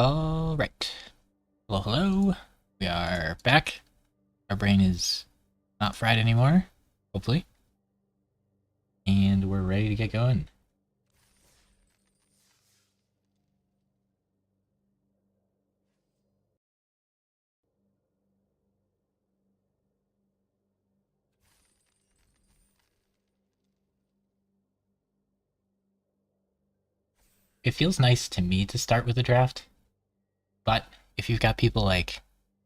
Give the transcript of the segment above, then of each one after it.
All right. Hello, hello. We are back. Our brain is not fried anymore, hopefully. And we're ready to get going. It feels nice to me to start with a draft, but if you've got people like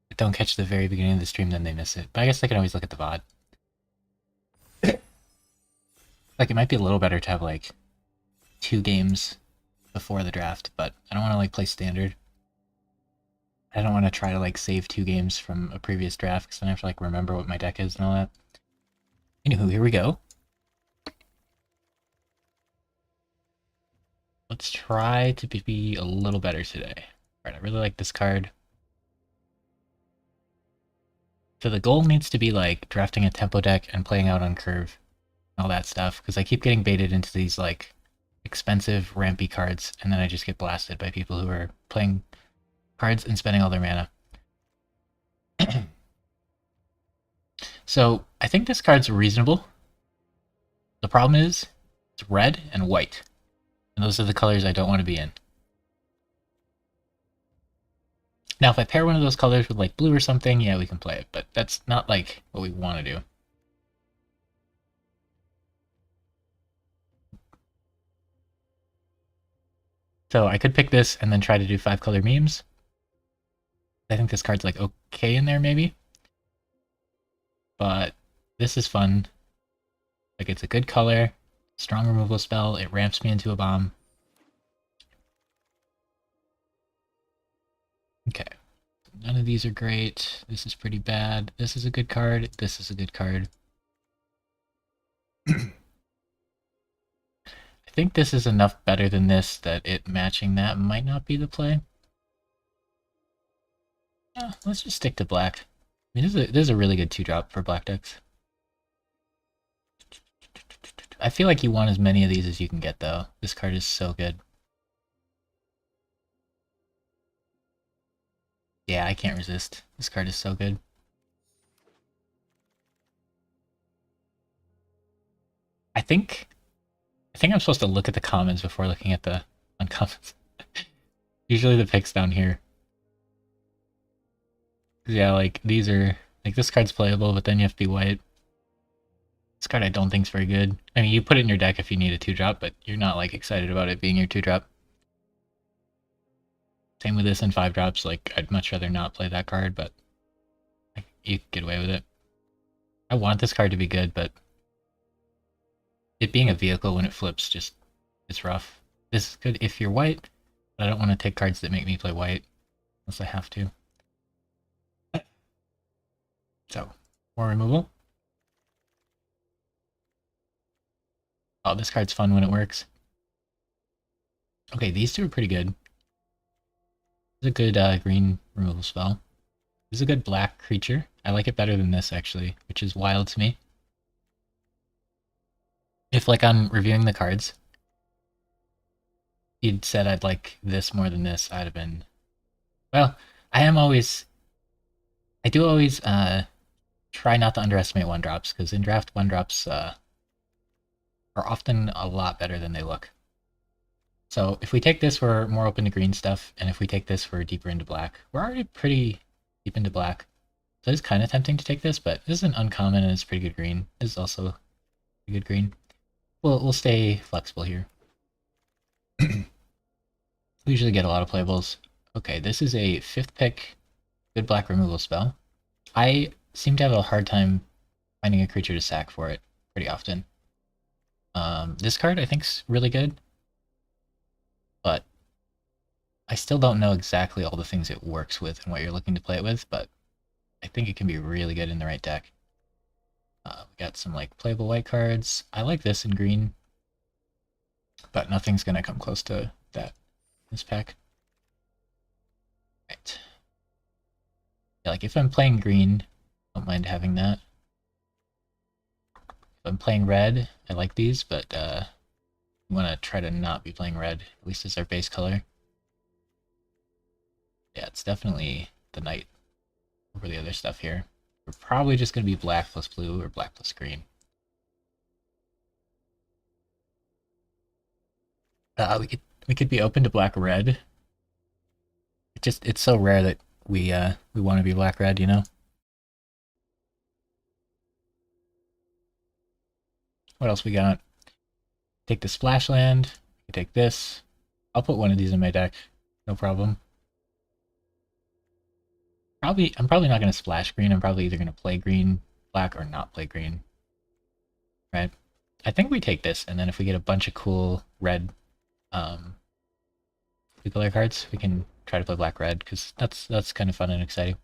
that don't catch the very beginning of the stream, then they miss it. But I guess they can always look at the VOD. Like, it might be a little better to have like 2 games before the draft, but I don't want to like play standard. I don't want to try to like save 2 games from a previous draft because then I have to like remember what my deck is and all that. Anywho, here we go. Let's try to be a little better today. Alright, I really like this card. So the goal needs to be like drafting a tempo deck and playing out on curve and all that stuff, because I keep getting baited into these like expensive rampy cards, and then I just get blasted by people who are playing cards and spending all their mana. So I think this card's reasonable. The problem is it's red and white, and those are the colors I don't want to be in. Now, if I pair one of those colors with like blue or something, yeah, we can play it, but that's not like what we want to do. So I could pick this and then try to do 5-color memes. I think this card's like okay in there maybe. But this is fun. Like, it's a good color, strong removal spell, it ramps me into a bomb. Okay. None of these are great. This is pretty bad. This is a good card. This is a good card. I think this is enough better than this that it matching that might not be the play. Let's just stick to black. I mean, this is a really good 2-drop for black decks. I feel like you want as many of these as you can get, though. This card is so good. Yeah, I can't resist. This card is so good. I think I'm supposed to look at the comments before looking at the uncommons. Usually the picks down here. Yeah, like, these are... Like, this card's playable, but then you have to be white. This card I don't think is very good. I mean, you put it in your deck if you need a 2-drop, but you're not, like, excited about it being your 2-drop. Same with this and 5-drops. Like, I'd much rather not play that card, but like, you can get away with it. I want this card to be good, but it being a vehicle when it flips just it's rough. This is good if you're white, but I don't want to take cards that make me play white unless I have to. So, more removal. Oh, this card's fun when it works. Okay, these two are pretty good. This is a good green removal spell. This is a good black creature. I like it better than this, actually, which is wild to me. If, like, on reviewing the cards, you'd said I'd like this more than this, I'd have been... Well, I do always try not to underestimate 1-drops, because in draft 1-drops are often a lot better than they look. So if we take this, we're more open to green stuff, and if we take this, we're deeper into black. We're already pretty deep into black, so it's kind of tempting to take this, but this is an uncommon and it's pretty good green. This is also a good green. We'll stay flexible here. We usually get a lot of playables. Okay, this is a 5th pick, good black removal spell. I seem to have a hard time finding a creature to sack for it pretty often. This card I think's really good, but I still don't know exactly all the things it works with and what you're looking to play it with, but I think it can be really good in the right deck. We got some like playable white cards. I like this in green, but nothing's gonna come close to that in this pack. Right. Yeah, like if I'm playing green, I don't mind having that. If I'm playing red, I like these, but we want to try to not be playing red, at least as our base color. Yeah, it's definitely the knight over the other stuff here. We're probably just going to be black plus blue or black plus green. We could be open to black red. It's so rare that we want to be black red, you know. What else we got? Take the splash land. We take this. I'll put one of these in my deck. No problem. I'm probably not going to splash green. I'm probably either going to play green, black, or not play green. Right? I think we take this, and then if we get a bunch of cool red two color cards, we can try to play black red, because that's kind of fun and exciting.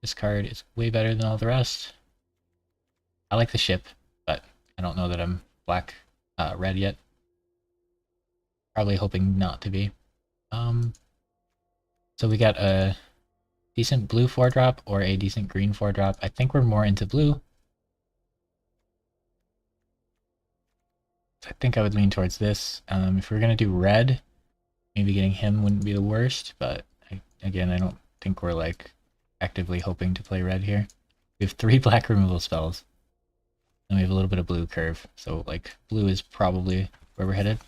This card is way better than all the rest. I like the ship, but I don't know that I'm black red yet. Probably hoping not to be. So we got a decent blue 4-drop or a decent green 4-drop. I think we're more into blue. I think I would lean towards this. If we're going to do red, maybe getting him wouldn't be the worst, but again, I don't think we're like actively hoping to play red here. We have 3 black removal spells, and we have a little bit of blue curve, so like blue is probably where we're headed.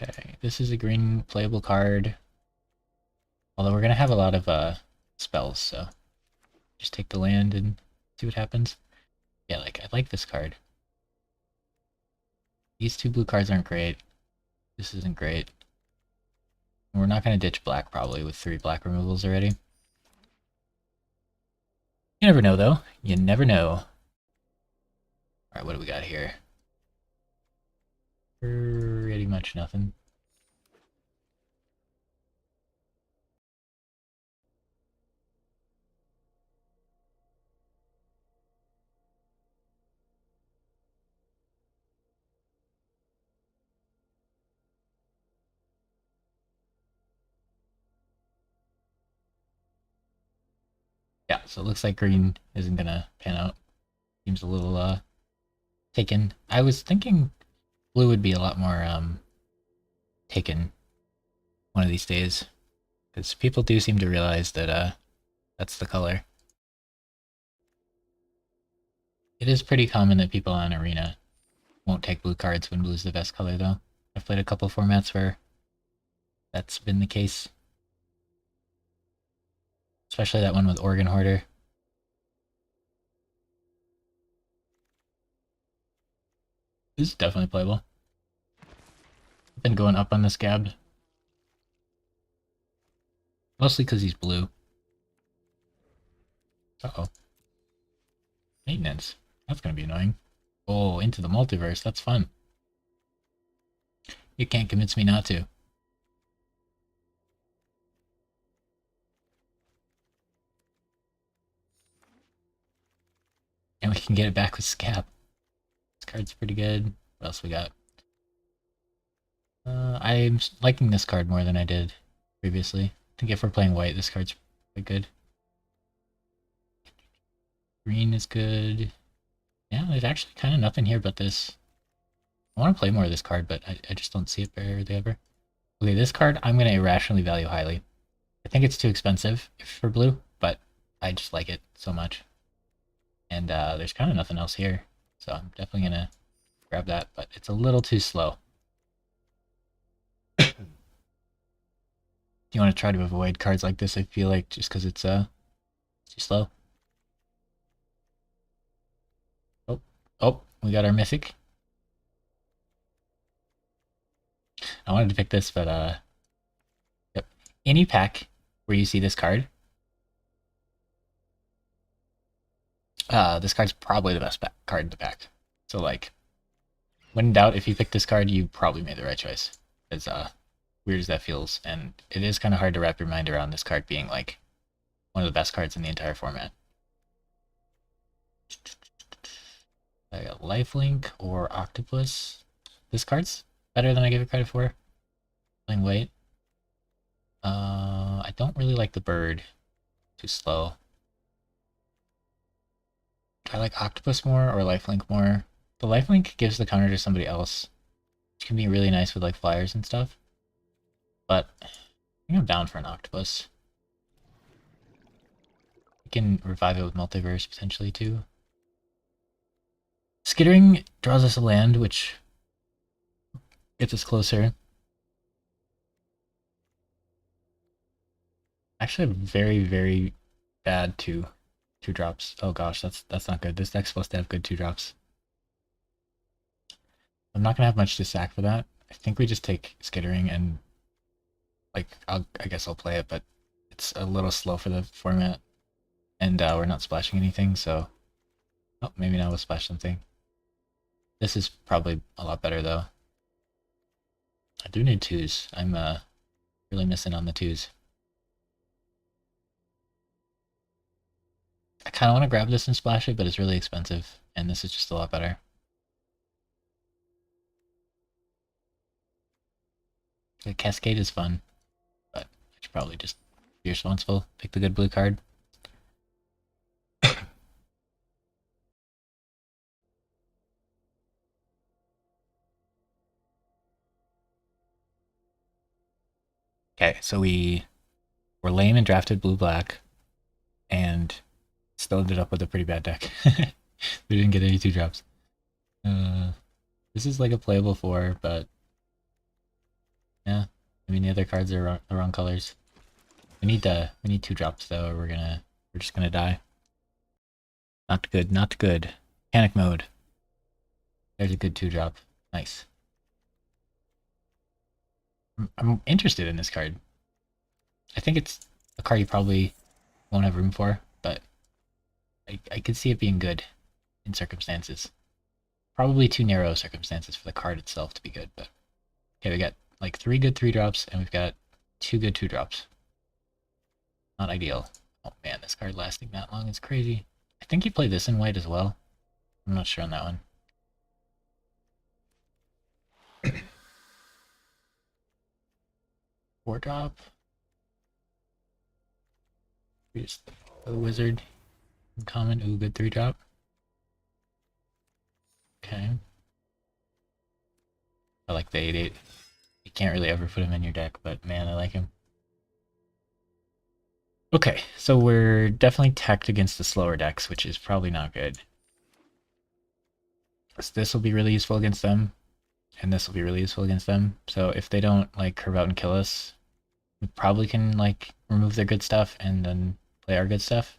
Okay, this is a green playable card, although we're going to have a lot of spells, so just take the land and see what happens. Yeah, like, I like this card. These 2 blue cards aren't great. This isn't great. We're not going to ditch black, probably, with 3 black removals already. You never know, though. You never know. Alright, what do we got here? Pretty much nothing. Yeah, so it looks like green isn't gonna pan out. Seems a little taken. I was thinking blue would be a lot more taken one of these days, because people do seem to realize that that's the color. It is pretty common that people on Arena won't take blue cards when blue's the best color, though. I've played a couple formats where that's been the case. Especially that one with Organ Hoarder. This is definitely playable. I've been going up on this Gab. Mostly because he's blue. Uh-oh. Maintenance. That's gonna be annoying. Oh, into the multiverse. That's fun. You can't convince me not to. And we can get it back with Scab. This card's pretty good. What else we got? I'm liking this card more than I did previously. I think if we're playing white, this card's quite good. Green is good. Yeah, there's actually kind of nothing here but this. I want to play more of this card, but I just don't see it barely ever. Okay, this card I'm going to irrationally value highly. I think it's too expensive for blue, but I just like it so much. And there's kind of nothing else here, so I'm definitely going to grab that, but it's a little too slow. You want to try to avoid cards like this, I feel like, just because it's too slow. Oh, we got our Mythic. I wanted to pick this, but yep. Any pack where you see this card, this card's probably the best card in the pack. So like, when in doubt, if you pick this card, you probably made the right choice. As weird as that feels, and it is kind of hard to wrap your mind around this card being like one of the best cards in the entire format. I got Lifelink or Octopus. This card's better than I gave it credit for. Playing white. I don't really like the bird. Too slow. Do I like Octopus more or Lifelink more? The Lifelink gives the counter to somebody else, which can be really nice with like flyers and stuff. But I think I'm down for an octopus. We can revive it with multiverse potentially too. Skittering draws us a land, which gets us closer. Actually, very, very bad two drops. Oh gosh, that's not good. This deck's supposed to have good 2 drops. I'm not gonna have much to sack for that. I think we just take Skittering and like I guess I'll play it, but it's a little slow for the format, and we're not splashing anything. So, oh, maybe now we'll splash something. This is probably a lot better though. I do need 2s. I'm really missing on the 2s. I kind of want to grab this and splash it, but it's really expensive, and this is just a lot better. The Cascade is fun, but I should probably just be responsible. Pick the good blue card. Okay, so we were lame and drafted blue-black, and still ended up with a pretty bad deck. We didn't get any 2 drops. This is like a playable 4, but yeah, I mean the other cards are the wrong colors. We need 2 drops though, or we're just gonna die. Not good, not good. Panic mode. There's a good 2-drop. Nice. I'm interested in this card. I think it's a card you probably won't have room for, but I could see it being good in circumstances. Probably too narrow circumstances for the card itself to be good, but okay, we got like 3 good 3-drops, and we've got 2 good 2-drops. Not ideal. Oh man, this card lasting that long is crazy. I think he played this in white as well. I'm not sure on that one. 4-drop. We just a wizard. Common. Ooh, good 3-drop. Okay. I like the 8/8. You can't really ever put him in your deck, but man, I like him. Okay, so we're definitely teched against the slower decks, which is probably not good. So this will be really useful against them, and this will be really useful against them. So if they don't like curve out and kill us, we probably can like remove their good stuff and then play our good stuff.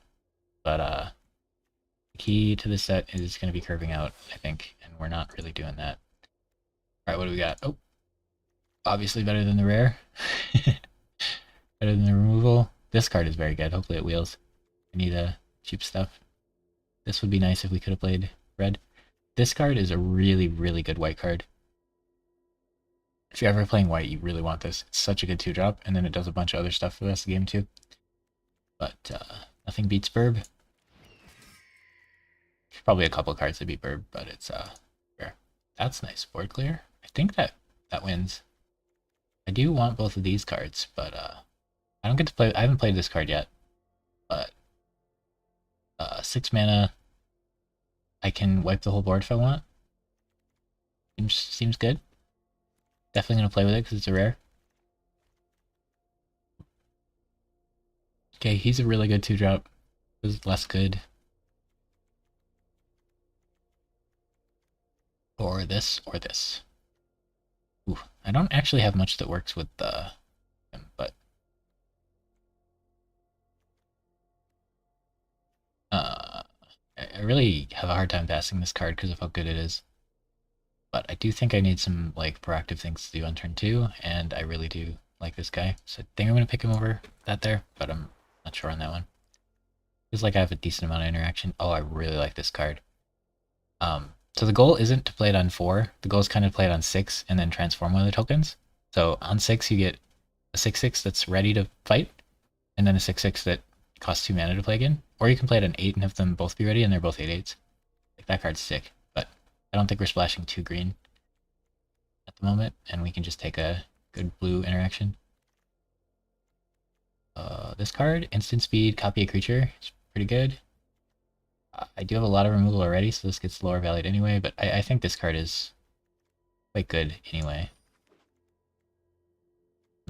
But the key to this set is going to be curving out, I think, and we're not really doing that. All right, what do we got? Oh, obviously better than the rare. Better than the removal. This card is very good. Hopefully it wheels. I need cheap stuff. This would be nice if we could have played red. This card is a really, really good white card. If you're ever playing white, you really want this. It's such a good 2-drop, and then it does a bunch of other stuff for the rest of the game too. But nothing beats Burb. Probably a couple cards that beat Burb, but it's rare. That's nice. Board clear. I think that wins. I do want both of these cards, but I don't get to play. I haven't played this card yet, but 6 mana. I can wipe the whole board if I want. Seems good. Definitely gonna play with it because it's a rare. Okay, he's a really good 2-drop. This is less good. Or this, or this. Ooh, I don't actually have much that works with him, but I really have a hard time passing this card because of how good it is. But I do think I need some like proactive things to do on turn 2, and I really do like this guy. So I think I'm gonna pick him over that there, but I'm not sure on that one. Feels like I have a decent amount of interaction. Oh, I really like this card. So the goal isn't to play it on 4. The goal is kind of play it on 6 and then transform one of the tokens. So on 6 you get a 6/6 that's ready to fight, and then a 6/6 that costs 2 mana to play again. Or you can play it on 8 and have them both be ready, and they're both 8/8s. Like that card's sick, but I don't think we're splashing 2 green at the moment, and we can just take a good blue interaction. This card, instant speed, copy a creature, it's pretty good. I do have a lot of removal already, so this gets lower valued anyway, but I think this card is quite good anyway.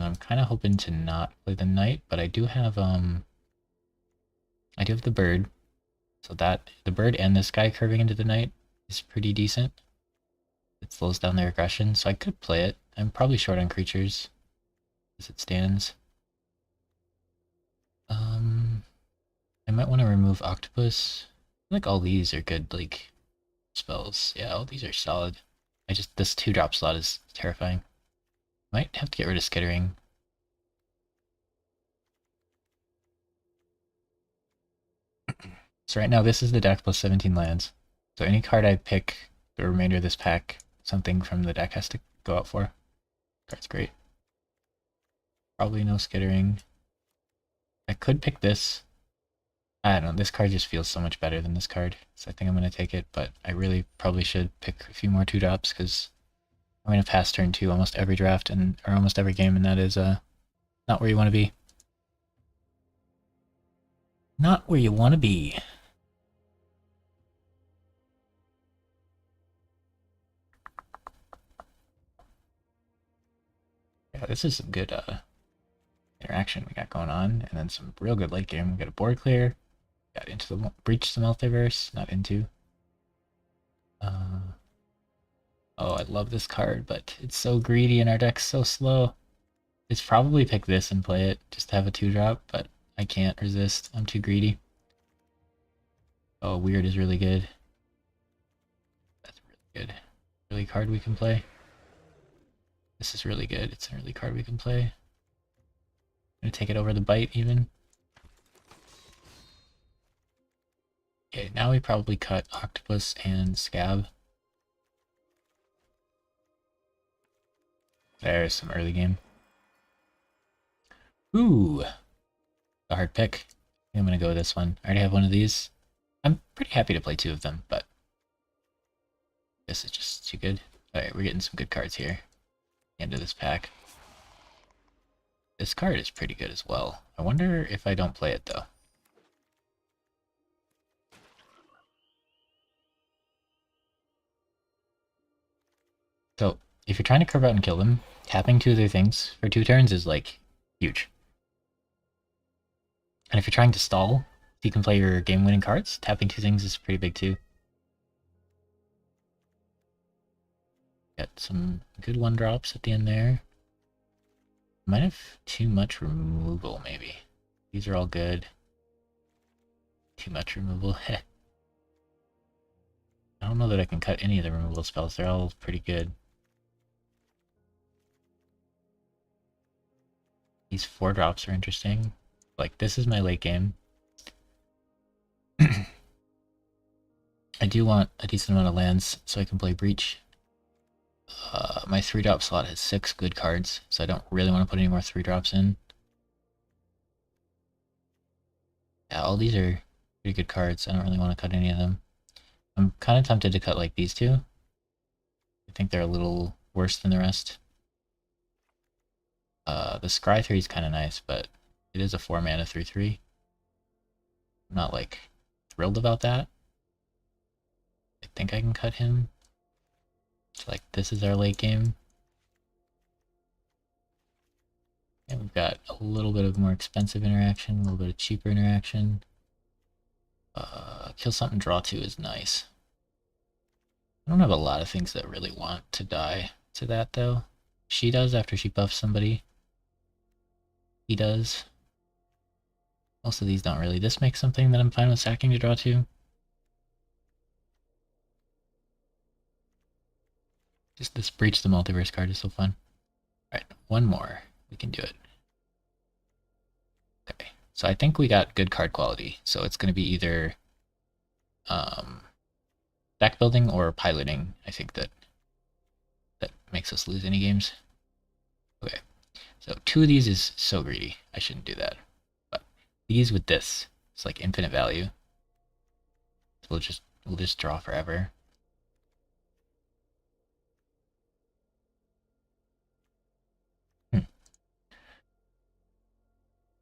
And I'm kind of hoping to not play the knight, but I do have the bird, so that the bird and this guy curving into the knight is pretty decent. It slows down their aggression, so I could play it. I'm probably short on creatures as it stands. I might want to remove octopus. I feel like all these are good, like, spells. Yeah, all these are solid. This 2-drop slot is terrifying. Might have to get rid of skittering. So right now this is the deck plus 17 lands. So any card I pick, the remainder of this pack, something from the deck has to go out for. Card's great. Probably no skittering. I could pick this. I don't know, this card just feels so much better than this card, so I think I'm going to take it, but I really probably should pick a few more 2-drops, because I'm going to pass turn 2 almost every draft, or almost every game, and that is not where you want to be. Not where you want to be. Yeah, this is some good interaction we got going on, and then some real good late game. We got a board clear, got into the breach the multiverse, not into. Oh, I love this card, but it's so greedy and our deck's so slow. It's probably pick this and play it just to have a 2-drop, but I can't resist. I'm too greedy. Oh, weird is really good. That's really good. Really card we can play. This is really good. It's an early card we can play. I'm gonna take it over the bite even. Okay, now we probably cut octopus and scab. There's some early game. Ooh, a hard pick. I'm gonna go with this one. I already have one of these. I'm pretty happy to play 2 of them, but this is just too good. Alright, we're getting some good cards here. End of this pack. This card is pretty good as well. I wonder if I don't play it though. So, if you're trying to curve out and kill them, tapping 2 of their things for 2 turns is like huge. And if you're trying to stall, if you can play your game-winning cards, tapping 2 things is pretty big too. Got some good 1-drops at the end there. Might have too much removal, maybe. These are all good. Too much removal. I don't know that I can cut any of the removal spells. They're all pretty good. These 4-drops are interesting. Like, this is my late game. I do want a decent amount of lands so I can play Breach. My 3-drop slot has 6 good cards, so I don't really want to put any more 3-drops in. Yeah, all these are pretty good cards. I don't really want to cut any of them. I'm kind of tempted to cut like these 2. I think they're a little worse than the rest. The Scry 3 is kind of nice, but it is a 4-mana 3/3. I'm not like thrilled about that. I think I can cut him. So, like, this is our late game. And we've got a little bit of more expensive interaction, a little bit of cheaper interaction. Kill something, draw 2 is nice. I don't have a lot of things that really want to die to that, though. She does after she buffs somebody. He does. Most of these don't really. This makes something that I'm fine with sacking to draw 2. Just this Breach the Multiverse card is so fun. Alright, one more. We can do it. Okay, so I think we got good card quality. So it's going to be either deck building or piloting. I think that makes us lose any games. Okay, so 2 of these is so greedy. I shouldn't do that. But these with this, it's like infinite value. So we'll just draw forever.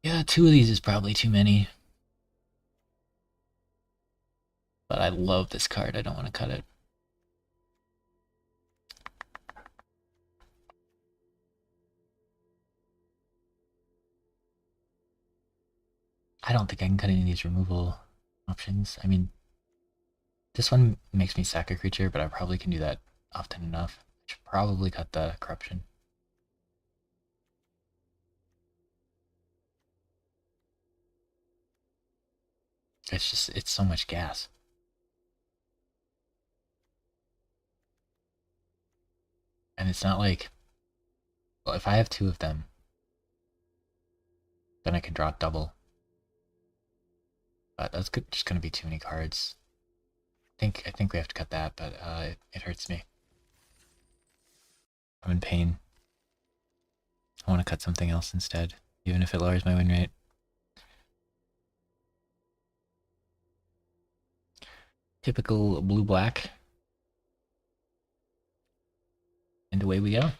Yeah, 2 of these is probably too many. But I love this card. I don't want to cut it. I don't think I can cut any of these removal options. I mean, this one makes me sack a creature, but I probably can do that often enough. I should probably cut the corruption. It's so much gas. And it's not like, well, if I have two of them, then I can draw double. But that's just gonna be too many cards. I think we have to cut that, but it hurts me. I'm in pain. I want to cut something else instead, even if it lowers my win rate. Typical blue-black. And away we go.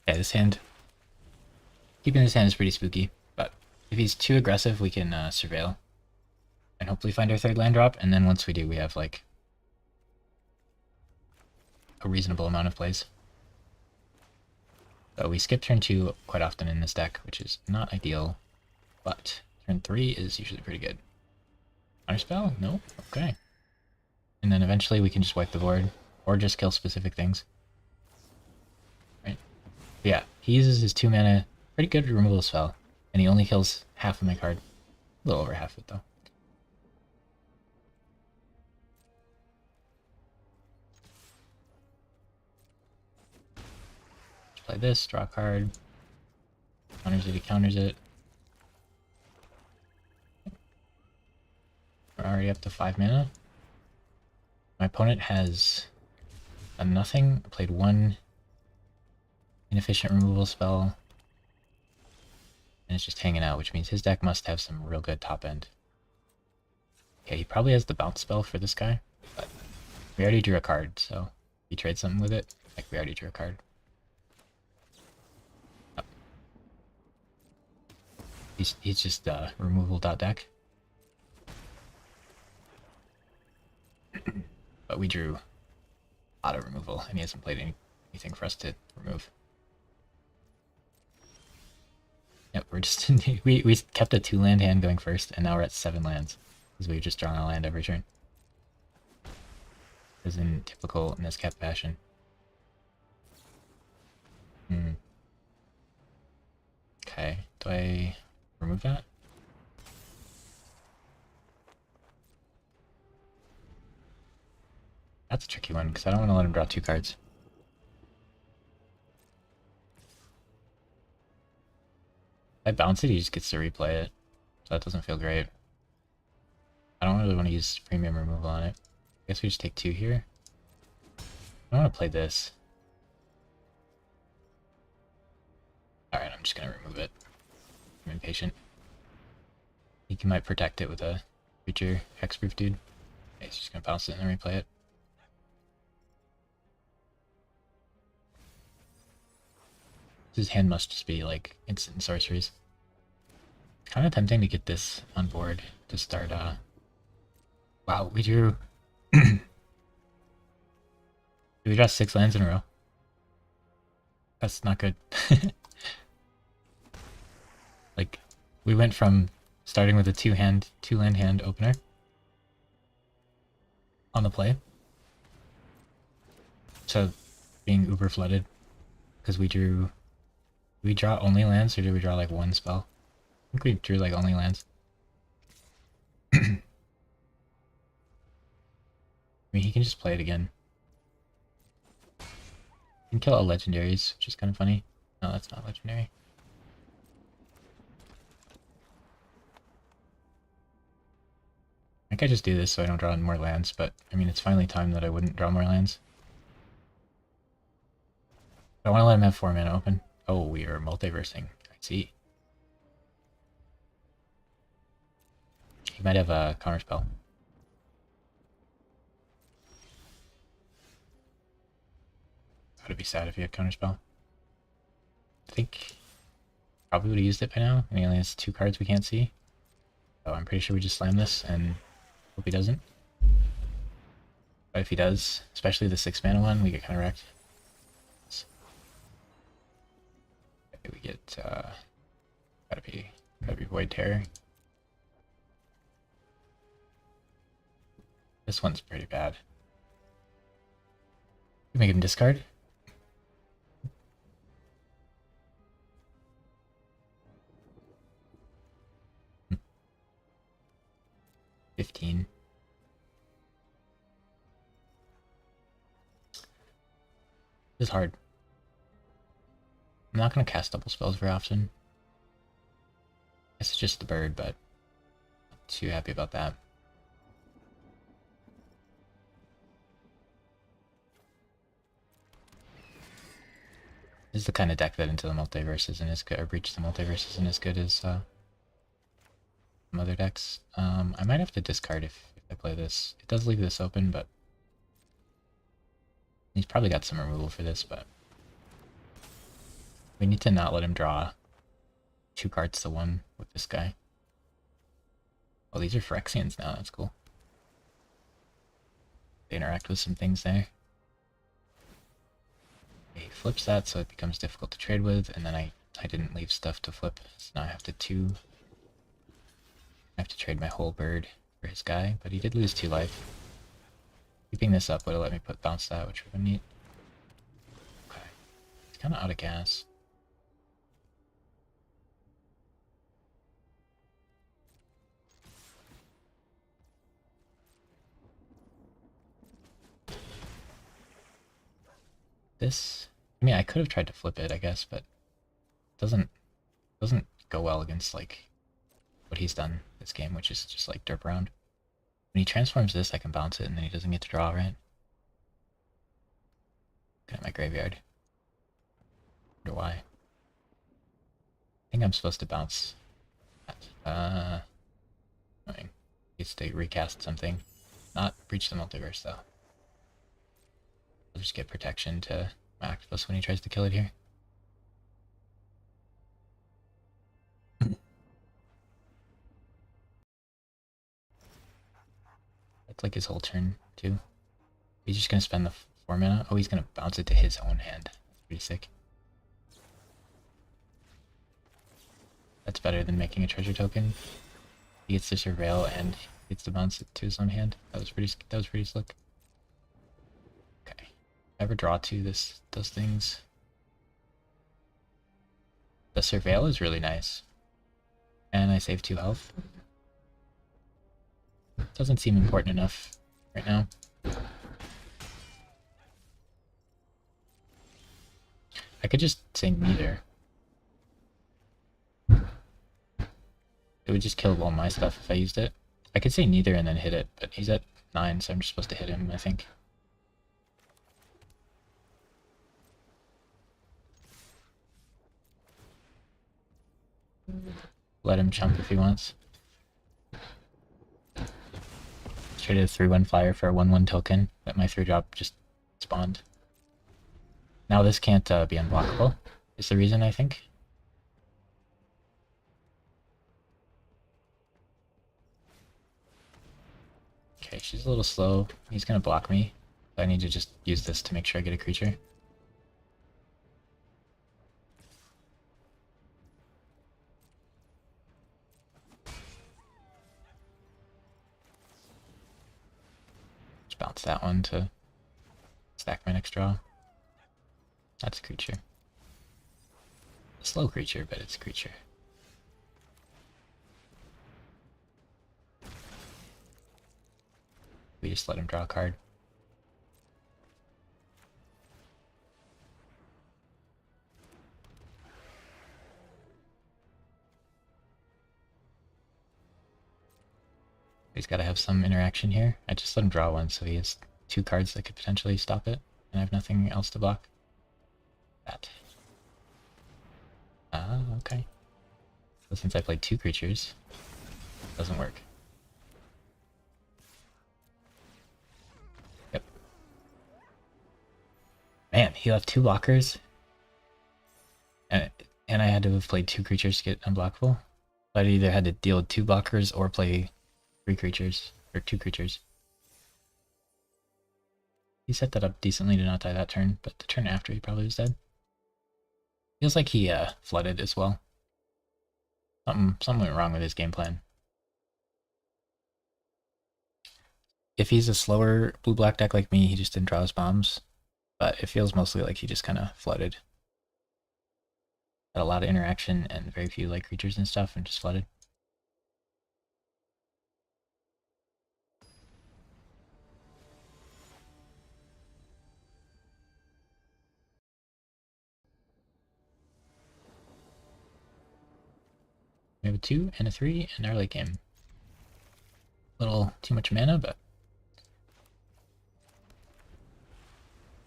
Yeah, this hand... Keeping this hand is pretty spooky, but if he's too aggressive, we can surveil. And hopefully find our third land drop, and then once we do, we have, like, a reasonable amount of plays. So we skip turn 2 quite often in this deck, which is not ideal, but turn 3 is usually pretty good. Counterspell? No? Okay. And then eventually we can just wipe the board, or just kill specific things. Right? But yeah, he uses his 2 mana, pretty good removal spell, and he only kills half of my card. A little over half of it, though. Just play this, draw a card. Counters it, he counters it. We're already up to 5 mana. My opponent has a nothing, played 1 inefficient removal spell, and it's just hanging out, which means his deck must have some real good top end. Okay, he probably has the bounce spell for this guy, but we already drew a card, so if he trades something with it, like we already drew a card. Oh. He's just removal deck. But we drew a lot of removal, and he hasn't played anything for us to remove. Yep, we're just we kept a 2-land hand going first, and now we're at 7 lands because we've just drawn a land every turn. As in typical Nizcat fashion. Okay, do I remove that? That's a tricky one because I don't want to let him draw 2 cards. If I bounce it, he just gets to replay it, so that doesn't feel great. I don't really want to use premium removal on it. I guess we just take 2 here. I want to play this. Alright, I'm just gonna remove it. I'm impatient. He might protect it with a creature hexproof dude. Okay, he's just gonna bounce it and then replay it. His hand must just be like instant sorceries. It's kind of tempting to get this on board to start. Wow, we drew. Did we draw 6 lands in a row? That's not good. Like, we went from starting with a 2-land hand opener on the play to being uber flooded because we drew. Did we draw only lands, or did we draw like 1 spell? I think we drew like only lands. I mean, he can just play it again. He can kill all legendaries, which is kind of funny. No, that's not legendary. I think I just do this so I don't draw more lands, but I mean, it's finally time that I wouldn't draw more lands. I want to let him have 4 mana open. Oh, we are multiversing. I see. He might have a counterspell. That would be sad if he had counterspell. think probably would have used it by now, and he only has 2 cards we can't see. So I'm pretty sure we just slam this and hope he doesn't. But if he does, especially the 6-mana one, we get kind of wrecked. Okay, we get gotta be Void Terror. This one's pretty bad. We make him discard. Hmm. 15. This is hard. I'm not gonna cast double spells very often. I guess it's just the bird, but not too happy about that. This is the kind of deck that Into the Multiverse isn't as good, or Breach the Multiverse isn't as good as some other decks. I might have to discard if I play this. It does leave this open, but he's probably got some removal for this, but we need to not let him draw 2 cards to 1 with this guy. Oh, these are Phyrexians now, that's cool. They interact with some things there. He flips that so it becomes difficult to trade with, and then I didn't leave stuff to flip, so now I have to trade my whole bird for his guy, but he did lose 2 life. Keeping this up would have let me bounce that, which would have been neat. Okay. He's kind of out of gas. This, I mean, I could have tried to flip it, I guess, but it doesn't go well against like what he's done this game, which is just like derp around. When he transforms this, I can bounce it, and then he doesn't get to draw, right? Look at my graveyard. Wonder why. I think I'm supposed to bounce that. I mean, gets to recast something. Not Breach the Multiverse, though. I'll just get protection to my Octopus when he tries to kill it here. That's like his whole turn, too. He's just gonna spend the 4 mana. Oh, he's gonna bounce it to his own hand. That's pretty sick. That's better than making a treasure token. He gets to surveil and he gets to bounce it to his own hand. That was pretty slick. Okay. Ever draw 2, this does things. The surveil is really nice. And I save 2 health. Doesn't seem important enough right now. I could just say neither. It would just kill all my stuff if I used it. I could say neither and then hit it, but he's at 9, so I'm just supposed to hit him, I think. Let him chump if he wants. Traded a 3/1 flyer for a 1/1 token that my 3-drop just spawned. Now this can't be unblockable, is the reason, I think. Okay, she's a little slow. He's gonna block me. I need to just use this to make sure I get a creature. Just bounce that one to stack my next draw. That's a creature. A slow creature, but it's a creature. We just let him draw a card. He's got to have some interaction here. I just let him draw one, so he has 2 cards that could potentially stop it, and I have nothing else to block. That. Ah, okay. So since I played 2 creatures, it doesn't work. Yep. Man, he left 2 blockers. And had to have played 2 creatures to get unblockable. I'd either had to deal 2 blockers or play 3 creatures, or 2 creatures. He set that up decently to not die that turn, but the turn after he probably was dead. Feels like he flooded as well. Something went wrong with his game plan. If he's a slower blue-black deck like me, he just didn't draw his bombs. But it feels mostly like he just kind of flooded. Had a lot of interaction and very few like creatures and stuff, and just flooded. We have a 2 and a 3 in our late game. A little too much mana, but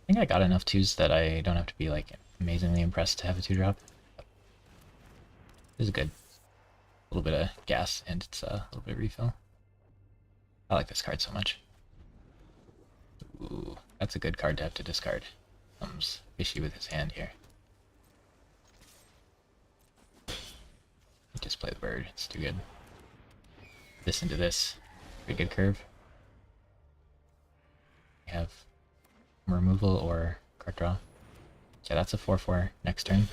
I think I got enough 2s that I don't have to be like amazingly impressed to have a 2-drop. This is good. A little bit of gas and it's a little bit of refill. I like this card so much. Ooh, that's a good card to have to discard. Something's fishy with his hand here. Just play the bird, it's too good. This into this. Pretty good curve. We have removal or card draw. Yeah, that's a 4/4 next turn.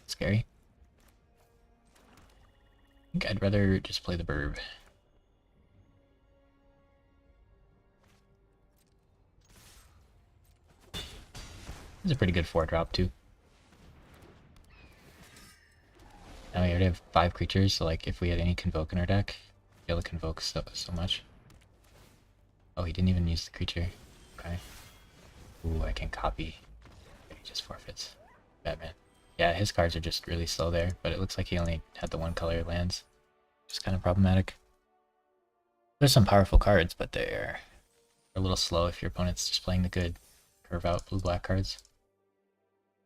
Scary. I think I'd rather just play the burb. This is a pretty good 4-drop too. Now we already have 5 creatures, so like if we had any Convoke in our deck, we'd be able to Convoke so much. Oh, he didn't even use the creature. Okay. Ooh, I can copy. Okay, he just forfeits. Bad man. Yeah, his cards are just really slow there, but it looks like he only had the 1 color lands. Just kind of problematic. There's some powerful cards, but they're a little slow if your opponent's just playing the good curve out blue-black cards.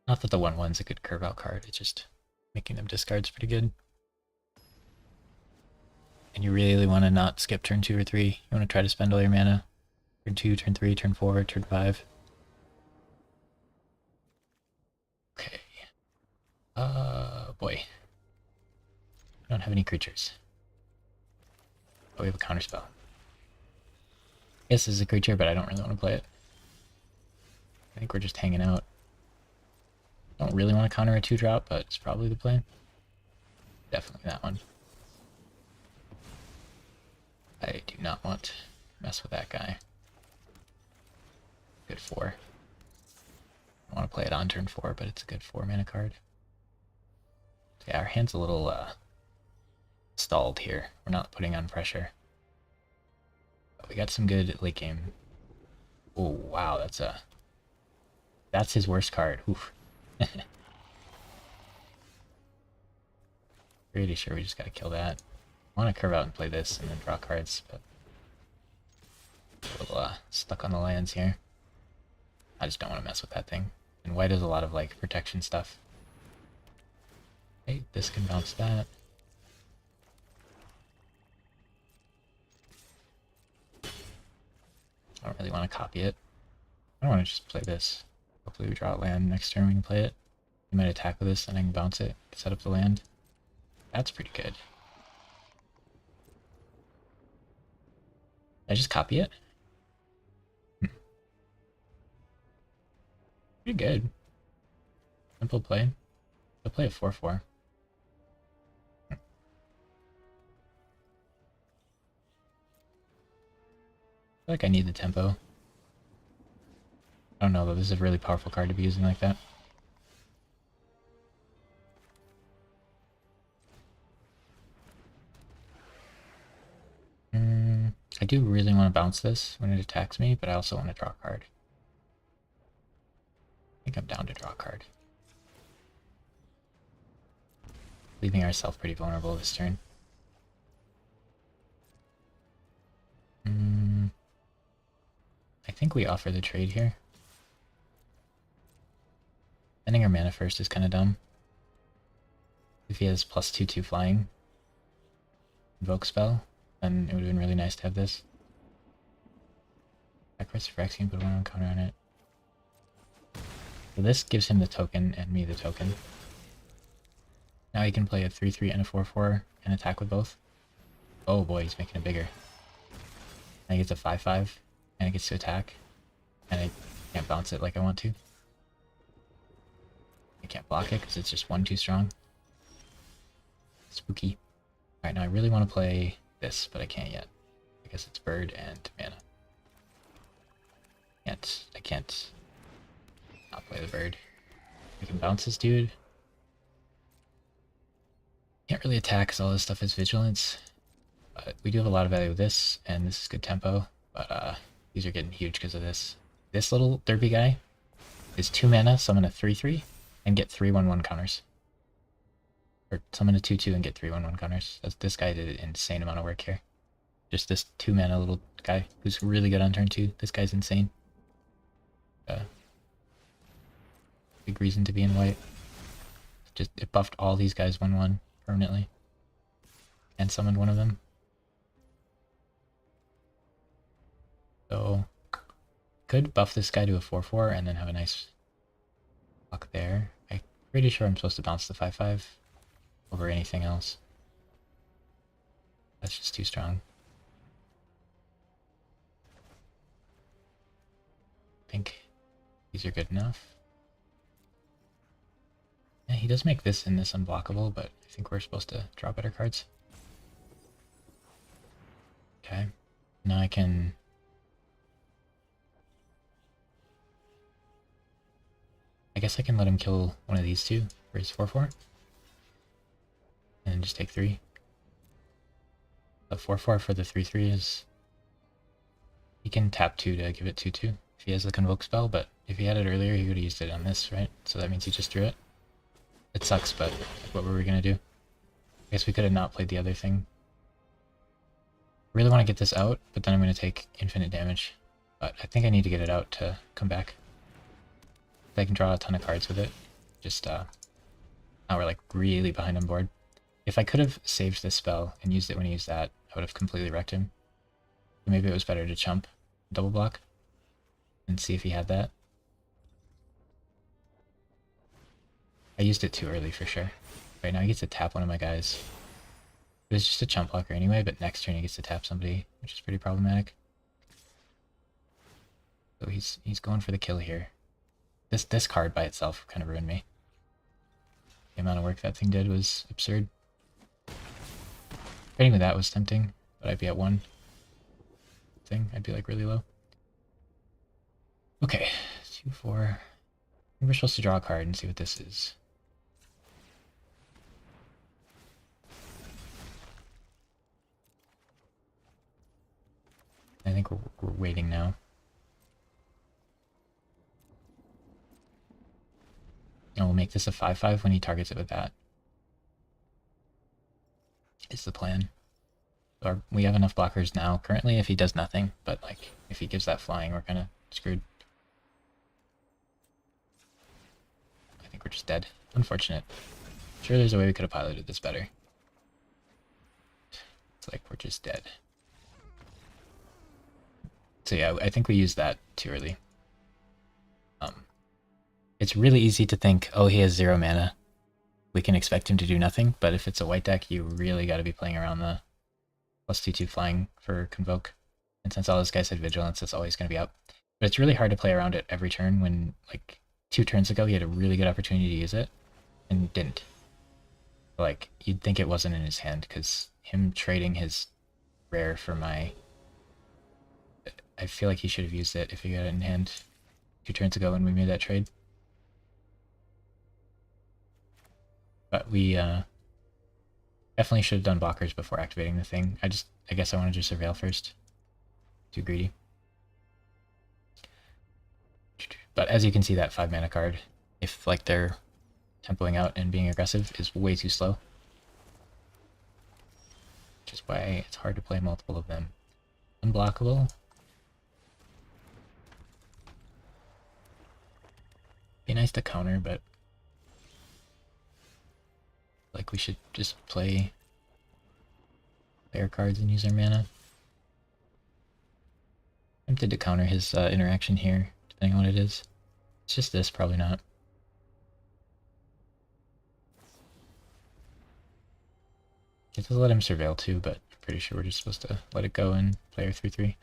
Not that the 1/1's a good curve out card, it's just making them discard's pretty good. And you really want to not skip turn 2 or 3. You want to try to spend all your mana. Turn 2, turn 3, turn 4, turn 5. Okay. Boy. I don't have any creatures. Oh, we have a counterspell. This is a creature, but I don't really want to play it. I think we're just hanging out. Don't really want to counter a 2-drop, but it's probably the play. Definitely that one. I do not want to mess with that guy. Good 4. I want to play it on turn 4, but it's a good 4 mana card. Yeah, our hand's a little stalled here. We're not putting on pressure. But we got some good late game. Oh wow, that's his worst card. Oof. Pretty sure we just gotta kill that. I want to curve out and play this and then draw cards, but a little stuck on the lands here. I just don't want to mess with that thing. And white has a lot of like protection stuff. Okay, this can bounce that. I don't really want to copy it. I want to just play this. Hopefully we draw a land next turn we can play it. We might attack with this and I can bounce it, set up the land. That's pretty good. Did I just copy it? Pretty good. Simple play. I'll play a 4/4. I feel like I need the tempo. I don't know though, this is a really powerful card to be using like that. I do really want to bounce this when it attacks me, but I also want to draw a card. I think I'm down to draw a card. Leaving ourselves pretty vulnerable this turn. I think we offer the trade here. Spending our mana first is kind of dumb. If he has +2/2 flying, invoke spell, then it would have been really nice to have this. Sacrifice for Phyrexian, put 1 on counter on it. So this gives him the token and me the token. Now he can play a 3-3 and a 4-4 and attack with both. Oh boy, he's making it bigger. Now he gets a 5-5 and it gets to attack. And I can't bounce it like I want to. I can't block it because it's just 1 too strong. Spooky. Alright, now I really want to play this, but I can't yet. I guess it's bird and mana. I can't not play the bird. I can bounce this dude. Can't really attack because all this stuff is vigilance. But we do have a lot of value with this, and this is good tempo. But these are getting huge because of this. This little derpy guy is 2 mana, summon a 3-3, and get 3/1/1 counters. Or summon a 2/2 and get 3/1/1 counters. This guy did an insane amount of work here. Just this 2 mana little guy who's really good on turn 2. This guy's insane. Big reason to be in white. Just it buffed all these guys 1/1 permanently. And summoned one of them. So could buff this guy to a 4/4 and then have a nice block there. I'm pretty sure I'm supposed to bounce the 5/5 over anything else. That's just too strong. I think these are good enough. Yeah, he does make this and this unblockable, but I think we're supposed to draw better cards. Okay. Now I can... I guess I can let him kill one of these two for his 4/4. And then just take 3. The 4/4 for the 3/3 is... He can tap 2 to give it 2/2 if he has the Convoke spell, but if he had it earlier, he would have used it on this, right? So that means he just drew it. It sucks, but what were we gonna do? I guess we could have not played the other thing. Really want to get this out, but then I'm going to take infinite damage. But I think I need to get it out to come back. I can draw a ton of cards with it. Just, now we're like really behind on board. If I could have saved this spell and used it when he used that, I would have completely wrecked him. So maybe it was better to chump, double block, and see if he had that. I used it too early for sure. Right now he gets to tap one of my guys. It was just a chump blocker anyway, but next turn he gets to tap somebody, which is pretty problematic. So he's going for the kill here. This card by itself kind of ruined me. The amount of work that thing did was absurd. Trading with that was tempting, but I'd be at 1 thing. I'd be like really low. Okay, 2/4. I think we're supposed to draw a card and see what this is. I think we're waiting now. And we'll make this a 5/5 when he targets it with that. Is the plan. We have enough blockers now currently if he does nothing, but like if he gives that flying, we're kind of screwed. I think we're just dead. Unfortunate. Sure, there's a way we could have piloted this better. It's like we're just dead. So yeah, I think we used that too early. It's really easy to think, oh, he has 0 mana. We can expect him to do nothing, but if it's a white deck, you really got to be playing around the +2/2 flying for Convoke. And since all those guys had Vigilance, it's always going to be up. But it's really hard to play around it every turn when, like, 2 turns ago, he had a really good opportunity to use it, and didn't. Like, you'd think it wasn't in his hand, because him trading his rare for my... I feel like he should have used it if he got it in hand 2 turns ago when we made that trade. But we definitely should have done blockers before activating the thing. I guess I wanted to surveil first. Too greedy. But as you can see, that 5 mana card, if like they're tempoing out and being aggressive, is way too slow. Which is why it's hard to play multiple of them. Unblockable. Be nice to counter, but like we should just play player cards and use our mana. Tempted to counter his interaction here, depending on what it is. It's just this, probably not. It does let him surveil too, but I'm pretty sure we're just supposed to let it go and play our 3-3.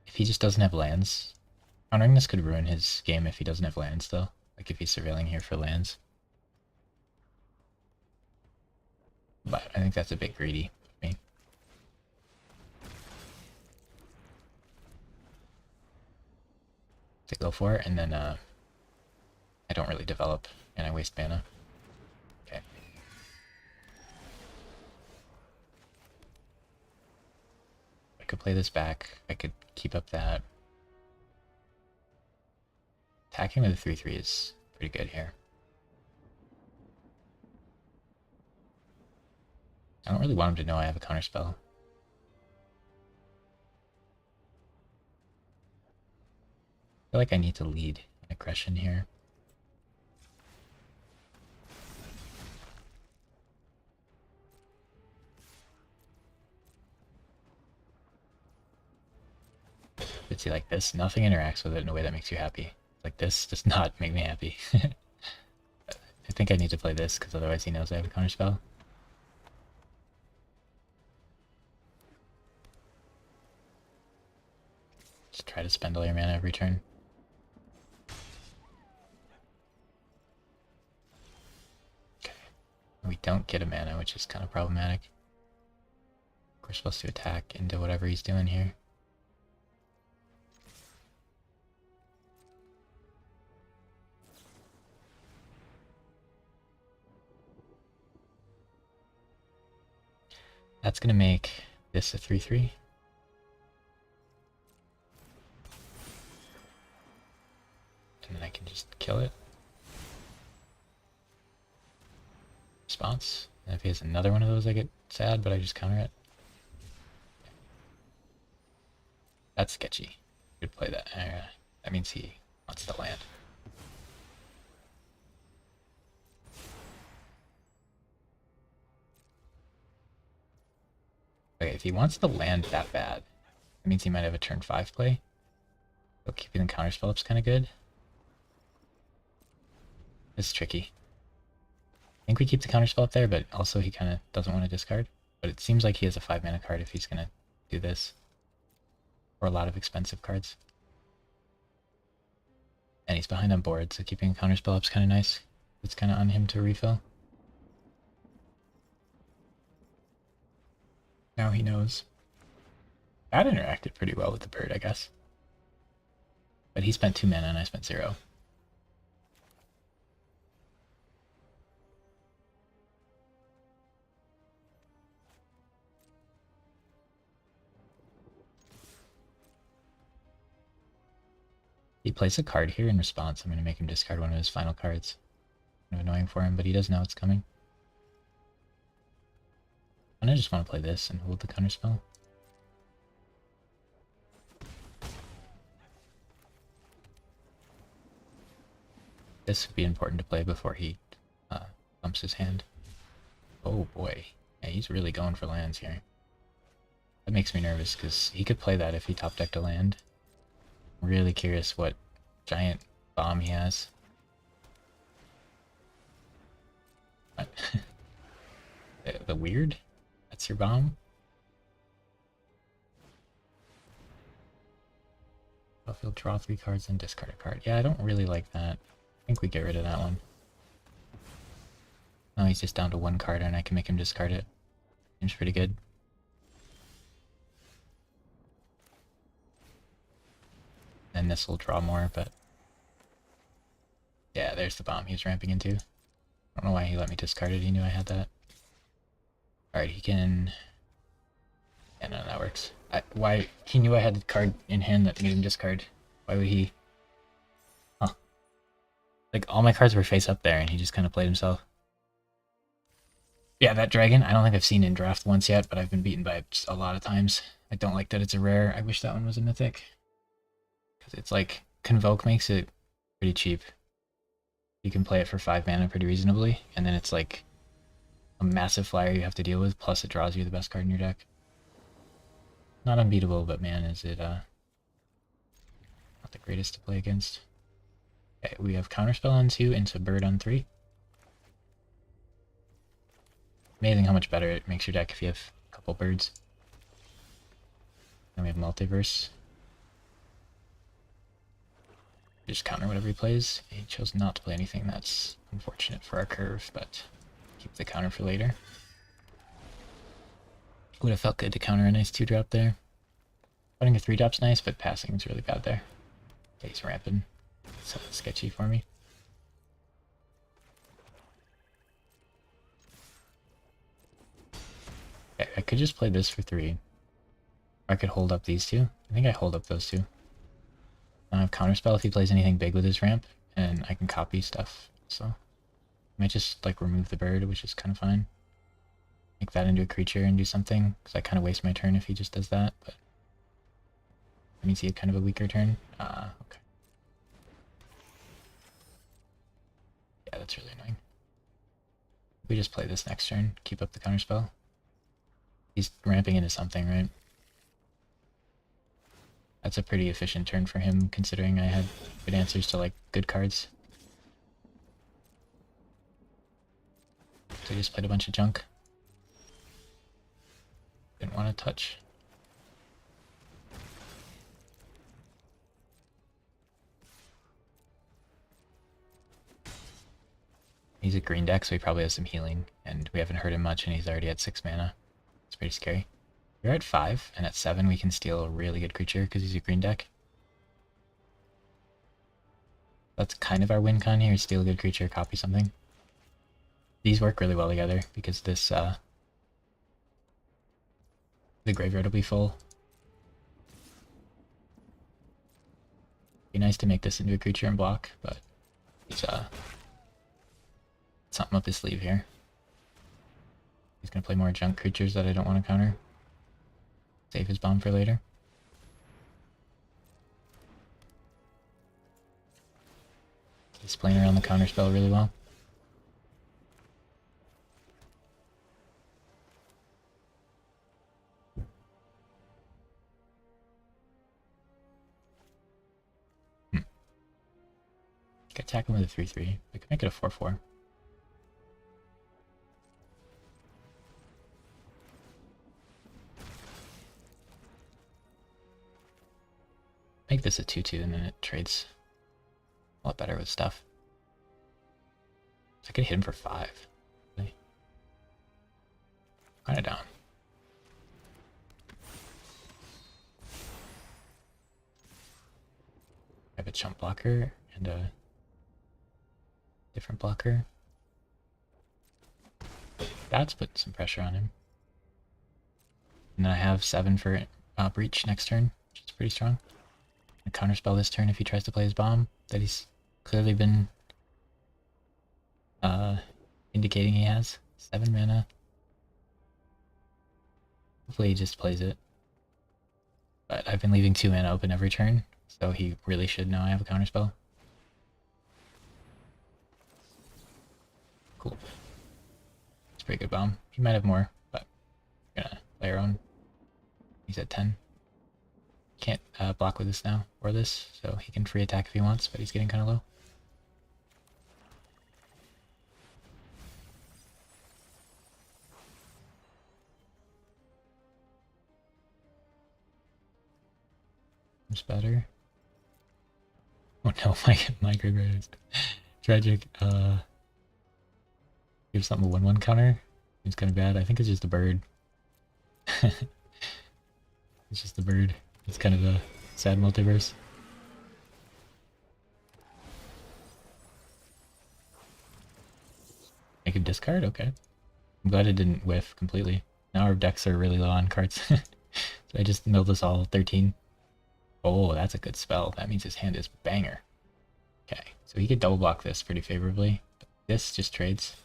If he just doesn't have lands, countering this could ruin his game if he doesn't have lands though. Like if he's surveilling here for lands. But I think that's a bit greedy of me. To go for it, and then I don't really develop and I waste mana. Okay. I could play this back. I could keep up that. Attacking with a 3-3 is pretty good here. I don't really want him to know I have a counterspell. I feel like I need to lead an aggression here. But see, like this, nothing interacts with it in a way that makes you happy. Like this does not make me happy. I think I need to play this because otherwise he knows I have a counterspell. Just try to spend all your mana every turn. Okay. We don't get a mana, which is kind of problematic. We're supposed to attack into whatever he's doing here. That's going to make this a 3-3. And then I can just kill it. Response. And if he has another one of those, I get sad, but I just counter it. That's sketchy. Could play that. That means he wants to land. Okay, if he wants to land that bad, that means he might have a turn 5 play. So keeping the counterspell up's kind of good. This is tricky. I think we keep the counterspell up there, but also he kind of doesn't want to discard. But it seems like he has a 5 mana card if he's going to do this. Or a lot of expensive cards. And he's behind on board, so keeping a counterspell up's kind of nice. It's kind of on him to refill. Now he knows. That interacted pretty well with the bird, I guess. But he spent 2 mana and I spent 0. He plays a card here in response. I'm going to make him discard one of his final cards. Kind of annoying for him, but he does know it's coming. And I just want to play this and hold the counterspell. This would be important to play before he bumps his hand. Oh boy. Yeah, he's really going for lands here. That makes me nervous because he could play that if he top decked a land. I'm really curious what giant bomb he has. What? The weird? That's your bomb? If he'll draw 3 cards and discard a card. Yeah, I don't really like that. I think we get rid of that one. Now he's just down to 1 card and I can make him discard it. Seems pretty good. And this will draw more, but... yeah, there's the bomb he was ramping into. I don't know why he let me discard it, he knew I had that. Alright, he can... yeah, no, that works. Why? He knew I had the card in hand that made him discard. Why would he... huh. Like, all my cards were face up there and he just kind of played himself. Yeah, that dragon, I don't think I've seen in draft once yet, but I've been beaten by it a lot of times. I don't like that it's a rare. I wish that one was a mythic. Because it's like, Convoke makes it pretty cheap. You can play it for 5 mana pretty reasonably, and then it's like a massive flyer you have to deal with, plus it draws you the best card in your deck. Not unbeatable, but man, is it not the greatest to play against. Okay, we have Counterspell on 2 into Bird on 3. Amazing how much better it makes your deck if you have a couple birds. Then we have Multiverse. Just counter whatever he plays. He chose not to play anything. That's unfortunate for our curve, but keep the counter for later. Would have felt good to counter a nice 2-drop there. Putting a 3-drop's nice, but passing is really bad there. Okay, he's ramping. So sketchy for me. Okay, I could just play this for 3. Or I could hold up these two. I think I hold up those two. I have Counterspell if he plays anything big with his ramp, and I can copy stuff, so I might just like remove the bird, which is kind of fine. Make that into a creature and do something, because I kind of waste my turn if he just does that, but that means he had kind of a weaker turn. Okay. Yeah, that's really annoying. We just play this next turn, keep up the Counterspell. He's ramping into something, right? That's a pretty efficient turn for him, considering I had good answers to, like, good cards. So he just played a bunch of junk. Didn't want to touch. He's a green deck, so he probably has some healing, and we haven't hurt him much, and he's already at 6 mana. It's pretty scary. We're at 5, and at 7 we can steal a really good creature because he's a green deck. That's kind of our win con here, steal a good creature, copy something. These work really well together because this, the graveyard will be full. Be nice to make this into a creature and block, but he's, something up his sleeve here. He's gonna play more junk creatures that I don't want to counter. Save his bomb for later. He's playing around the Counterspell really well. Could attack him with a 3/3. I could make it a 4/4. Make this a 2/2 and then it trades a lot better with stuff. So I could hit him for 5. Really? Kinda down. I have a chump blocker and a different blocker. That's putting some pressure on him. And then I have 7 for breach next turn, which is pretty strong. I counterspell this turn if he tries to play his bomb that he's clearly been indicating he has. 7 mana. Hopefully he just plays it. But I've been leaving 2 mana open every turn, so he really should know I have a counterspell. Cool. It's a pretty good bomb. He might have more, but we're gonna play our own. He's at 10. Can't block with this now, or this, so he can free attack if he wants, but he's getting kind of low. Much better. Oh no, my graveyard is tragic. Give something a 1/1 counter. It's kind of bad. I think it's just a bird. It's just a bird. It's kind of a sad multiverse. Make a discard? Okay. I'm glad it didn't whiff completely. Now our decks are really low on cards. So I just milled us all 13. Oh, that's a good spell. That means his hand is banger. Okay, so he could double block this pretty favorably. But this just trades.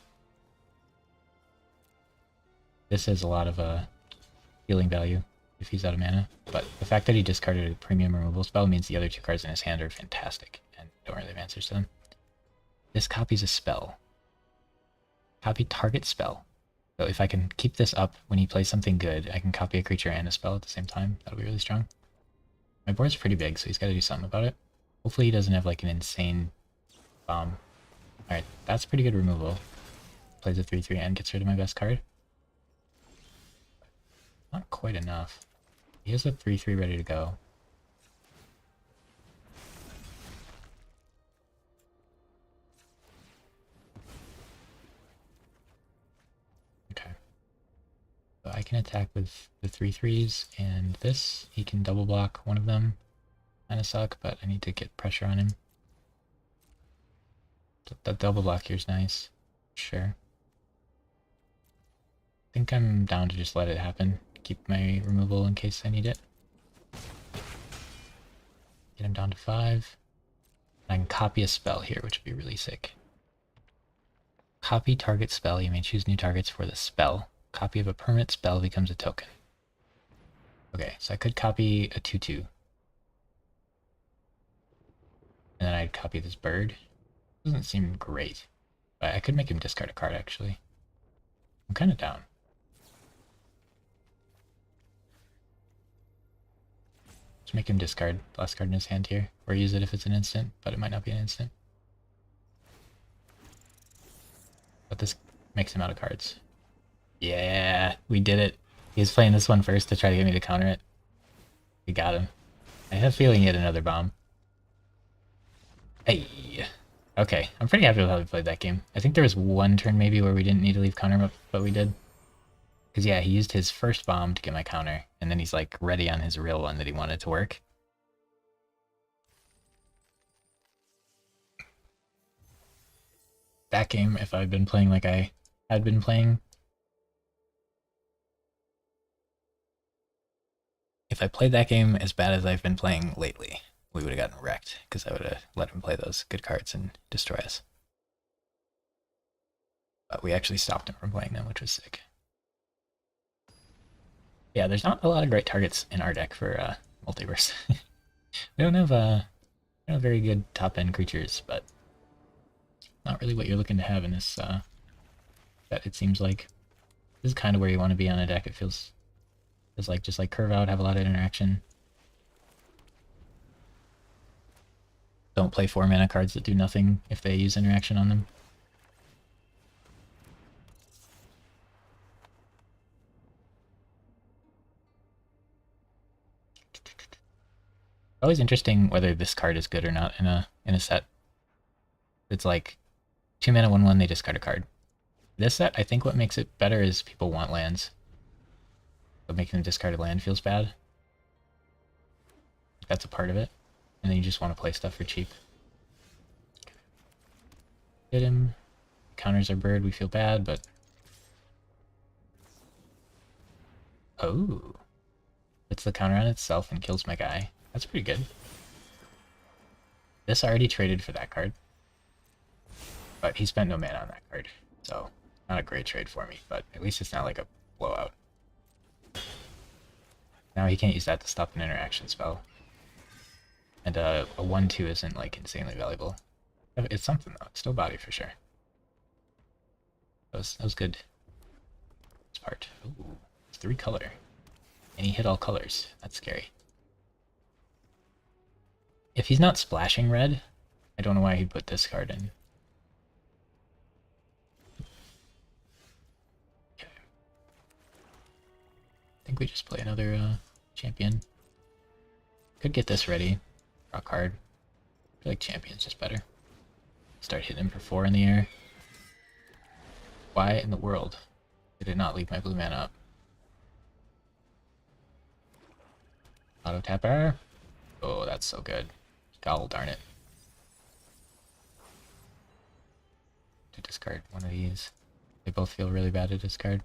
This has a lot of healing value if he's out of mana. But the fact that he discarded a premium removal spell means the other 2 cards in his hand are fantastic and don't really have answers to them. This copies a spell. Copy target spell. So if I can keep this up when he plays something good, I can copy a creature and a spell at the same time. That'll be really strong. My board's pretty big, so he's got to do something about it. Hopefully he doesn't have like an insane Bomb. Alright, that's pretty good removal. Plays a 3/3 and gets rid of my best card. Not quite enough. He has a 3/3 ready to go. Okay. So I can attack with the 3/3s and this. He can double block one of them. Kinda suck, but I need to get pressure on him. That double block here is nice. Sure. I think I'm down to just let it happen. Keep my removal in case I need it. Get him down to 5. I can copy a spell here, which would be really sick. Copy target spell. You may choose new targets for the spell. Copy of a permanent spell becomes a token. Okay, so I could copy a 2/2. And then I'd copy this bird. Doesn't seem great. But I could make him discard a card, actually. I'm kind of down. Just make him discard the last card in his hand here. Or use it if it's an instant, but it might not be an instant. But this makes him out of cards. Yeah, we did it. He was playing this one first to try to get me to counter it. We got him. I have a feeling he had another bomb. Hey. Okay, I'm pretty happy with how we played that game. I think there was one turn maybe where we didn't need to leave counter up, but we did. Because yeah, he used his first bomb to get my counter, and then he's like ready on his real one that he wanted to work. That game, if I'd been playing like I had been playing, if I played that game as bad as I've been playing lately, we would have gotten wrecked, because I would have let him play those good cards and destroy us. But we actually stopped him from playing them, which was sick. Yeah, there's not a lot of great targets in our deck for Multiverse. We don't have very good top-end creatures, but not really what you're looking to have in this set, it seems like. This is kind of where you want to be on a deck. It feels like just like curve out, have a lot of interaction. Don't play 4 mana cards that do nothing if they use interaction on them. Always interesting whether this card is good or not in a set. It's like 2 mana 1/1, they discard a card. This set, I think what makes it better is people want lands. But making them discard a land feels bad. That's a part of it. And then you just want to play stuff for cheap. Hit him. Counters our bird, we feel bad, but... Oh. Puts the counter on itself and kills my guy. That's pretty good. This already traded for that card. But he spent no mana on that card. So, not a great trade for me, but at least it's not like a blowout. Now he can't use that to stop an interaction spell. And a 1/2 isn't like insanely valuable. It's something though. It's still body for sure. That was good. This part. Ooh, it's 3 color. And he hit all colors. That's scary. If he's not splashing red, I don't know why he'd put this card in. Okay. I think we just play another champion. Could get this ready. Draw a card. I feel like champion's just better. Start hitting him for 4 in the air. Why in the world did it not leave my blue mana up? Auto tapper. Oh, that's so good. Gobble, darn it. To discard one of these. They both feel really bad to discard.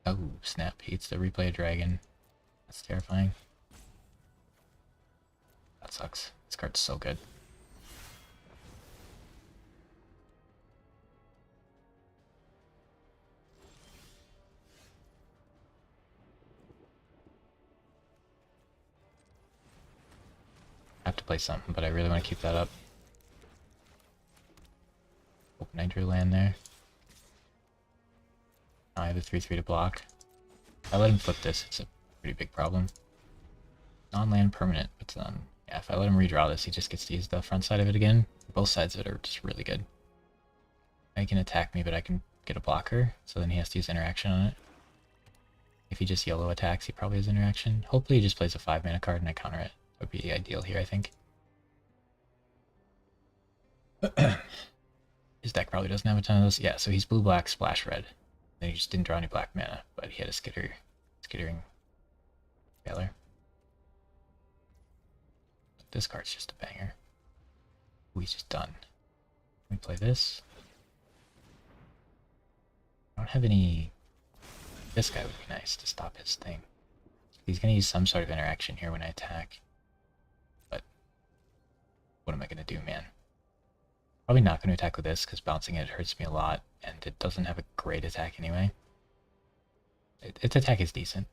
Oh, snap. He gets to replay a dragon. That's terrifying. That sucks. This card's so good. I have to play something, but I really want to keep that up. Open I drew land there. Now I have a 3/3 to block. If I let him flip this, it's a pretty big problem. Non-land permanent, it's on Yeah, if I let him redraw this, he just gets to use the front side of it again. Both sides of it are just really good. He can attack me, but I can get a blocker, so then he has to use interaction on it. If he just yellow attacks, he probably has interaction. Hopefully he just plays a 5-mana card and I counter it. That would be ideal here, I think. His deck probably doesn't have a ton of those. Yeah, so he's blue-black, splash red. Then he just didn't draw any black mana, but he had a skittering failure. This card's just a banger. Ooh, he's just done. Let me play this. I don't have any... This guy would be nice to stop his thing. He's going to use some sort of interaction here when I attack. But what am I going to do, man? Probably not going to attack with this, because bouncing it hurts me a lot, and it doesn't have a great attack anyway. Its attack is decent.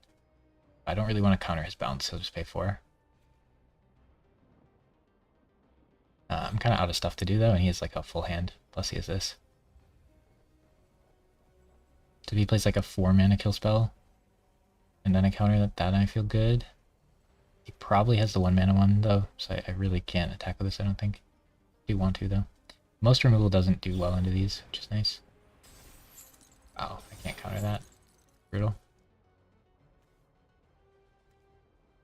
I don't really want to counter his bounce, so I'll just pay 4. I'm kind of out of stuff to do, though, and he has like a full hand. Plus he has this. So if he plays like a 4-mana kill spell, and then I counter that I feel good. He probably has the 1-mana one, though, so I really can't attack with this, I don't think. I do want to, though. Most removal doesn't do well into these, which is nice. Wow, I can't counter that. Brutal.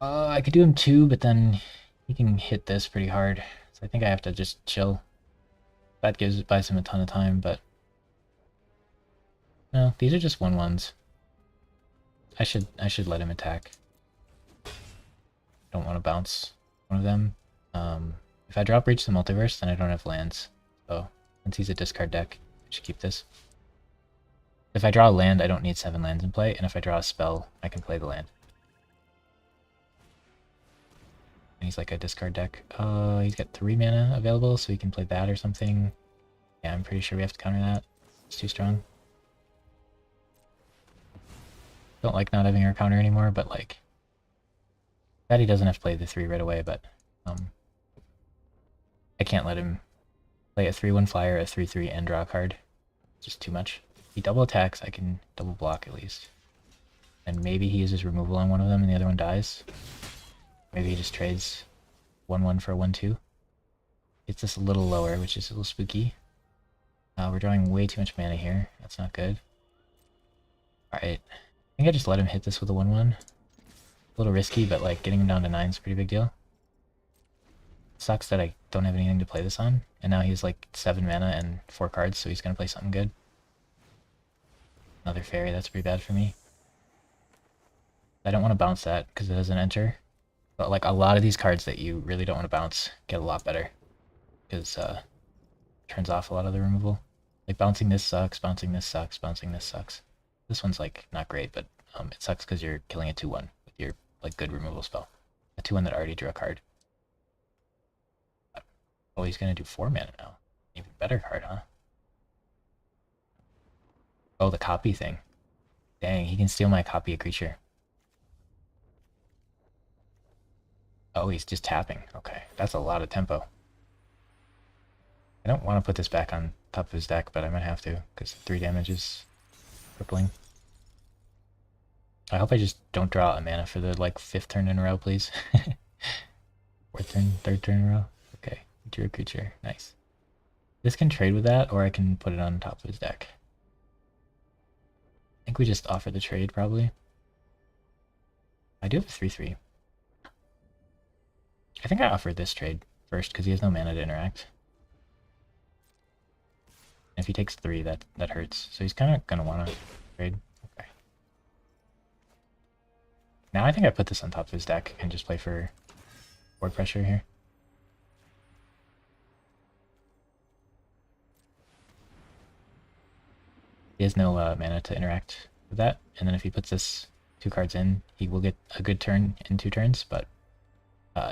I could do him 2, but then he can hit this pretty hard. So I think I have to just chill. That buys him a ton of time, but... No, these are just 1/1s. I should let him attack. Don't want to bounce one of them. If I drop Breach the Multiverse, then I don't have lands. So, since he's a discard deck, I should keep this. If I draw a land, I don't need 7 lands in play, and if I draw a spell, I can play the land. And he's like a discard deck. He's got 3 mana available, so he can play that or something. Yeah, I'm pretty sure we have to counter that. It's too strong. Don't like not having our counter anymore, but like... That he doesn't have to play the 3 right away, but... I can't let him play a 3/1 flyer, a 3/3, and draw a card. It's just too much. If he double attacks, I can double block at least. And maybe he uses removal on one of them and the other one dies. Maybe he just trades 1/1 for a 1/2. It's just a little lower, which is a little spooky. We're drawing way too much mana here. That's not good. Alright. I think I just let him hit this with a 1/1. A little risky, but like getting him down to 9 is a pretty big deal. Sucks that I don't have anything to play this on. And now he's like 7 mana and 4 cards, so he's gonna play something good. Another fairy, that's pretty bad for me. I don't want to bounce that because it doesn't enter. But like a lot of these cards that you really don't want to bounce get a lot better. Because turns off a lot of the removal. Like bouncing this sucks, bouncing this sucks, bouncing this sucks. This one's like not great, but it sucks because you're killing a 2/1 with your like good removal spell. A 2/1 that already drew a card. Oh, he's gonna do 4 mana now. Even better card, huh? Oh, the copy thing. Dang, he can steal my copy a creature. Oh, he's just tapping. Okay, that's a lot of tempo. I don't want to put this back on top of his deck, but I might have to, because 3 damage is crippling. I hope I just don't draw a mana for the, like, 5th turn in a row, please. 4th turn, 3rd turn in a row. Okay, drew a creature. Nice. This can trade with that, or I can put it on top of his deck. I think we just offer the trade, probably. I do have a 3/3. I think I offered this trade first, because he has no mana to interact. And if he takes 3, that hurts. So he's kind of going to want to trade. Okay. Now I think I put this on top of his deck and just play for board pressure here. He has no mana to interact with that. And then if he puts this 2 cards in, he will get a good turn in 2 turns, but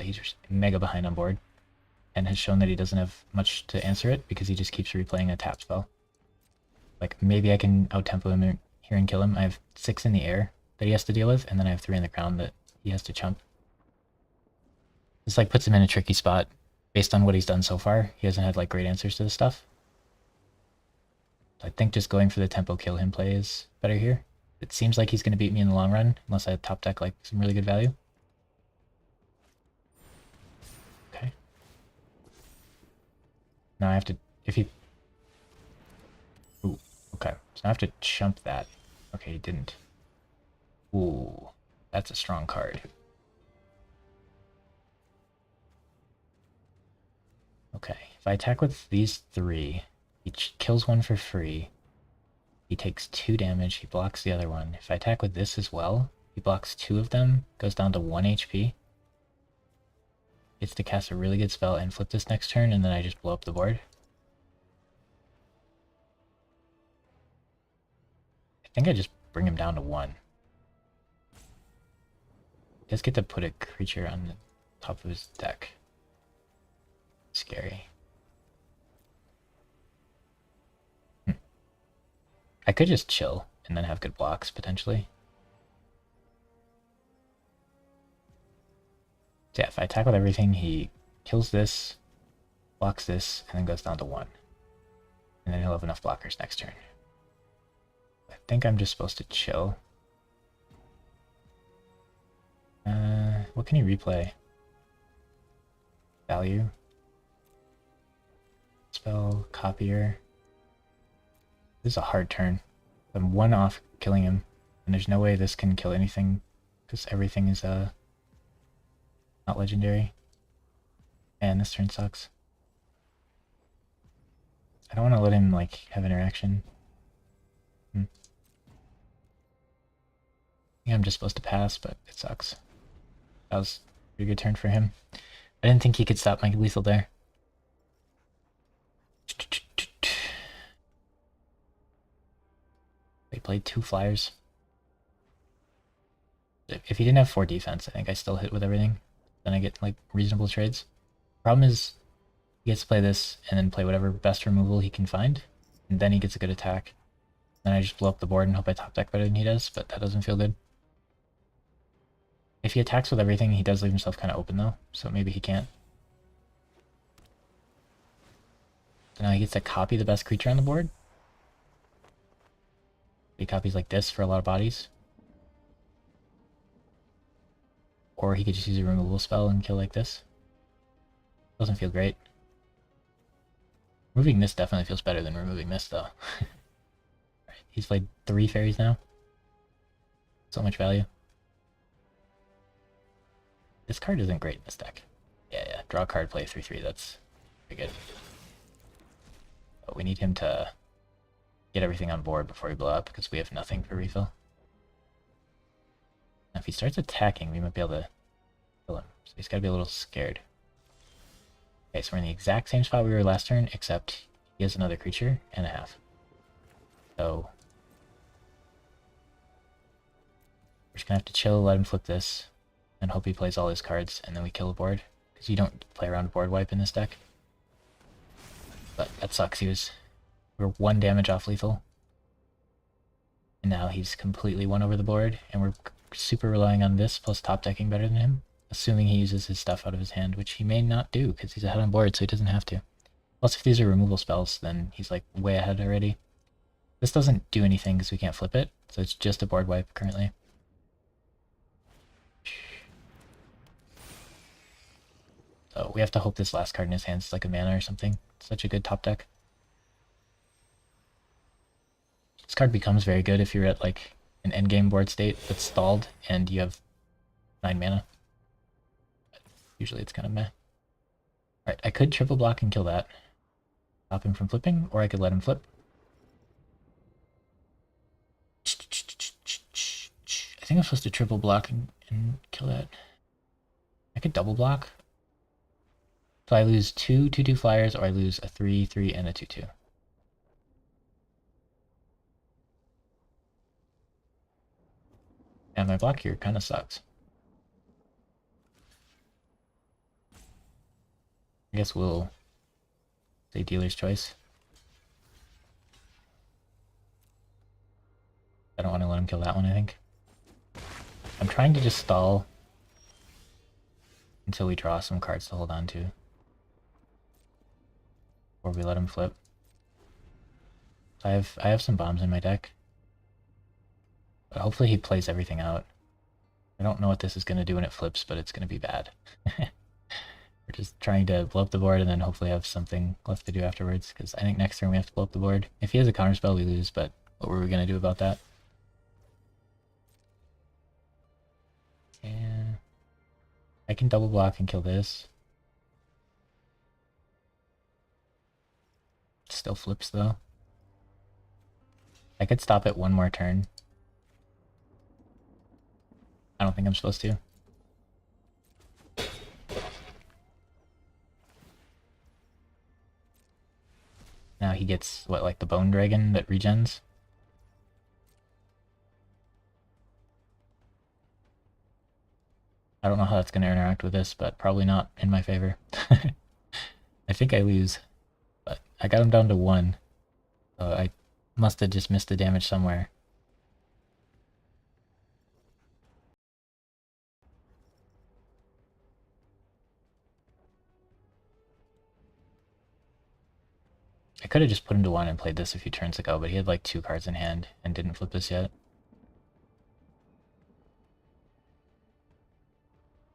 he's just mega behind on board. And has shown that he doesn't have much to answer it because he just keeps replaying a tap spell. Like, maybe I can out-tempo him here and kill him. I have 6 in the air that he has to deal with, and then I have 3 on the ground that he has to chump. This, like, puts him in a tricky spot based on what he's done so far. He hasn't had, like, great answers to this stuff. So I think just going for the tempo kill him play is better here. It seems like he's going to beat me in the long run, unless I top deck, like, some really good value. Now I have to, if he... Ooh, okay. So I have to chump that. Okay, he didn't. Ooh, that's a strong card. Okay, if I attack with these three, he kills one for free. He takes 2 damage, he blocks the other one. If I attack with this as well, he blocks 2 of them, goes down to 1 HP. Gets to cast a really good spell and flip this next turn, and then I just blow up the board. I think I just bring him down to 1. He does get to put a creature on the top of his deck. Scary. I could just chill and then have good blocks, potentially. So yeah, if I attack with everything, he kills this, blocks this, and then goes down to 1. And then he'll have enough blockers next turn. I think I'm just supposed to chill. What can he replay? Value. Spell, copier. This is a hard turn. I'm 1 off killing him, and there's no way this can kill anything, because everything is not legendary. And this turn sucks. I don't want to let him like have interaction. Yeah, I'm just supposed to pass, but it sucks. That was a pretty good turn for him. I didn't think he could stop my lethal there. They played 2 flyers. If he didn't have 4 defense, I think I still hit with everything. Then I get like reasonable trades. Problem is, he gets to play this and then play whatever best removal he can find, and then he gets a good attack. Then I just blow up the board and hope I top deck better than he does, but that doesn't feel good. If he attacks with everything, he does leave himself kind of open though, so maybe he can't. So now he gets to copy the best creature on the board. He copies like this for a lot of bodies. Or he could just use a removal spell and kill like this. Doesn't feel great. Removing this definitely feels better than removing this though. Right, he's played 3 fairies now. So much value. This card isn't great in this deck. Yeah, draw a card, play 3/3, that's pretty good. But we need him to get everything on board before we blow up, because we have nothing for refill. Now if he starts attacking, we might be able to kill him, so he's got to be a little scared. Okay, so we're in the exact same spot we were last turn, except he has another creature and a half. So we're just gonna have to chill, let him flip this, and hope he plays all his cards, and then we kill the board, because you don't play around board wipe in this deck. But that sucks. We're 1 damage off lethal. And now he's completely won over the board, and we're super relying on this plus top decking better than him, assuming he uses his stuff out of his hand, which he may not do, because he's ahead on board, so he doesn't have to. Plus, if these are removal spells, then he's like way ahead already. This doesn't do anything because we can't flip it, so it's just a board wipe currently. So we have to hope this last card in his hand is like a mana or something. It's such a good top deck. This card becomes very good if you're at like an endgame board state that's stalled and you have 9 mana. But usually it's kind of meh. Alright, I could triple block and kill that. Stop him from flipping, or I could let him flip. I think I'm supposed to triple block and kill that. I could double block. So I lose 2 2/2 flyers, or I lose a 3/3 and a 2/2. And my block here kind of sucks. I guess we'll say dealer's choice. I don't want to let him kill that one, I think. I'm trying to just stall until we draw some cards to hold on to. Or we let him flip. I have some bombs in my deck. But hopefully he plays everything out. I don't know what this is going to do when it flips, but it's going to be bad. We're just trying to blow up the board and then hopefully have something left to do afterwards, because I think next turn we have to blow up the board. If he has a counterspell, we lose, but what were we going to do about that? Yeah. I can double block and kill this. Still flips though. I could stop it one more turn. I don't think I'm supposed to. Now he gets, what, like the Bone Dragon that regens? I don't know how that's going to interact with this, but probably not in my favor. I think I lose, but I got him down to 1. So I must have just missed the damage somewhere. I could have just put him to 1 and played this a few turns ago, but he had like 2 cards in hand and didn't flip this yet.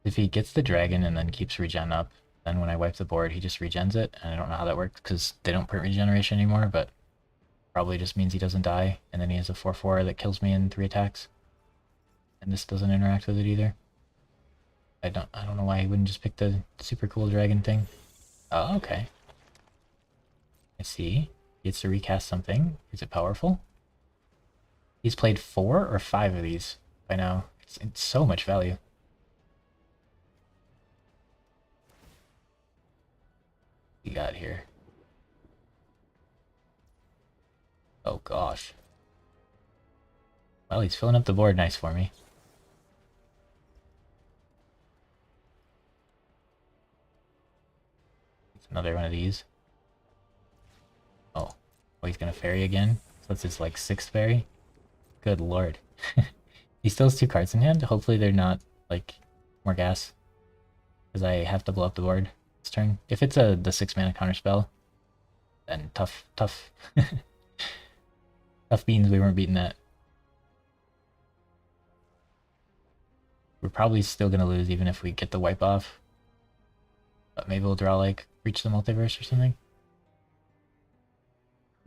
If he gets the dragon and then keeps regen up, then when I wipe the board, he just regens it, and I don't know how that works because they don't print regeneration anymore, but probably just means he doesn't die, and then he has a 4/4 that kills me in 3 attacks. And this doesn't interact with it either. I don't know why he wouldn't just pick the super cool dragon thing. Oh, okay. I see. He gets to recast something. Is it powerful? He's played 4 or 5 of these by now. It's so much value. We got here. Oh gosh. Well, he's filling up the board nice for me. It's another one of these. Oh, he's gonna fairy again? So that's his like 6th fairy? Good lord. He still has 2 cards in hand. Hopefully they're not like more gas, because I have to blow up the board this turn. If it's the 6-mana counter spell, then tough tough beans, we weren't beating that. We're probably still gonna lose even if we get the wipe off. But maybe we'll draw like Reach the Multiverse or something.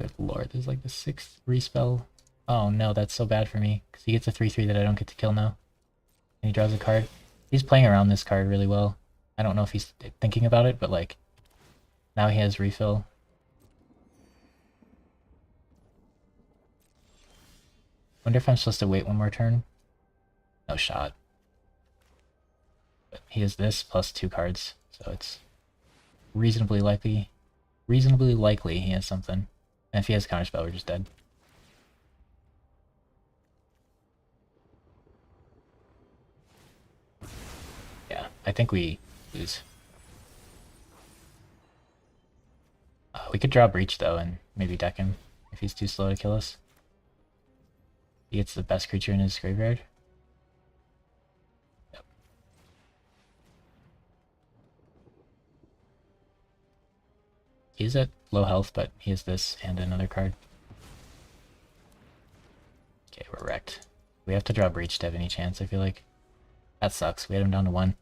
Good lord, there's like the 6th respell. Oh no, that's so bad for me, because he gets a 3/3 that I don't get to kill now. And he draws a card. He's playing around this card really well. I don't know if he's thinking about it, but like, now he has refill. Wonder if I'm supposed to wait one more turn? No shot. But he has this plus 2 cards, so it's reasonably likely he has something. And if he has counterspell, we're just dead. Yeah, I think we lose. We could draw Breach though, and maybe deck him if he's too slow to kill us. He gets the best creature in his graveyard. Yep. He's at low health, but he has this and another card. Okay, we're wrecked. We have to draw Breach to have any chance, I feel like. That sucks. We had him down to 1.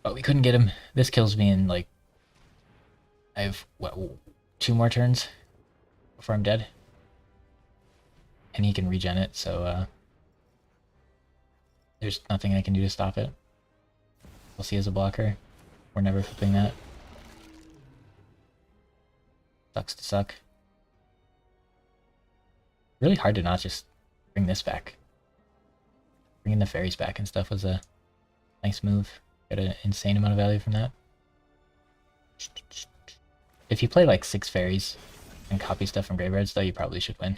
But we couldn't get him. This kills me in, like... I have, what, 2 more turns before I'm dead? And he can regen it, so, there's nothing I can do to stop it. We'll see as a blocker. We're never flipping that. Sucks to suck. Really hard to not just bring this back. Bringing the fairies back and stuff was a nice move. Got an insane amount of value from that. If you play like 6 fairies and copy stuff from graveyards, though, you probably should win.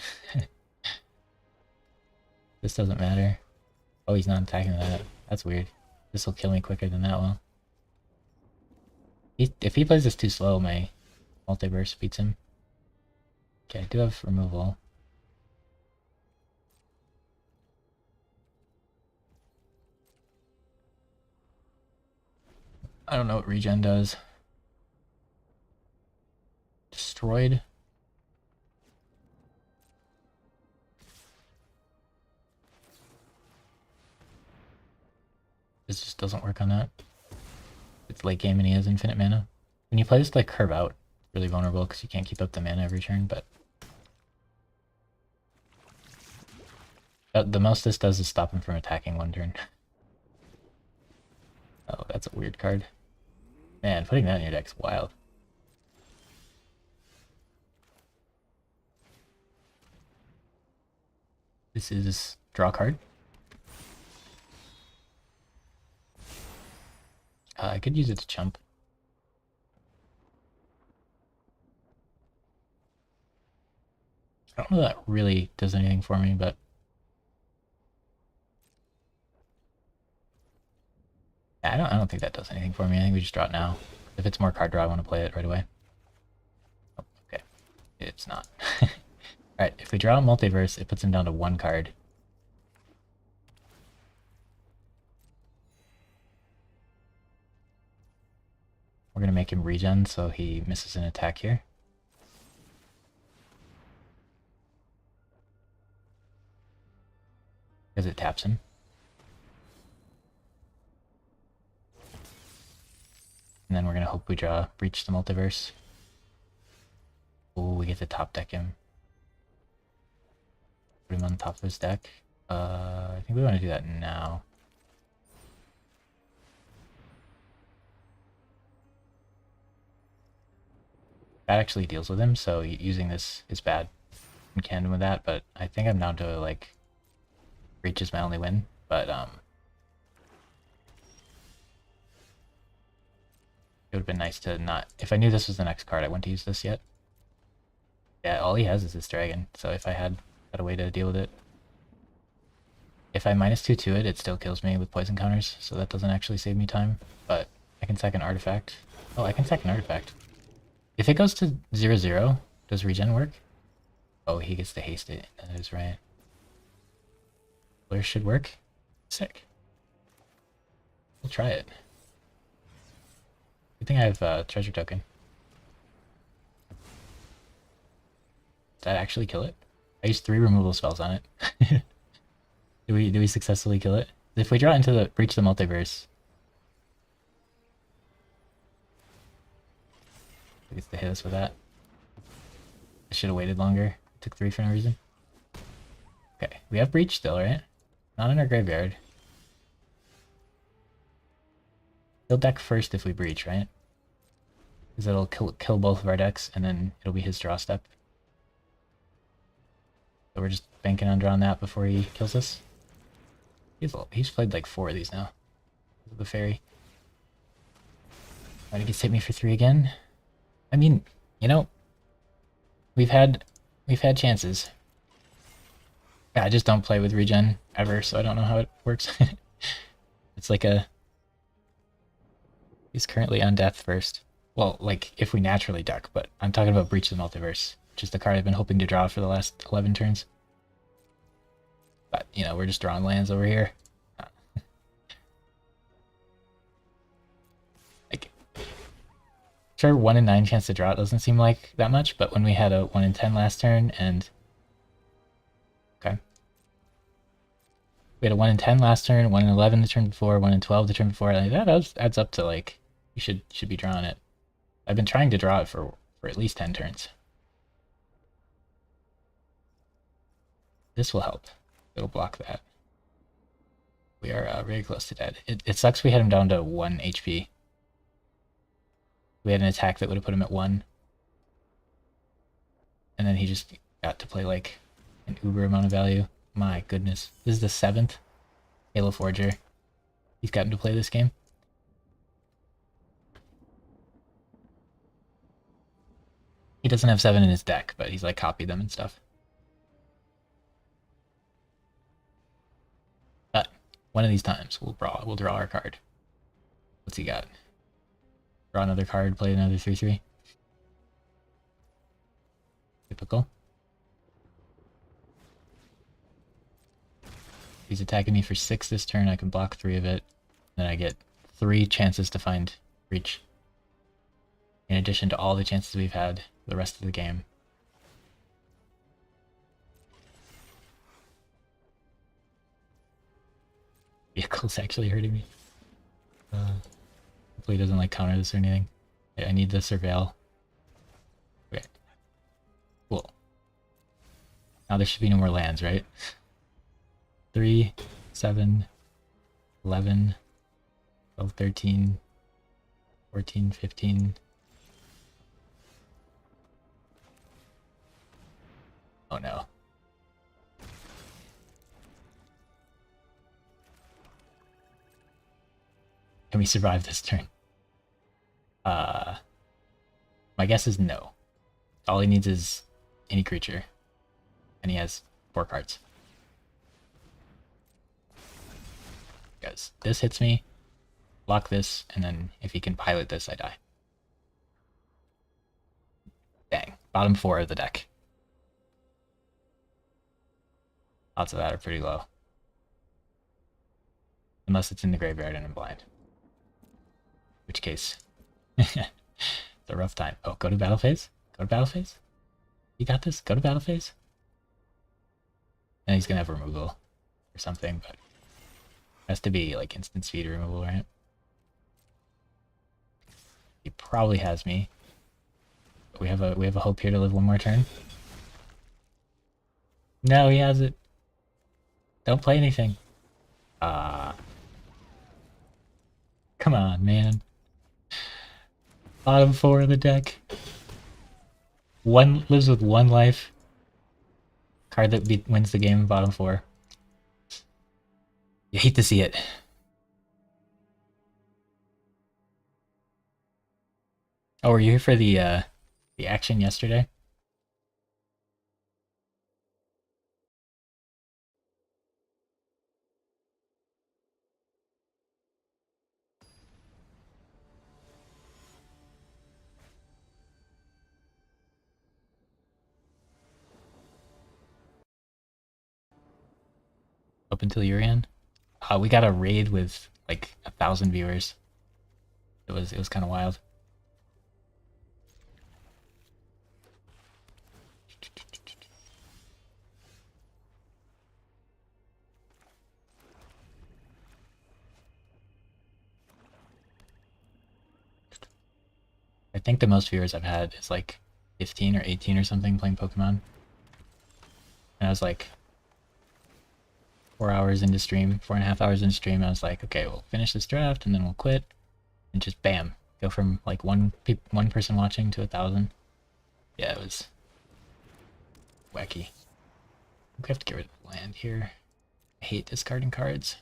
This doesn't matter. Oh, he's not attacking that. That's weird. This will kill me quicker than that will. If he plays this too slow, my multiverse beats him. Okay, I do have removal. I don't know what regen does. Destroyed. This just doesn't work on that. it's late game and he has infinite mana. When you play this like curve out, it's really vulnerable because you can't keep up the mana every turn, but the most this does is stop him from attacking one turn. Oh, that's a weird card. Man, putting that in your deck's wild. This is draw card. I could use it to chump. I don't know that really does anything for me, but I don't think that does anything for me. I think we just draw it now. If it's more card draw, I want to play it right away. Oh, okay. It's not. Alright, if we draw a multiverse, it puts him down to 1 card. We're gonna make him regen so he misses an attack here. Because it taps him. And then we're gonna hope we draw Breach the Multiverse. Oh, we get to top deck him. Put him on top of his deck. I think we want to do that now. That actually deals with him, so using this is bad in tandem with that, but I think I'm down to, like, Breach is my only win, but, it would have been nice to not... If I knew this was the next card, I wouldn't use this yet. Yeah, all he has is this dragon, so if I had a way to deal with it... If I -2 to it, it still kills me with poison counters, so that doesn't actually save me time, but I can sack an artifact. Oh, I can sack an artifact. If it goes to 0/0, does regen work? Oh, he gets to haste it. That is right. Where should work? Sick. We'll try it. Good thing I have a treasure token. Did that actually kill it? I used 3 removal spells on it. Do we successfully kill it? If we draw into the Breach the Multiverse, it gets to hit us with that. I should have waited longer. It took 3 for no reason. Okay, we have Breach still, right? Not in our graveyard. He'll deck first if we Breach, right? Because it'll kill both of our decks, and then it'll be his draw step. So we're just banking on drawing that before he kills us. He's played like 4 of these now. The fairy. Alright, he gets hit me for 3 again. I mean, you know, we've had chances. Yeah, I just don't play with regen ever, so I don't know how it works. It's like he's currently on death first. Well, like if we naturally deck, but I'm talking about Breach of the Multiverse, which is the card I've been hoping to draw for the last 11 turns. But, you know, we're just drawing lands over here. Like, sure, 1 in 9 chance to draw it doesn't seem like that much, but when we had a 1 in 10 last turn, and... Okay. We had a 1 in 10 last turn, 1 in 11 the turn before, 1 in 12 the turn before, and that adds up to, like, you should be drawing it. I've been trying to draw it for at least 10 turns. This will help. It'll block that. We are very close to dead. It sucks we had him down to 1 HP. We had an attack that would have put him at 1. And then he just got to play like an uber amount of value. My goodness. This is the 7th Halo Forger he's gotten to play this game. He doesn't have 7 in his deck, but he's like copied them and stuff. But one of these times we'll draw our card. What's he got? Draw another card, play another 3/3. Typical. He's attacking me for 6 this turn, I can block 3 of it. Then I get 3 chances to find Breach. In addition to all the chances we've had the rest of the game. Vehicle's actually hurting me. Hopefully he doesn't like counter this or anything. Okay, I need the surveil. Okay. Cool. Now there should be no more lands, right? 3, 7, 11, 12, 13, 14, 15. Oh no. Can we survive this turn? My guess is no. All he needs is any creature. And he has 4 cards. Because this hits me, block this, and then if he can pilot this, I die. Dang. Bottom 4 of the deck. Odds of that are pretty low. Unless it's in the graveyard and I'm blind. In which case, it's a rough time. Oh, go to battle phase? Go to battle phase? You got this? Go to battle phase? And he's gonna have removal or something, but it has to be like instant speed removal, right? He probably has me. But we have a hope here to live one more turn. No, he has it. Don't play anything. Come on, man. Bottom 4 of the deck. One lives with 1 life. Card that wins the game, bottom 4. You hate to see it. Oh, were you here for the action yesterday? Up until Urian? We got a raid with like 1,000 viewers. It was kind of wild. I think the most viewers I've had is like 15 or 18 or something playing Pokemon. And I was like 4 hours into stream, 4.5 hours into stream, I was like, okay, we'll finish this draft and then we'll quit. And just bam, go from like one person watching to 1,000. Yeah, it was wacky. I think we have to get rid of land here. I hate discarding cards.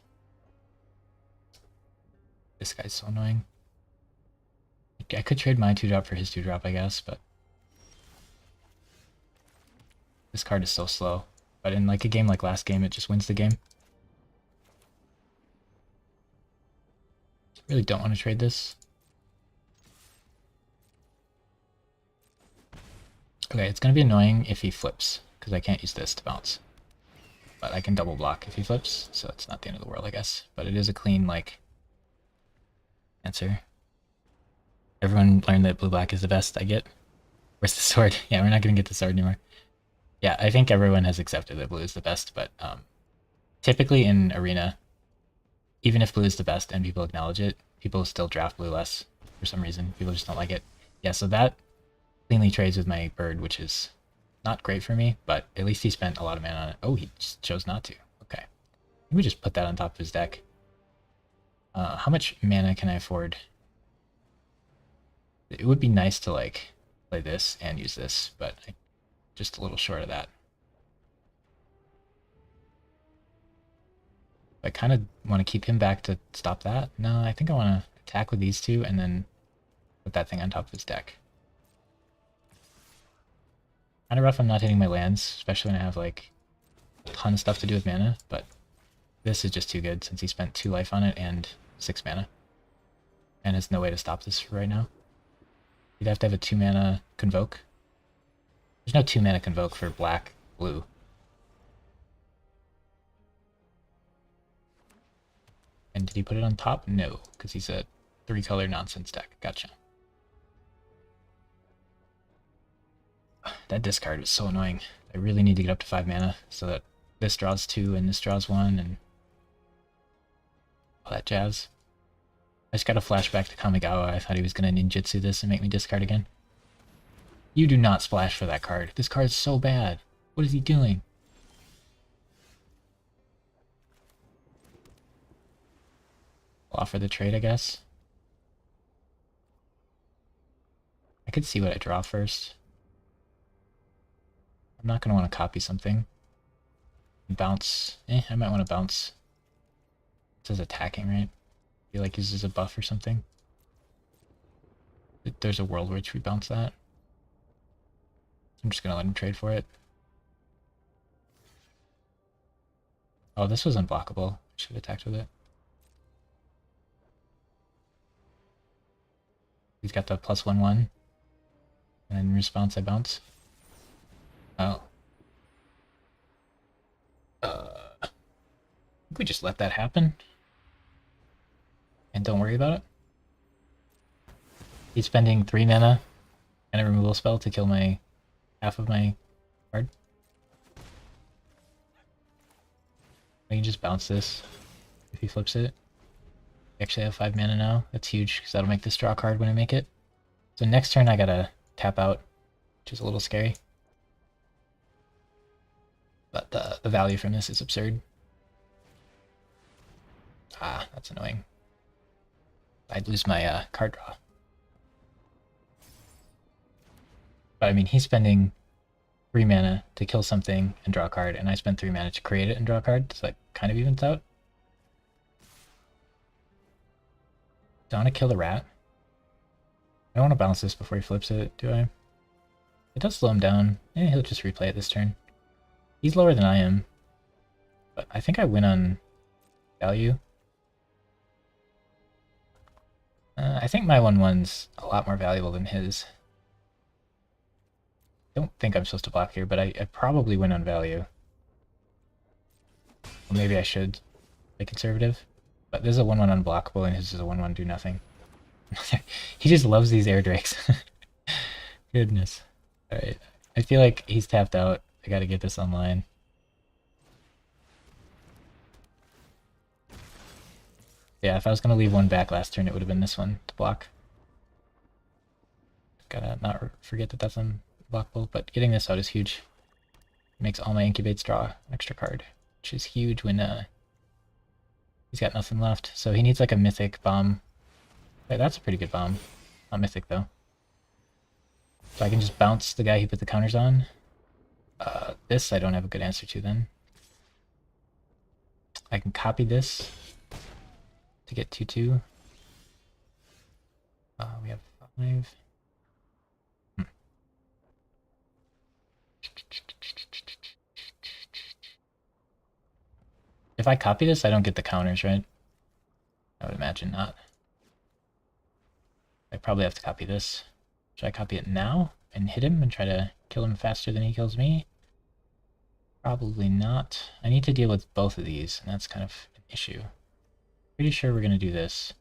This guy's so annoying. I could trade my 2-drop for his 2-drop, I guess, but this card is so slow. But in like a game like last game, it just wins the game. Really don't want to trade this. Okay, it's going to be annoying if he flips, because I can't use this to bounce. But I can double block if he flips, so it's not the end of the world, I guess. But it is a clean, like, answer. Everyone learned that blue-black is the best I get. Where's the sword? Yeah, we're not going to get the sword anymore. Yeah, I think everyone has accepted that blue is the best, but typically in Arena, even if blue is the best and people acknowledge it, people still draft blue less for some reason. People just don't like it. Yeah, so that cleanly trades with my bird, which is not great for me, but at least he spent a lot of mana on it. Oh, he just chose not to. Okay. Maybe just put that on top of his deck. How much mana can I afford? It would be nice to like play this and use this, but just a little short of that. I kind of want to keep him back to stop that. No, I think I want to attack with these two and then put that thing on top of his deck. Kind of rough I'm not hitting my lands, especially when I have like a ton of stuff to do with mana, but this is just too good since he spent 2 life on it and 6 mana. And has no way to stop this right now. You'd have to have a 2 mana Convoke. There's no 2 mana Convoke for black, blue. And did he put it on top? No, because he's a 3-color nonsense deck. Gotcha. That discard was so annoying. I really need to get up to 5 mana so that this draws 2 and this draws 1 and all that jazz. just got a flashback to Kamigawa. I thought he was gonna ninjutsu this and make me discard again. You do not splash for that card. This card's so bad. What is he doing? I'll offer the trade, I guess. I could see what I draw first. I'm not going to want to copy something. Bounce. I might want to bounce. It says attacking, right? I feel like uses a buff or something. There's a world where we bounce that. I'm just going to let him trade for it. Oh, this was unblockable. Should have attacked with it. He's got the +1/1. And in response, I bounce. Oh. We just let that happen. And don't worry about it. He's spending 3 mana and a removal spell to kill my half of my card. I can just bounce this if he flips it. I actually have 5 mana now. That's huge because that'll make this draw card when I make it. So next turn I gotta tap out, which is a little scary. But the value from this is absurd. Ah, that's annoying. I'd lose my card draw. But I mean, he's spending 3 mana to kill something and draw a card, and I spent 3 mana to create it and draw a card, so that kind of evens out. Do I want to kill the rat? I don't want to bounce this before he flips it, do I? It does slow him down. He'll just replay it this turn. He's lower than I am, but I think I win on value. I think my 1/1's a lot more valuable than his. I don't think I'm supposed to block here, but I probably win on value. Well, maybe I should play conservative. But this is a 1/1 unblockable, and his is a 1/1 do nothing. He just loves these air drakes. Goodness. Alright. I feel like he's tapped out. I gotta get this online. Yeah, if I was gonna leave one back last turn, it would have been this one to block. Gotta not forget that that's unblockable, but getting this out is huge. It makes all my incubates draw an extra card, which is huge when he's got nothing left. So he needs like a mythic bomb. Wait, that's a pretty good bomb. Not mythic though. So I can just bounce the guy he put the counters on. This I don't have a good answer to then. I can copy this to get 2/2. We have 5. If I copy this, I don't get the counters, right? I would imagine not. I probably have to copy this. Should I copy it now and hit him and try to kill him faster than he kills me? Probably not. I need to deal with both of these, and that's kind of an issue. Pretty sure we're going to do this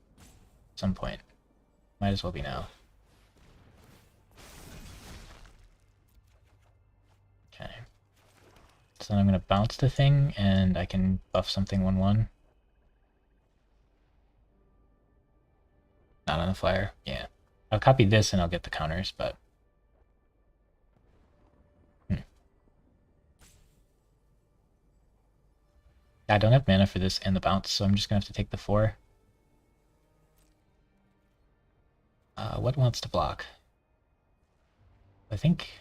at some point. Might as well be now. Okay. So then I'm going to bounce the thing, and I can buff something 1/1. Not on the flyer. Yeah. I'll copy this and I'll get the counters, but... I don't have mana for this and the bounce, so I'm just going to have to take the 4. What wants to block? I think...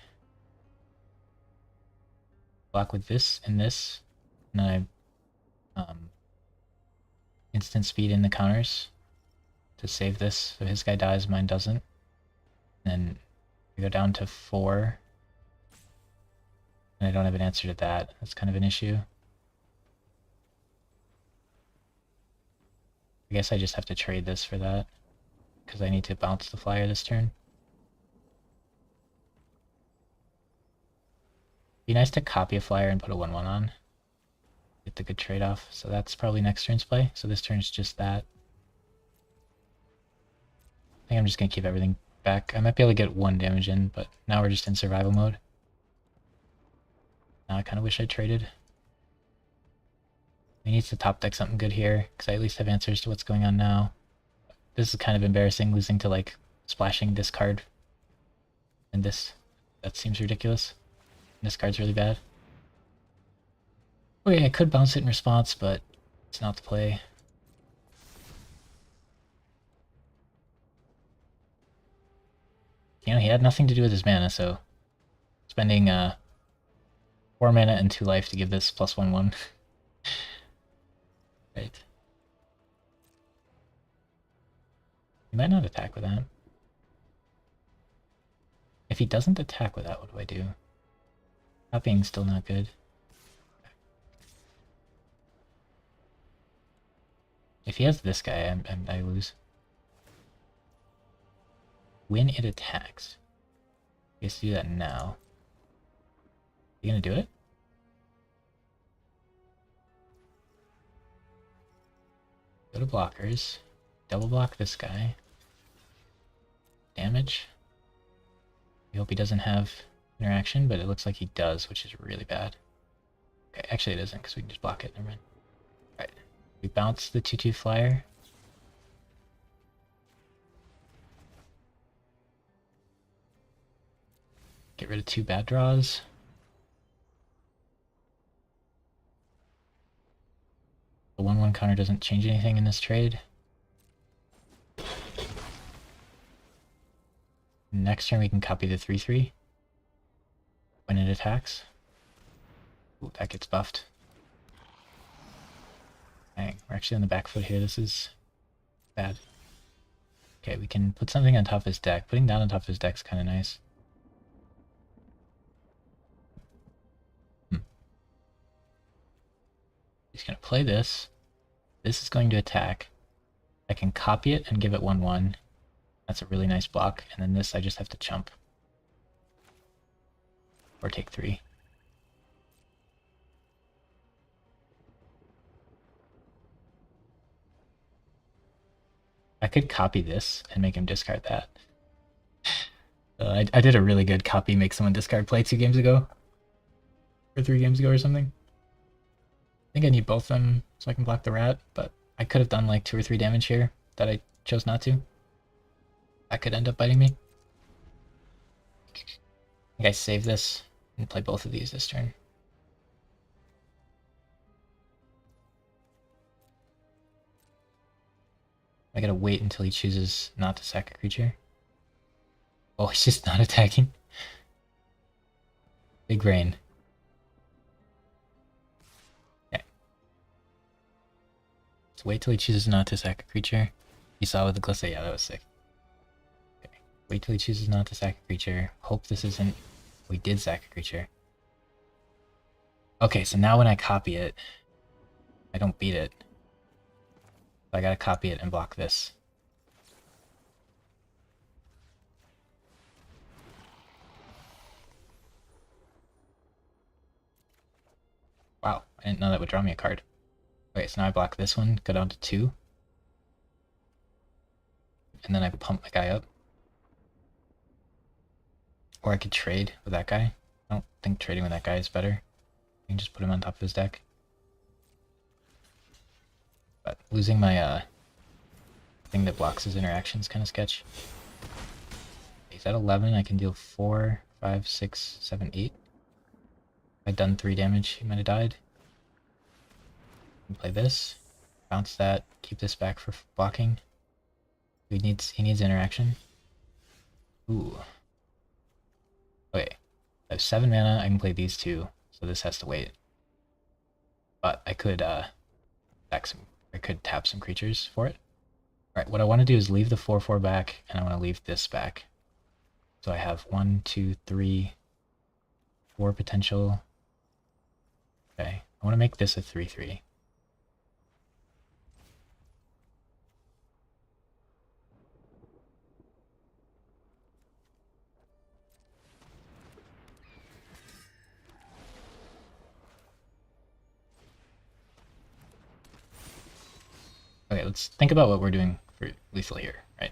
block with this and this, and then I instant speed in the counters to save this, so his guy dies, mine doesn't. And then we go down to 4, and I don't have an answer to that. That's kind of an issue. I guess I just have to trade this for that, because I need to bounce the flyer this turn. Be nice to copy a flyer and put a 1/1 on. Get the good trade-off. So that's probably next turn's play. So this turn's just that. I think I'm just going to keep everything back. I might be able to get 1 damage in, but now we're just in survival mode. Now I kind of wish I traded. He needs to top deck something good here, because I at least have answers to what's going on now. This is kind of embarrassing, losing to like splashing this card. And this. That seems ridiculous. This card's really bad. Okay, I could bounce it in response, but it's not the play. You know, he had nothing to do with his mana, so spending 4 mana and 2 life to give this +1/1. Right. He might not attack with that. If he doesn't attack with that, what do I do? Copying's still not good. If he has this guy, I lose. When it attacks. He has to do that now. You gonna do it? Go to blockers. Double block this guy. Damage. We hope he doesn't have interaction, but it looks like he does, which is really bad. Okay, actually it isn't, because we can just block it. Never mind. Alright. We bounce the 2/2 flyer. Get rid of 2 bad draws. The 1/1 counter doesn't change anything in this trade. Next turn we can copy the 3/3 when it attacks. Ooh, that gets buffed. Dang, we're actually on the back foot here. This is bad. Okay, we can put something on top of his deck. Putting down on top of his deck is kind of nice. He's going to play this. This is going to attack. I can copy it and give it 1/1. That's a really nice block. And then this I just have to chump. Or take 3. I could copy this and make him discard that. I did a really good copy make someone discard play 2 games ago. Or 3 games ago or something. I think I need both of them so I can block the rat, but I could have done like 2 or 3 damage here that I chose not to. That could end up biting me. I think I save this and play both of these this turn. I gotta wait until he chooses not to sack a creature. Oh, he's just not attacking. Big brain. Okay. Let's wait till he chooses not to sack a creature. You saw with the Glissa, yeah, that was sick. Okay. Wait till he chooses not to sack a creature. Hope this isn't... We did sack a creature. Okay, so now when I copy it, I don't beat it. So I gotta copy it and block this. Wow, I didn't know that would draw me a card. Okay, so now I block this one, go down to 2. And then I pump my guy up. Or I could trade with that guy. I don't think trading with that guy is better. I can just put him on top of his deck. But losing my thing that blocks his interaction is kind of sketch. He's at 11, I can deal 4, 5, 6, 7, 8. If I'd done 3 damage, he might have died. Play this, bounce that, keep this back for blocking. He needs interaction. Ooh. Okay, I have 7 mana, I can play these 2, so this has to wait. But I could tap some creatures for it. Alright, what I want to do is leave the 4/4 back, and I want to leave this back. So I have 1, 2, 3, 4 potential. Okay, I want to make this a 3/3. Okay, let's think about what we're doing for lethal here, right?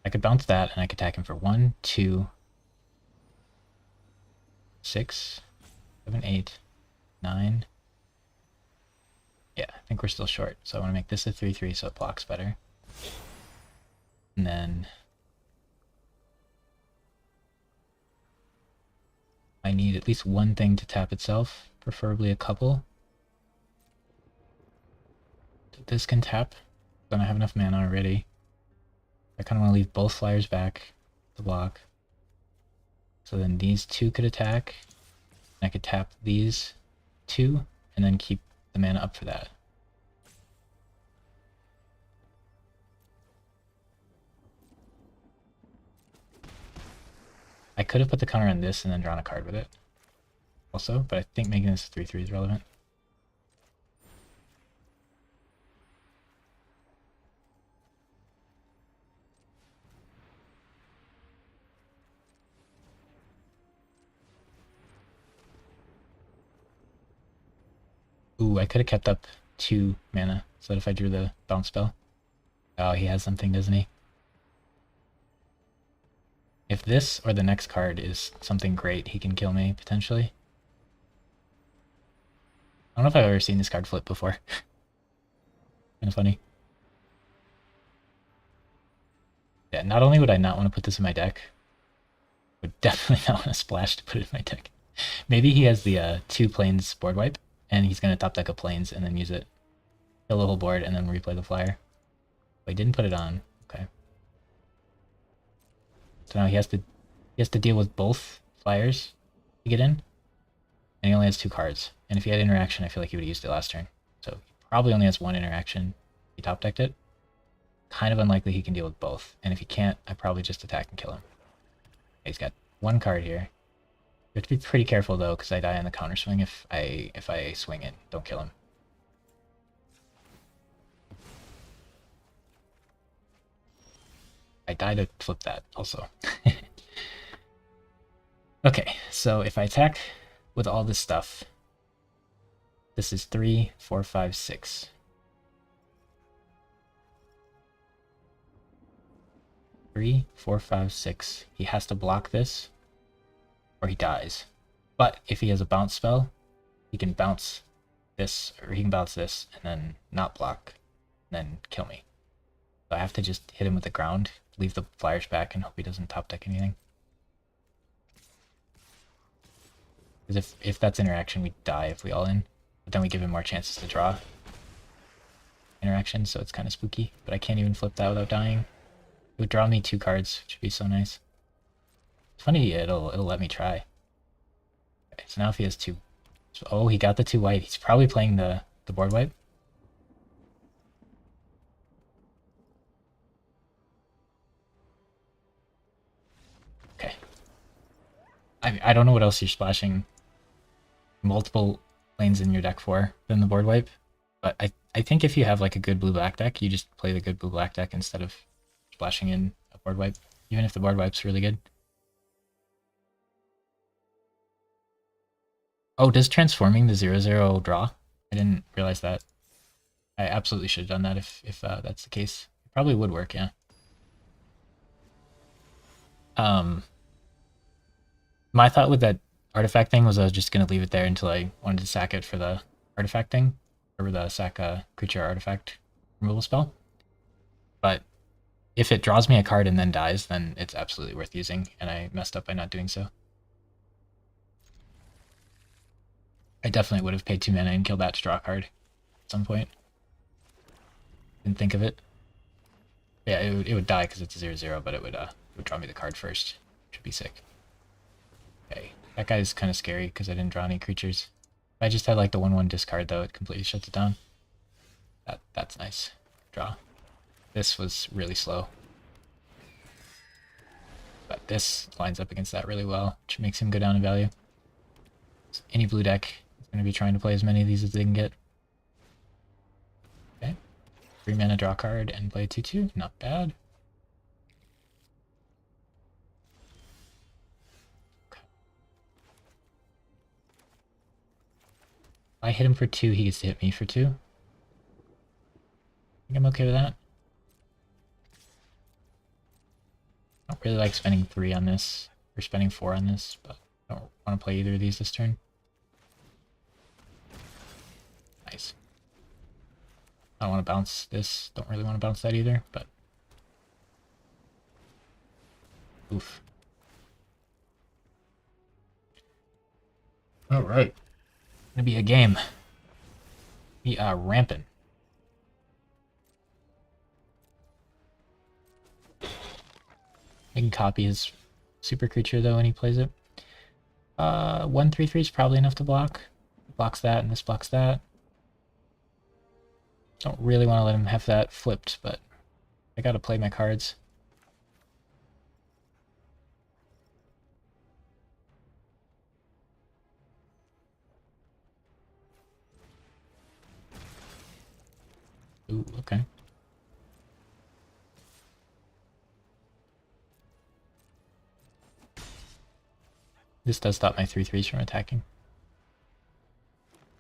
I could bounce that, and I could attack him for 1, 2, 6, 7, 8, 9. Yeah, I think we're still short, so I want to make this a 3/3 so it blocks better. And then I need at least one thing to tap itself, preferably a couple. This can tap. Don't have enough mana already. I kind of want to leave both flyers back to block. So then these two could attack. And I could tap these two and then keep the mana up for that. I could have put the counter on this and then drawn a card with it also, but I think making this 3/3 is relevant. Ooh, I could have kept up 2 mana so that if I drew the bounce spell. Oh, he has something, doesn't he? If this or the next card is something great, he can kill me, potentially. I don't know if I've ever seen this card flip before. Kind of funny. Yeah, not only would I not want to put this in my deck, I would definitely not want to splash to put it in my deck. Maybe he has the 2 planes board wipe, and he's going to top deck a planes and then use it. Kill the whole board and then replay the flyer. But he didn't put it on. Okay. So now he has to deal with both flyers to get in. And he only has 2 cards. And if he had interaction, I feel like he would have used it last turn. So he probably only has 1 interaction. He top decked it. Kind of unlikely he can deal with both. And if he can't, I probably just attack and kill him. Okay, he's got 1 card here. You have to be pretty careful though, because I die on the counter swing if I swing it. Don't kill him. I die to flip that also. Okay, so if I attack with all this stuff, this is 3, 4, 5, 6. 3, 4, 5, 6. He has to block this, or he dies. But if he has a bounce spell, he can bounce this, or he can bounce this, and then not block, and then kill me. So I have to just hit him with the ground, leave the flyers back, and hope he doesn't top deck anything. Because if that's interaction, we die if we all in. But then we give him more chances to draw interaction, so it's kind of spooky. But I can't even flip that without dying. It would draw me 2 cards, which would be so nice. It's funny, it'll let me try. Okay, so now if he has 2... Oh, he got the 2 white. He's probably playing the board wipe. Okay. I don't know what else you're splashing multiple lanes in your deck for than the board wipe. But I think if you have like a good blue-black deck, you just play the good blue-black deck instead of splashing in a board wipe, even if the board wipe's really good. Oh, does transforming the 0/0 draw? I didn't realize that. I absolutely should have done that if that's the case. It probably would work, yeah. My thought with that artifact thing was I was just gonna leave it there until I wanted to sack it for the artifact thing, or the sack creature artifact removal spell. But if it draws me a card and then dies, then it's absolutely worth using, and I messed up by not doing so. I definitely would have paid 2 mana and killed that to draw a card at some point. Didn't think of it. Yeah, it would die because it's a 0/0, but it would draw me the card first, which would be sick. Okay, that guy's kind of scary because I didn't draw any creatures. If I just had like the 1/1 discard though, it completely shuts it down. That's nice. Draw. This was really slow. But this lines up against that really well, which makes him go down in value. So any blue deck is going to be trying to play as many of these as they can get. Okay. 3 mana, draw card, and play 2/2. Not bad. Okay. If I hit him for 2, he gets to hit me for 2. I think I'm okay with that. I don't really like spending 3 on this, or spending 4 on this, but I don't want to play either of these this turn. Nice. I don't want to bounce this, don't really want to bounce that either, but Oof. Alright. Gonna be a game. We are rampant. I can copy his super creature though when he plays it. 1/3/3 is probably enough to block. Blocks that and this blocks that. Don't really want to let him have that flipped, but I gotta play my cards. Ooh, okay. This does stop my 3/3s from attacking.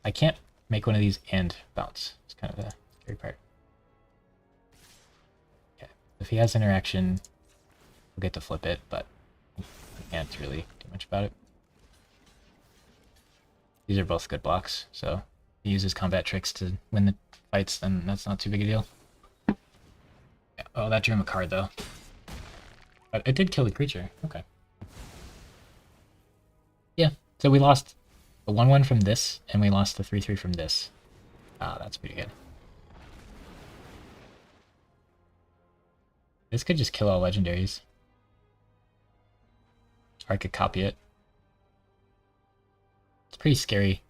I can't make one of these and bounce. It's kind of the scary part. Okay. If he has interaction, we'll get to flip it, but I can't really do much about it. These are both good blocks, so if he uses combat tricks to win the fights, then that's not too big a deal. Yeah. Oh, that drew him a card, though. But it did kill the creature. Okay. Yeah, so we lost the 1/1 from this, and we lost the 3/3 from this. Ah, that's pretty good. This could just kill all legendaries. Or I could copy it. It's pretty scary.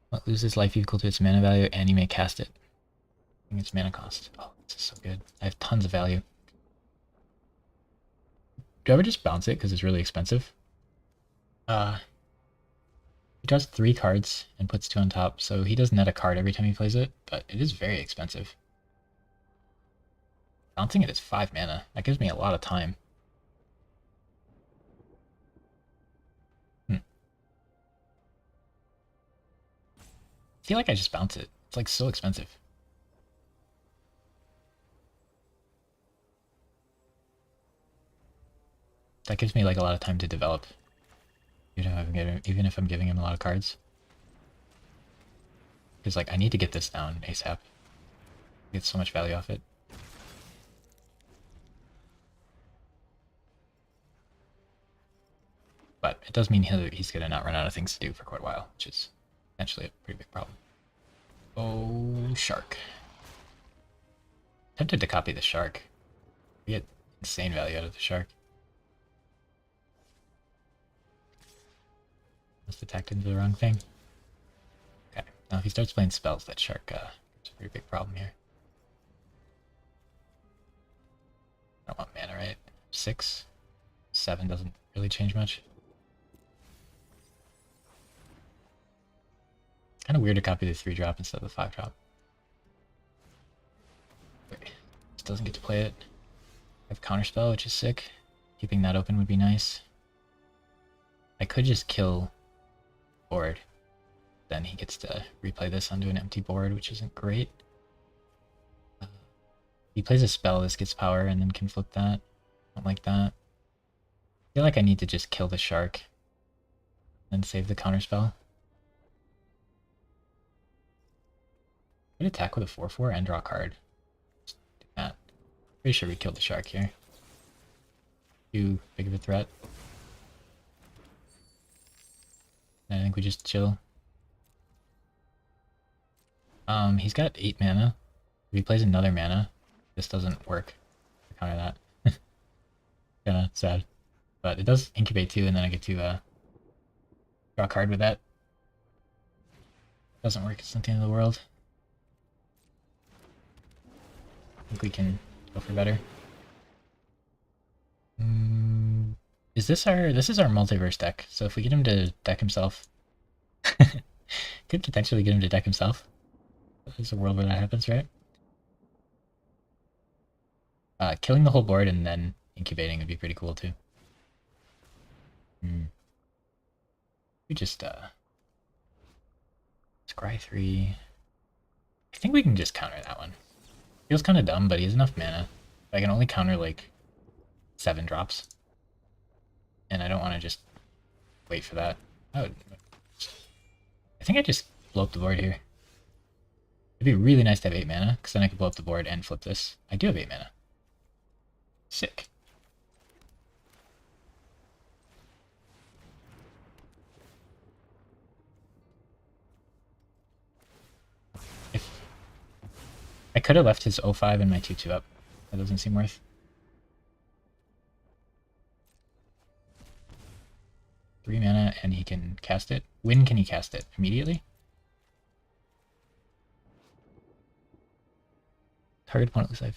What loses life equal to its mana value, and you may cast it. I think its mana cost. Oh, this is so good. I have tons of value. Do I ever just bounce it because it's really expensive? He draws 3 cards and puts 2 on top, so he does net a card every time he plays it, but it is very expensive. Bouncing it is 5 mana. That gives me a lot of time. I feel like I just bounce it. It's like so expensive. That gives me like a lot of time to develop. Even if I'm giving him a lot of cards. Because like I need to get this down ASAP. Get so much value off it. But it does mean he's gonna not run out of things to do for quite a while, which is potentially a pretty big problem. Oh, shark. Tempted to copy the shark. We get insane value out of the shark. Must have attacked into the wrong thing. Okay, now if he starts playing spells, that shark it's a pretty big problem here. I don't want mana, right? 6, 7 doesn't really change much. Kind of weird to copy the 3-drop instead of the 5-drop. This doesn't get to play it. I have counterspell, which is sick. Keeping that open would be nice. I could just kill board. Then he gets to replay this onto an empty board, which isn't great. He plays a spell, this gets power, and then can flip that. Don't like that. I feel like I need to just kill the shark and save the counterspell. I'd attack with a 4/4 and draw a card. Just do that. Pretty sure we killed the shark here. Too big of a threat. And I think we just chill. He's got 8 mana. If he plays another mana, this doesn't work to counter that. Kinda sad. But it does incubate too, and then I get to draw a card with that. Doesn't work, it's not the end of the world. I think we can go for better. This is our multiverse deck, so if we get him to deck himself, could potentially get him to deck himself. There's a world where that happens, right? Killing the whole board and then incubating would be pretty cool too. We just scry 3. I think we can just counter that one. Feels kind of dumb, but he has enough mana. I can only counter like 7 drops. And I don't want to just wait for that. I think I just blow up the board here. It'd be really nice to have 8 mana, because then I could blow up the board and flip this. I do have 8 mana. Sick. If I could have left his 05 and my 2/2 up. That doesn't seem worth. 3 mana and he can cast it. When can he cast it? Immediately? Target opponent looks like.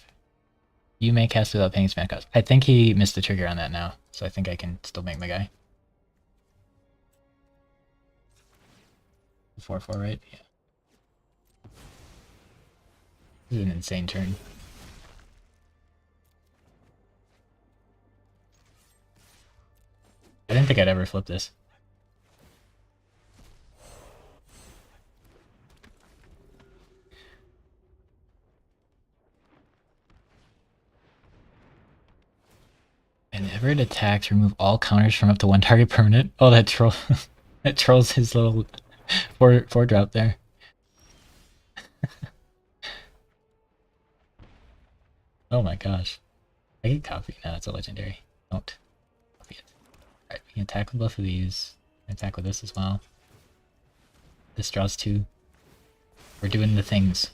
You may cast it without paying mana cost. I think he missed the trigger on that now, so I think I can still make my guy. 4/4, right? Yeah. This is an insane turn. I didn't think I'd ever flip this. Whenever it attacks, remove all counters from up to 1 target permanent. Oh, that troll. That trolls his little 4 drop there. Oh my gosh. I can copy. No, it's a legendary. Don't copy it. Alright, we can attack with both of these. Attack with this as well. This draws 2. We're doing the things.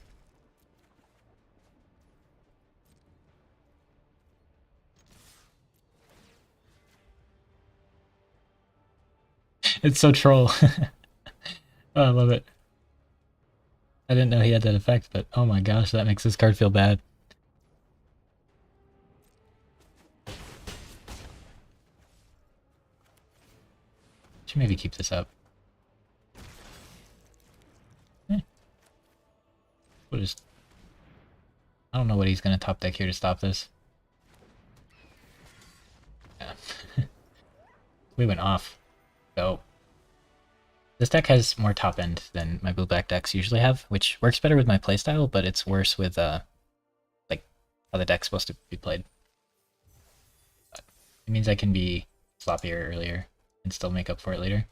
It's so troll. Oh, I love it. I didn't know he had that effect, but oh my gosh, that makes this card feel bad. Should maybe keep this up. We'll just... I don't know what he's gonna top deck here to stop this. Yeah. We went off. So this deck has more top end than my blue-black decks usually have, which works better with my playstyle, but it's worse with like how the deck's supposed to be played. But it means I can be sloppier earlier and still make up for it later.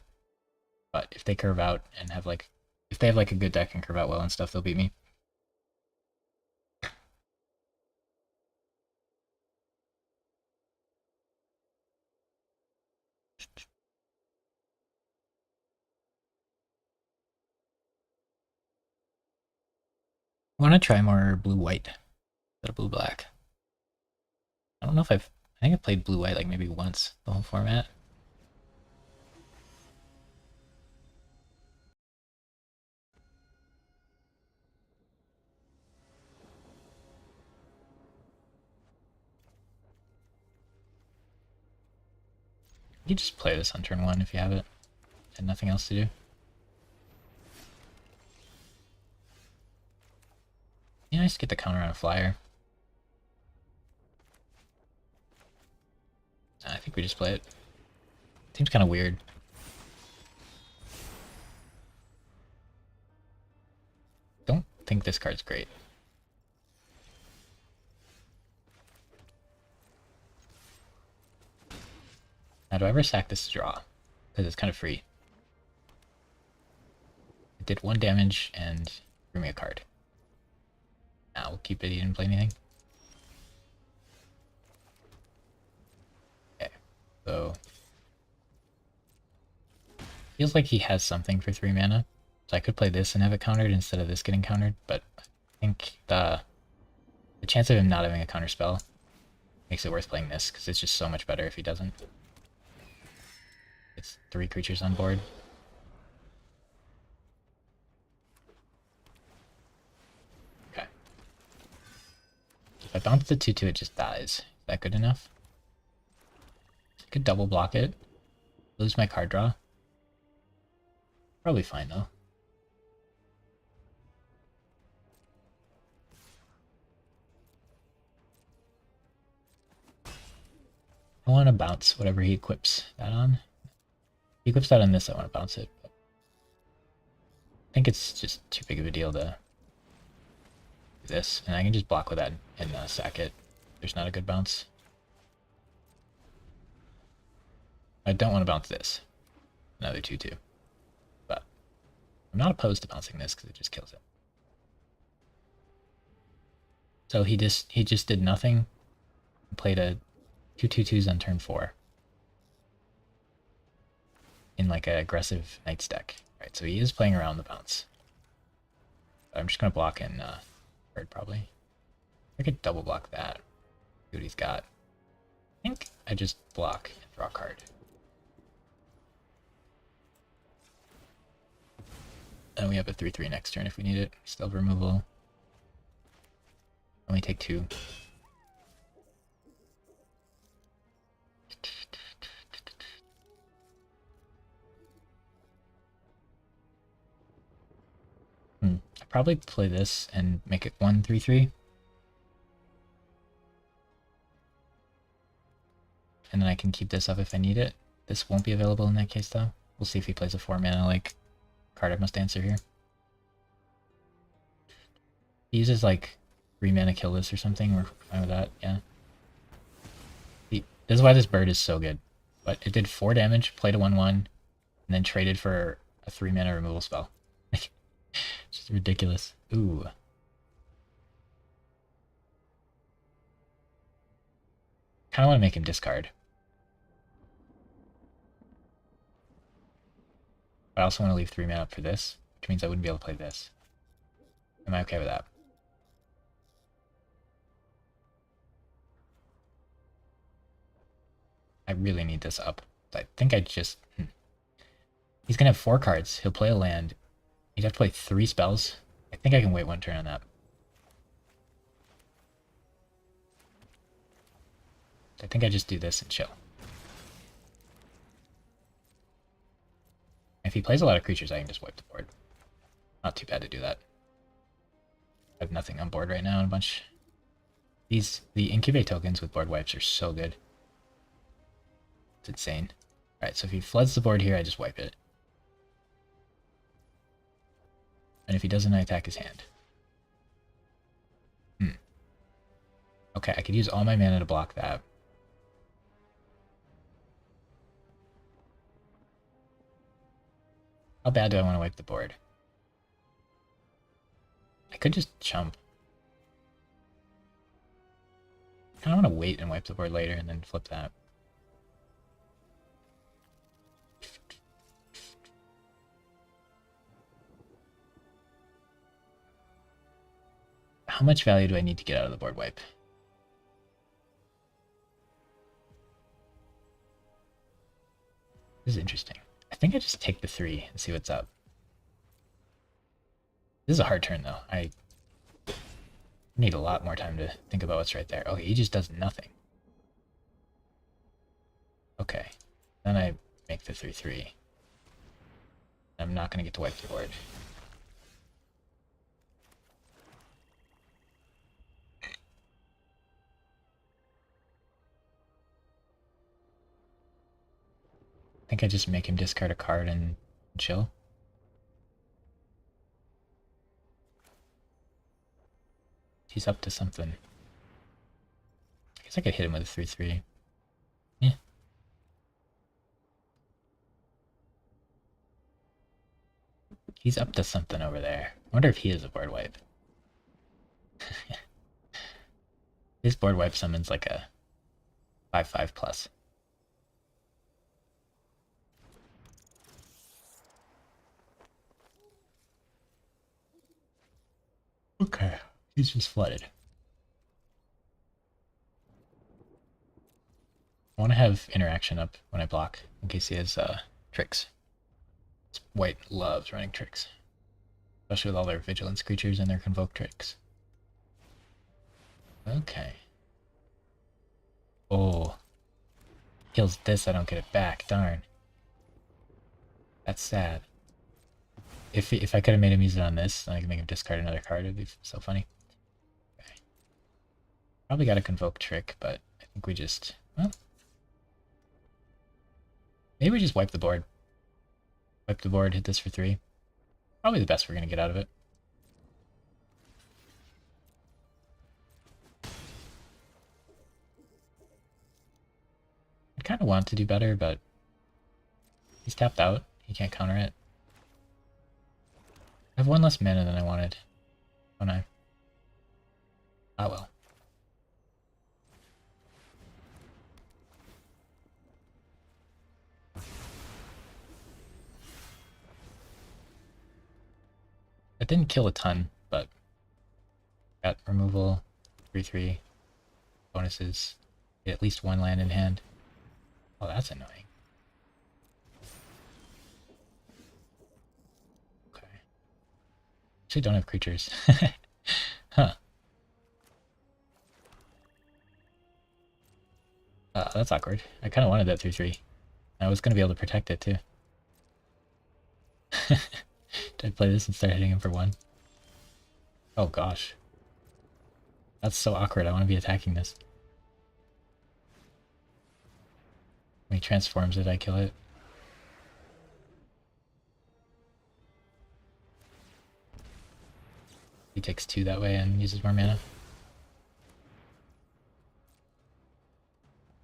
But if they curve out and have like, if they have like a good deck and curve out well and stuff, they'll beat me. I want to try more blue-white instead of blue-black. I don't know if I think I played blue-white like maybe once the whole format. You can just play this on turn 1 if you have it and nothing else to do. Yeah, I just get the counter on a flyer. I think we just play it. Seems kind of weird. Don't think this card's great. Now, do I ever sack this to draw? Because it's kind of free. It did 1 damage and drew me a card. Now we'll keep it, he didn't play anything. Okay, so... feels like he has something for 3 mana. So I could play this and have it countered instead of this getting countered, but I think the chance of him not having a counter spell makes it worth playing this, because it's just so much better if he doesn't. It's 3 creatures on board. Okay. If I bounce the 2/2, it just dies. Is that good enough? I could double block it. Lose my card draw. Probably fine though. I want to bounce whatever he equips that on. If he equips that on this, I want to bounce it. But I think it's just too big of a deal to do this, and I can just block with that and sack it. There's not a good bounce. I don't want to bounce this. Another 2/2. But I'm not opposed to bouncing this because it just kills it. So he just did nothing played a 2/2/2s on turn 4 in like an aggressive Knights deck. Right, so he is playing around the bounce. But I'm just gonna block in third probably. I could double block that. See what he's got. I think I just block and draw a card. And we have a 3/3 next turn if we need it. Still have removal. Only take 2. I'd probably play this and make it 1/3/3. And then I can keep this up if I need it. This won't be available in that case though. We'll see if he plays a 4-mana like card I must answer here. He uses like 3-mana kill this or something. We're fine with that, yeah. This is why this bird is so good. But it did 4 damage, played a 1/1, and then traded for a 3-mana removal spell. It's just ridiculous. Ooh. Kinda wanna make him discard. But I also want to leave 3 mana up for this, which means I wouldn't be able to play this. Am I okay with that? I really need this up. I think I just... He's going to have 4 cards. He'll play a land. He'd have to play 3 spells. I think I can wait 1 turn on that. I think I just do this and chill. If he plays a lot of creatures, I can just wipe the board. Not too bad to do that. I have nothing on board right now and a bunch. The incubate tokens with board wipes are so good. It's insane. Alright, so if he floods the board here, I just wipe it. And if he doesn't, I attack his hand. Okay, I could use all my mana to block that. How bad do I want to wipe the board? I could just chump. I kind of want to wait and wipe the board later and then flip that. How much value do I need to get out of the board wipe? This is interesting. I think I just take the 3 and see what's up. This is a hard turn though. I need a lot more time to think about what's right there. Oh, he just does nothing. Okay. Then I make the 3/3. I'm not going to get to wipe the board. I think I just make him discard a card and chill. He's up to something. I guess I could hit him with a 3/3. Yeah. He's up to something over there. I wonder if he is a board wipe. His board wipe summons like a 5/5 plus. Okay, he's just flooded. I want to have interaction up when I block, in case he has tricks. White loves running tricks. Especially with all their vigilance creatures and their convoke tricks. Okay. Oh. Kills this, I don't get it back, darn. That's sad. If I could have made him use it on this, then I could make him discard another card, it'd be so funny. Okay. Probably got a convoke trick, but I think we just... Well, maybe we just wipe the board. Wipe the board, hit this for 3. Probably the best we're going to get out of it. I kind of want to do better, but he's tapped out. He can't counter it. I have 1 less mana than I wanted. Don't I? Ah well. It didn't kill a ton, but got removal, 3/3, bonuses, get at least one land in hand. Oh, that's annoying. Okay. Actually don't have creatures. Huh. That's awkward. I kind of wanted that 3/3. I was going to be able to protect it too. Did I play this and start hitting him for 1? Oh gosh. That's so awkward. I want to be attacking this. When he transforms it, I kill it. He takes 2 that way and uses more mana.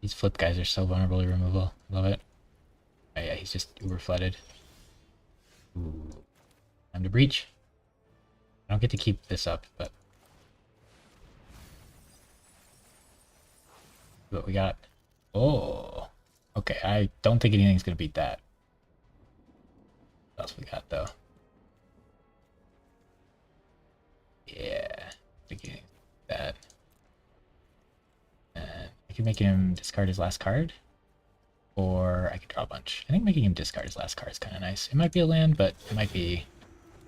These flip guys are so vulnerable to removal. Love it. Oh yeah, he's just uber flooded. Ooh. Time to breach. I don't get to keep this up, but what we got. Oh, okay. I don't think anything's gonna beat that. What else we got though? Yeah, thinking that. I could make him discard his last card, or I could draw a bunch. I think making him discard his last card is kind of nice. It might be a land, but it might be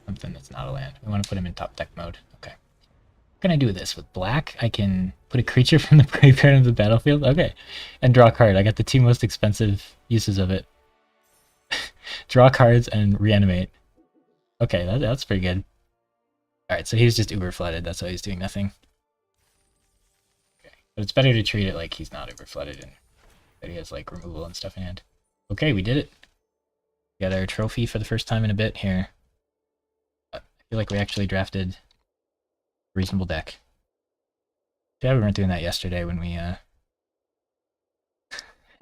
something that's not a land. We want to put him in top deck mode. Okay. What can I do with this? With black, I can put a creature from the graveyard into the battlefield. Okay. And draw a card. I got the 2 most expensive uses of it. Draw cards and reanimate. Okay, that's pretty good. Alright, so he's just uber flooded. That's why he's doing nothing. Okay. But it's better to treat it like he's not uber flooded and that he has like removal and stuff in hand. Okay, we did it. We got our trophy for the first time in a bit here. I feel like we actually drafted a reasonable deck. Yeah, we weren't doing that yesterday when we had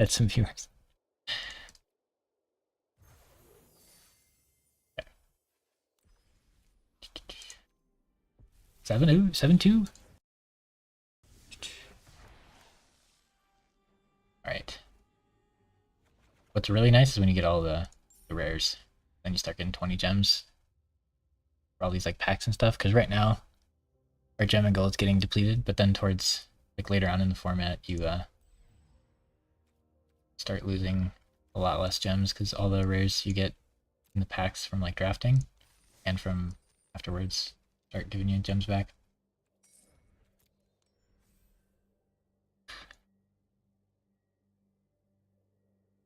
some viewers. Okay. 7-2. Alright. What's really nice is when you get all the rares. Then you start getting 20 gems for all these like packs and stuff. Because right now, our gem and gold is getting depleted. But then towards like later on in the format, you start losing a lot less gems because all the rares you get in the packs from like drafting and from afterwards start giving you gems back.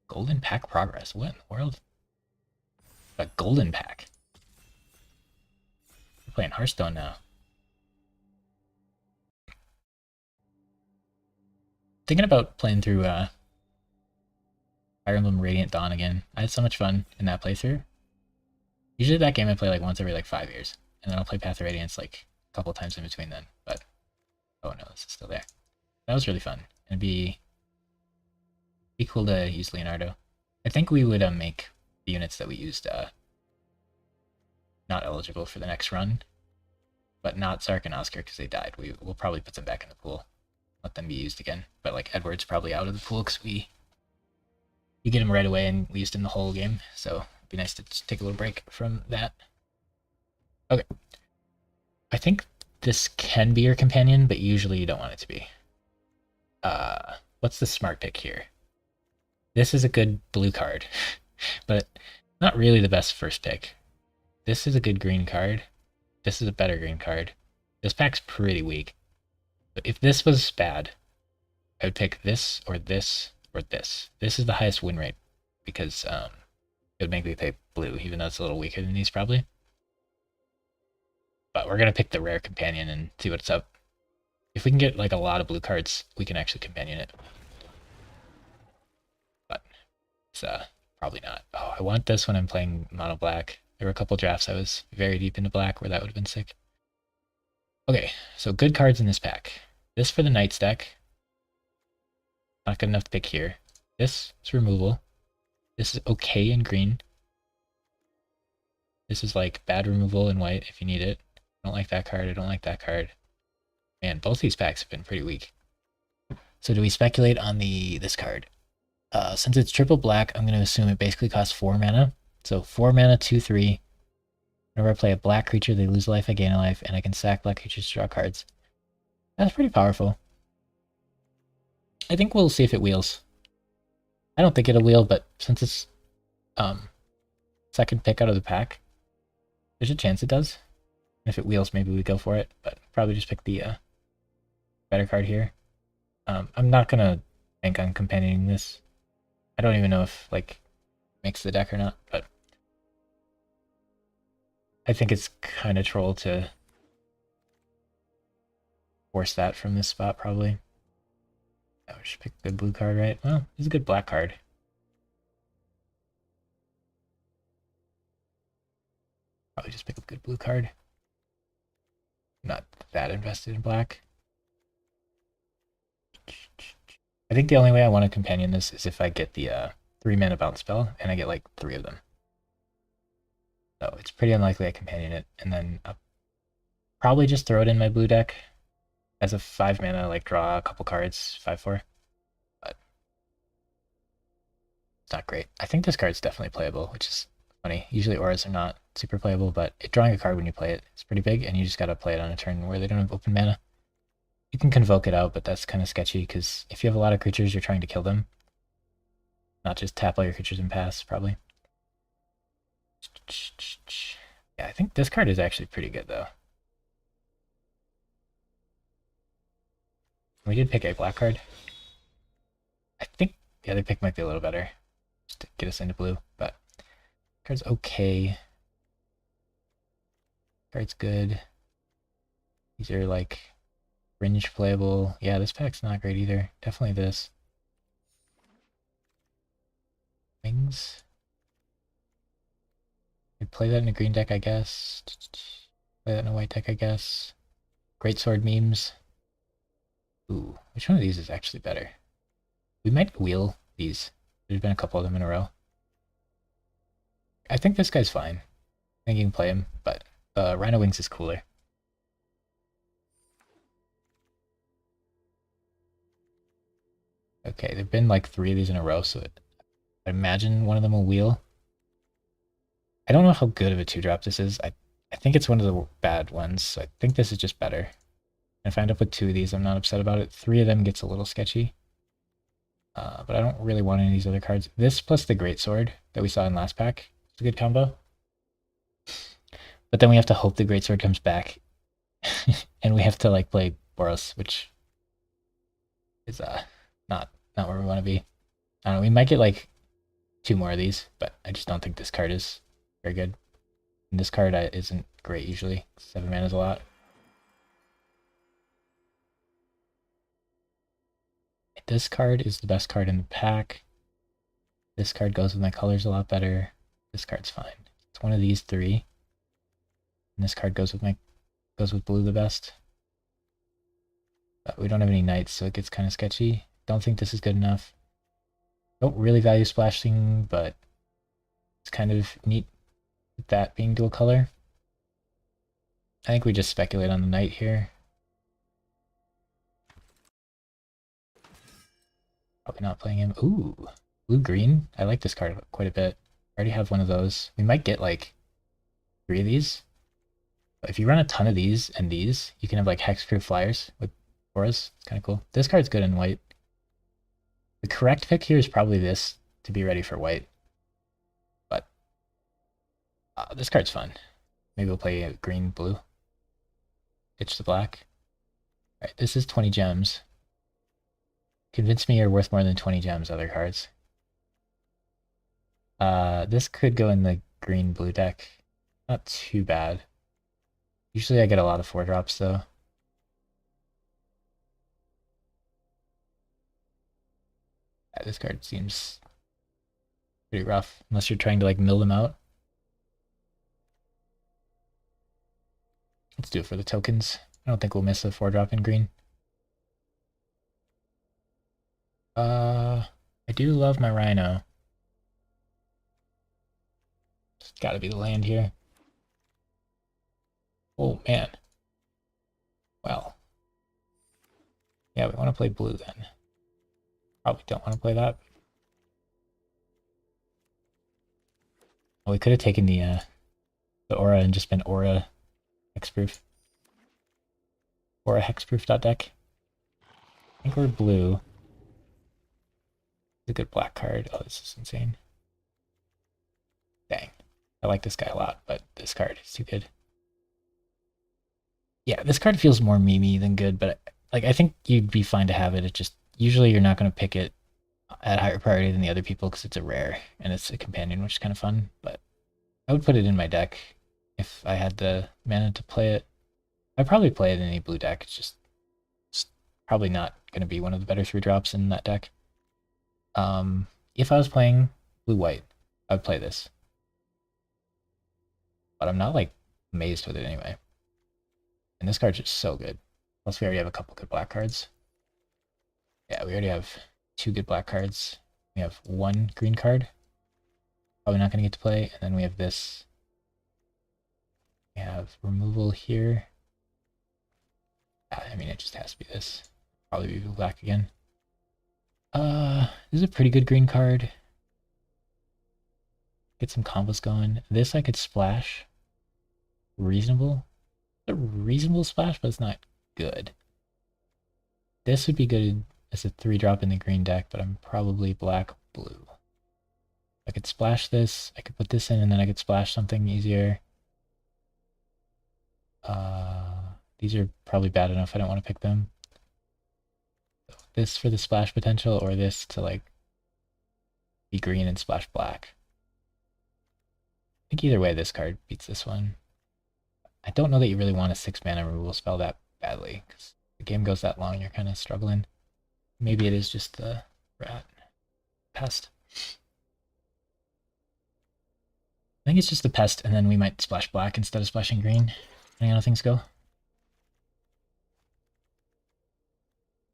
Golden pack progress. What in the world? A golden pack. We're playing Hearthstone now. Thinking about playing through Fire Emblem Radiant Dawn again. I had so much fun in that playthrough. Usually that game I play like once every like 5 years. And then I'll play Path of Radiance like a couple times in between then. But, oh no, this is still there. That was really fun. It'd be cool to use Leonardo. I think we would make the units that we used not eligible for the next run. But not Sark and Oscar because they died. We'll probably put them back in the pool. Let them be used again. But like Edward's probably out of the pool because we get him right away and we used him the whole game. So it'd be nice to just take a little break from that. Okay. I think this can be your companion, but usually you don't want it to be. What's the smart pick here? This is a good blue card, but not really the best first pick. This is a good green card. This is a better green card. This pack's pretty weak. But if this was bad, I would pick this or this or this. This is the highest win rate because it would make me pick blue, even though it's a little weaker than these probably. But we're going to pick the rare companion and see what's up. If we can get like a lot of blue cards, we can actually companion it. But it's probably not. Oh, I want this when I'm playing mono black. There were a couple drafts I was very deep into black where that would have been sick. Okay, so good cards in this pack. This for the Knights deck. Not good enough to pick here. This is removal. This is okay in green. This is like bad removal in white if you need it. I don't like that card. I don't like that card. Man, both these packs have been pretty weak. So do we speculate on this card? Since it's triple black, I'm going to assume it basically costs 4 mana. So 4 mana, 2/3. Whenever I play a black creature, they lose life, I gain a life, and I can sack black creatures to draw cards. That's pretty powerful. I think we'll see if it wheels. I don't think it'll wheel, but since it's second pick out of the pack, there's a chance it does. And if it wheels, maybe we go for it, but probably just pick the better card here. I'm not gonna bank on companioning this. I don't even know if like makes the deck or not, but I think it's kind of troll to force that from this spot, probably. I should pick a good blue card, right? Well, it's a good black card. Probably just pick a good blue card. Not that invested in black. I think the only way I want to companion this is if I get the 3-mana bounce spell, and I get like 3 of them. So it's pretty unlikely I companion it, and then I'll probably just throw it in my blue deck as a 5-mana, like draw a couple cards, 5/4. But it's not great. I think this card's definitely playable, which is funny. Usually auras are not super playable, but drawing a card when you play it is pretty big, and you just gotta play it on a turn where they don't have open mana. You can convoke it out, but that's kind of sketchy, because if you have a lot of creatures, you're trying to kill them. Not just tap all your creatures and pass, probably. Yeah, I think this card is actually pretty good, though. We did pick a black card. I think the other pick might be a little better, just to get us into blue, but card's okay. Card's good. These are like fringe playable. Yeah, this pack's not great either. Definitely this. Wings. Could play that in a green deck, I guess. Play that in a white deck, I guess. Great sword memes. Ooh, which one of these is actually better? We might wheel these. There's been a couple of them in a row. I think this guy's fine. I think you can play him, but the Rhino Wings is cooler. Okay, there've been like 3 of these in a row, so I imagine one of them will wheel. I don't know how good of a 2-drop this is. I think it's one of the bad ones, so I think this is just better. And if I end up with 2 of these, I'm not upset about it. 3 of them gets a little sketchy. But I don't really want any of these other cards. This plus the Greatsword that we saw in last pack is a good combo. But then we have to hope the Greatsword comes back. And we have to like play Boros, which is not where we want to be. I don't know, we might get like 2 more of these, but I just don't think this card is very good. And this card isn't great usually. 7 mana is a lot. This card is the best card in the pack. This card goes with my colors a lot better. This card's fine. It's one of these 3. And this card goes with blue the best. But we don't have any knights, so it gets kind of sketchy. Don't think this is good enough. Don't really value splashing, but it's kind of neat with that being dual color. I think we just speculate on the knight here. Probably not playing him. Ooh, blue-green. I like this card quite a bit. I already have one of those. We might get like 3 of these. But if you run a ton of these and these, you can have like Hexproof Flyers with auras. It's kind of cool. This card's good in white. The correct pick here is probably this to be ready for white. But this card's fun. Maybe we'll play green-blue. Ditch the black. Alright, this is 20 gems. Convince me you're worth more than 20 gems, other cards. This could go in the green-blue deck. Not too bad. Usually I get a lot of 4-drops, though. Yeah, this card seems pretty rough, unless you're trying to like mill them out. Let's do it for the tokens. I don't think we'll miss a 4-drop in green. I do love my Rhino. It's gotta be the land here. Oh, man. Well. Yeah, we want to play blue then. Probably don't want to play that. Oh, we could have taken the the aura and just been aura hexproof. Aura hexproof.deck. I think we're blue. It's a good black card. Oh, this is insane. Dang. I like this guy a lot, but this card is too good. Yeah, this card feels more memey than good, but like I think you'd be fine to have it. It just usually you're not going to pick it at higher priority than the other people because it's a rare and it's a companion, which is kind of fun. But I would put it in my deck if I had the mana to play it. I'd probably play it in any blue deck. It's probably not going to be one of the better 3-drops in that deck. If I was playing blue-white, I would play this. But I'm not like amazed with it anyway. And this card's just so good. Plus we already have a couple good black cards. Yeah, we already have 2 good black cards. We have 1 green card. Probably not going to get to play. And then we have this. We have removal here. I mean, it just has to be this. Probably be black again. This is a pretty good green card. Get some combos going. This I could splash. Reasonable. It's a reasonable splash, but it's not good. This would be good as a 3-drop in the green deck, but I'm probably black-blue. I could splash this, I could put this in, and then I could splash something easier. These are probably bad enough, I don't want to pick them. So this for the splash potential, or this to like be green and splash black. I think either way this card beats this one. I don't know that you really want a 6-mana removal spell that badly, because the game goes that long, you're kind of struggling. Maybe it is just the rat pest. I think it's just the pest, and then we might splash black instead of splashing green, depending on how things go.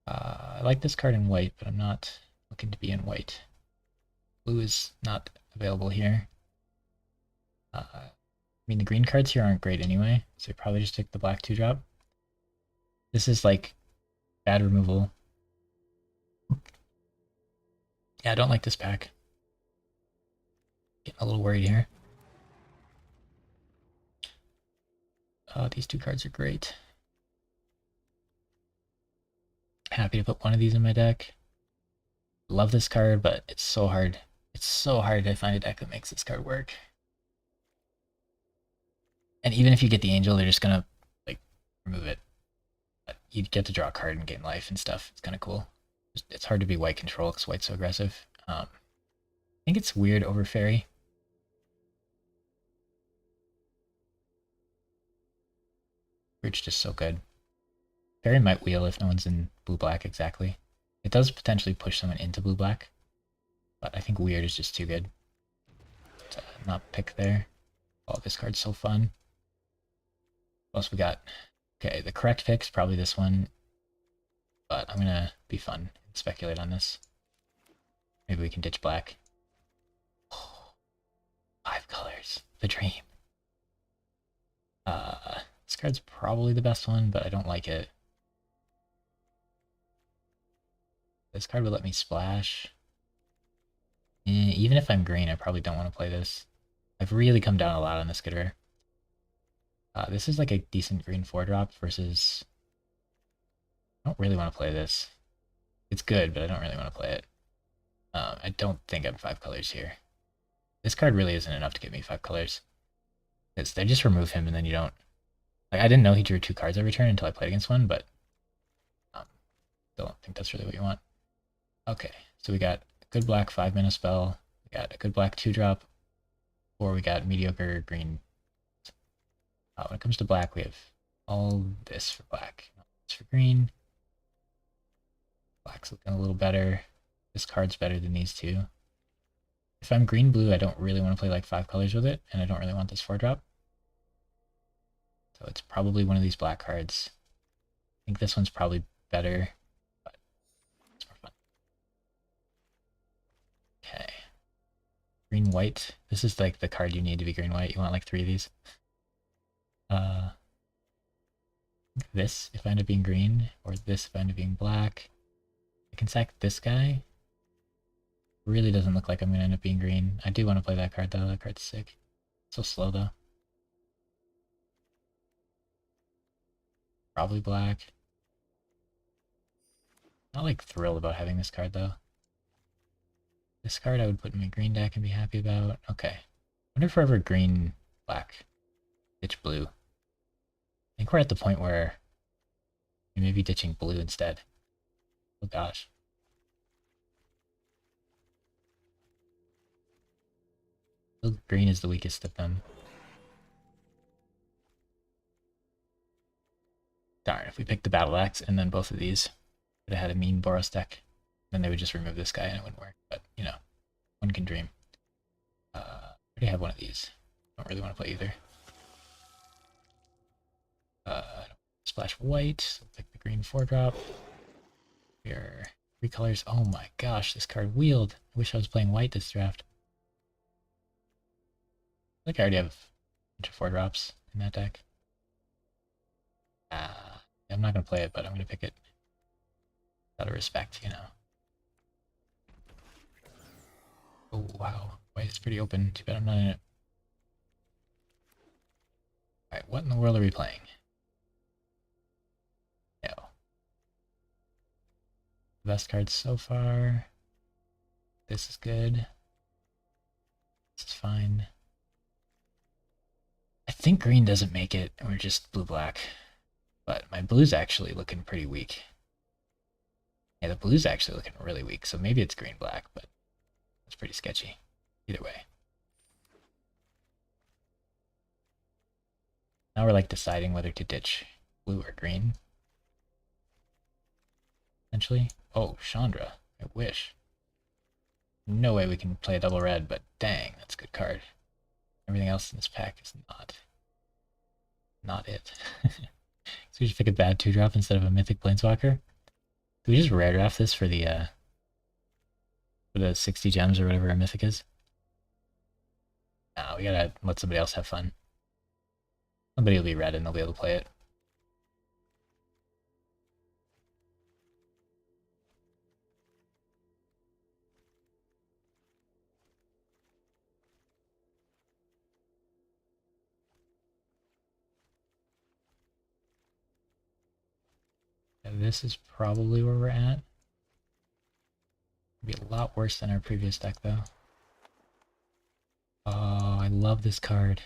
I like this card in white, but I'm not looking to be in white. Blue is not available here. I mean, the green cards here aren't great anyway, so you probably just take the black 2-drop. This is like bad removal. Yeah, I don't like this pack. Getting a little worried here. These 2 cards are great. Happy to put one of these in my deck. Love this card, but it's so hard. It's so hard to find a deck that makes this card work. And even if you get the angel, they're just gonna like remove it. But you get to draw a card and gain life and stuff. It's kind of cool. It's hard to be white control because white's so aggressive. I think it's weird over fairy. Weird's just so good. Fairy might wheel if no one's in blue-black exactly. It does potentially push someone into blue-black, but I think weird is just too good to not pick there. Oh, this card's so fun. What else we got? Okay, the correct pick's probably this one, but I'm gonna be fun and speculate on this. Maybe we can ditch black. Oh, 5 colors. The dream. This card's probably the best one, but I don't like it. This card would let me splash. Even if I'm green, I probably don't want to play this. I've really come down a lot on this good rare. This is like a decent green 4-drop versus... I don't really want to play this. It's good, but I don't really want to play it. I don't think I'm 5 colors here. This card really isn't enough to get me 5 colors. Because they just remove him and then you don't... Like, I didn't know he drew 2 cards every turn until I played against one, but... Still don't think that's really what you want. Okay, so we got a good black 5-mana spell, we got a good black 2-drop, or we got mediocre green. When it comes to black, we have all this for black, this for green. Black's looking a little better. This card's better than these 2. If I'm green-blue, I don't really want to play like 5 colors with it, and I don't really want this 4-drop. So it's probably one of these black cards. I think this one's probably better, but it's more fun. Okay. Green-white. This is like the card you need to be green-white. You want like 3 of these. This if I end up being green, or this if I end up being black. I can sack this guy. Really doesn't look like I'm going to end up being green. I do want to play that card though. That card's sick. So slow though. Probably black. Not like thrilled about having this card though. This card I would put in my green deck and be happy about. Okay. Wonder if we're ever green, black, ditch blue. I think we're at the point where we may be ditching blue instead. Oh gosh. Still green is the weakest of them. Darn, if we picked the Battle Axe and then both of these, would have had a mean Boros deck. Then they would just remove this guy and it wouldn't work. But, you know, one can dream. I already have one of these. Don't really want to play either. Splash white, so pick the green 4-drop. Here, 3 colors. Oh my gosh, this card wheeled. I wish I was playing white this draft. I think I already have a bunch of 4-drops in that deck. I'm not going to play it, but I'm going to pick it out of respect, you know. Oh, wow. White is pretty open. Too bad I'm not in it. Alright, what in the world are we playing? No. Best cards so far. This is good. This is fine. I think green doesn't make it, and we're just blue-black. But my blue's actually looking pretty weak. Yeah, the blue's actually looking really weak, so maybe it's green-black, but it's pretty sketchy. Either way. Now we're like deciding whether to ditch blue or green. Essentially. Oh, Chandra. I wish. No way we can play a double red, but dang, that's a good card. Everything else in this pack is not it. So we just pick a bad 2-drop instead of a Mythic Planeswalker. Do we just rare draft this for the 60 gems or whatever a Mythic is? No, we gotta let somebody else have fun. Somebody will be red and they'll be able to play it. Yeah, this is probably where we're at. It'll be a lot worse than our previous deck, though. Oh, I love this card.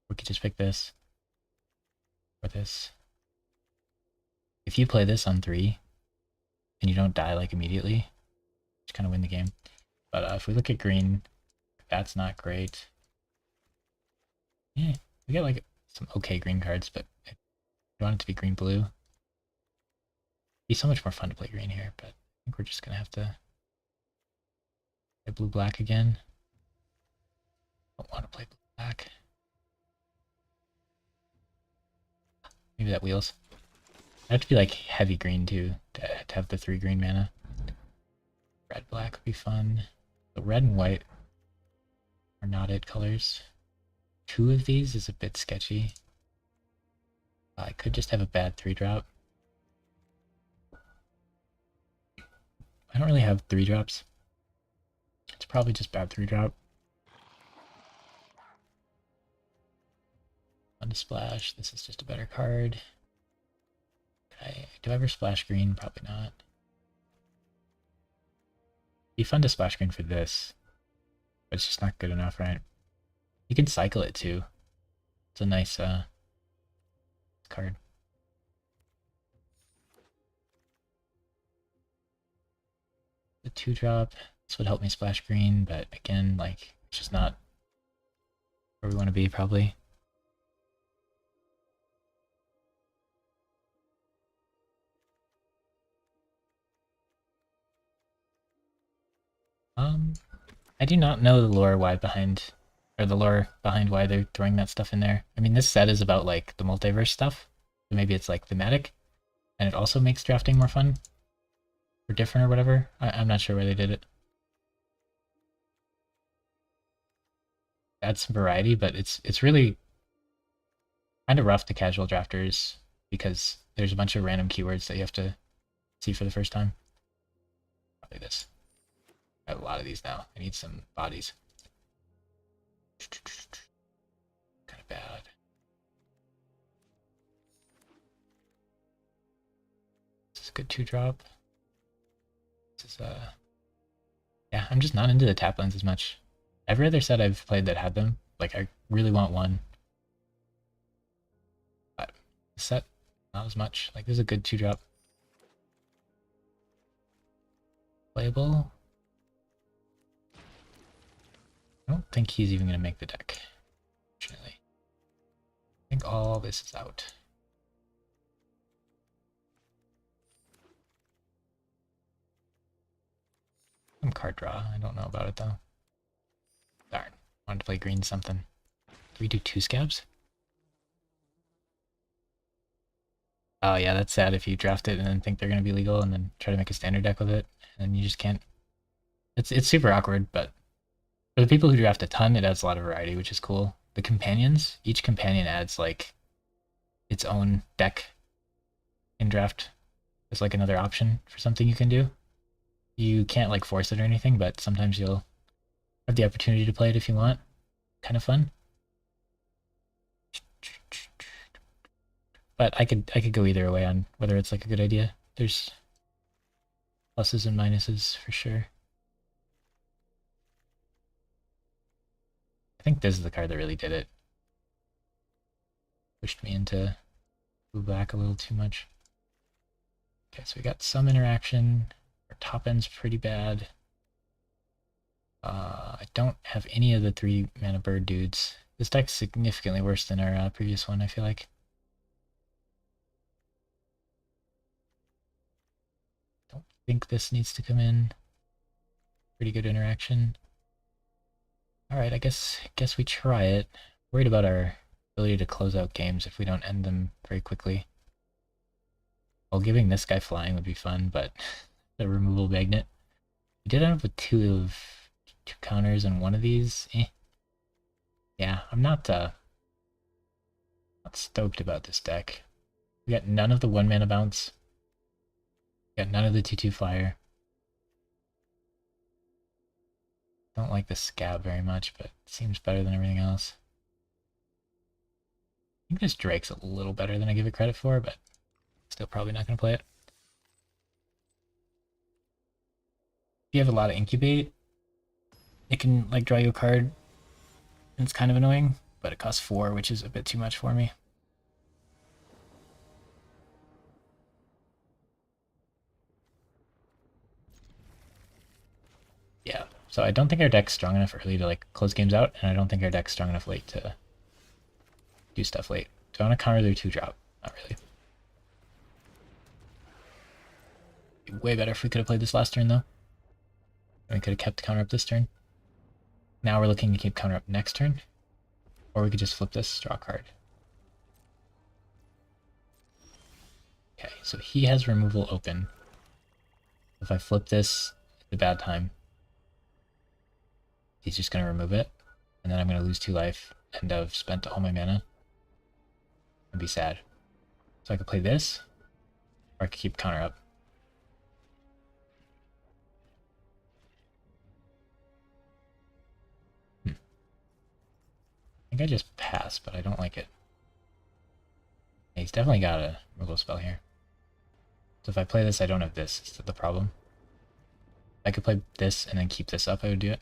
We could just pick this. Or this. If you play this on 3, and you don't die, like, immediately, just kind of win the game. But if we look at green, that's not great. Yeah, we got, like, some okay green cards, but if you want it to be green-blue, it'd be so much more fun to play green here, but I think we're just gonna have to play blue-black again. Don't want to play blue-black. Maybe that wheels. I have to be like heavy green too to have the 3 green mana. Red black would be fun. The red and white are not it colors. 2 of these is a bit sketchy. I could just have a bad 3-drop. I don't really have 3-drops. It's probably just bad 3-drop. Fun to splash. This is just a better card. Do I ever splash green? Probably not. It'd be fun to splash green for this, but it's just not good enough, right? You can cycle it too. It's a nice card. The 2-drop. This would help me splash green, but again, like, it's just not where we want to be, probably. I do not know the lore behind why they're throwing that stuff in there. I mean, this set is about like the multiverse stuff, so maybe it's like thematic, and it also makes drafting more fun or different or whatever. I'm not sure why they did it. Add some variety, but it's really kind of rough to casual drafters because there's a bunch of random keywords that you have to see for the first time. Probably this. I have a lot of these now. I need some bodies. Kind of bad. good 2-drop. This is yeah, I'm just not into the tap lands as much. Every other set I've played that had them, like I really want one. But this set, not as much. Like this is a good 2-drop. Playable. I don't think he's even gonna make the deck. Fortunately. I think all this is out. Some card draw. I don't know about it though. Darn. Wanted to play green something. Do we do 2 scabs? Oh yeah, that's sad if you draft it and then think they're gonna be legal and then try to make a standard deck with it, and you just can't. It's super awkward, but for the people who draft a ton, it adds a lot of variety, which is cool. The companions, each companion adds like its own deck in draft. It's like another option for something you can do. You can't like force it or anything, but sometimes you'll have the opportunity to play it if you want. Kind of fun. But I could go either way on whether it's like a good idea. There's pluses and minuses for sure. I think this is the card that really did it. Pushed me into blue black a little too much. Okay, so we got some interaction. Our top end's pretty bad. I don't have any of the 3 mana bird dudes. This deck's significantly worse than our previous one, I feel like. Don't think this needs to come in. Pretty good interaction. Alright, I guess we try it. Worried about our ability to close out games if we don't end them very quickly. Well, giving this guy flying would be fun, but the removal magnet. We did end up with 2 counters and 1 of these. Yeah, I'm not stoked about this deck. We got none of the 1 mana bounce. We got none of the 2/2 fire. Don't like the scab very much, but it seems better than everything else. I think this Drake's a little better than I give it credit for, but still probably not going to play it. If you have a lot of incubate, it can like draw you a card, and it's kind of annoying, but it costs 4, which is a bit too much for me. Yeah, so I don't think our deck's strong enough early to like close games out, and I don't think our deck's strong enough late to do stuff late. Do I want to counter their 2-drop? Not really. It'd be way better if we could have played this last turn though. And we could have kept counter up this turn. Now we're looking to keep counter up next turn. Or we could just flip this, draw a card. Okay, so he has removal open. If I flip this, it's a bad time. He's just going to remove it. And then I'm going to lose 2 life and I've spent all my mana. And be sad. So I could play this, or I could keep counter up. I think I just pass, but I don't like it. Yeah, he's definitely got a removal spell here. So if I play this, I don't have this. Is the problem? If I could play this and then keep this up, I would do it.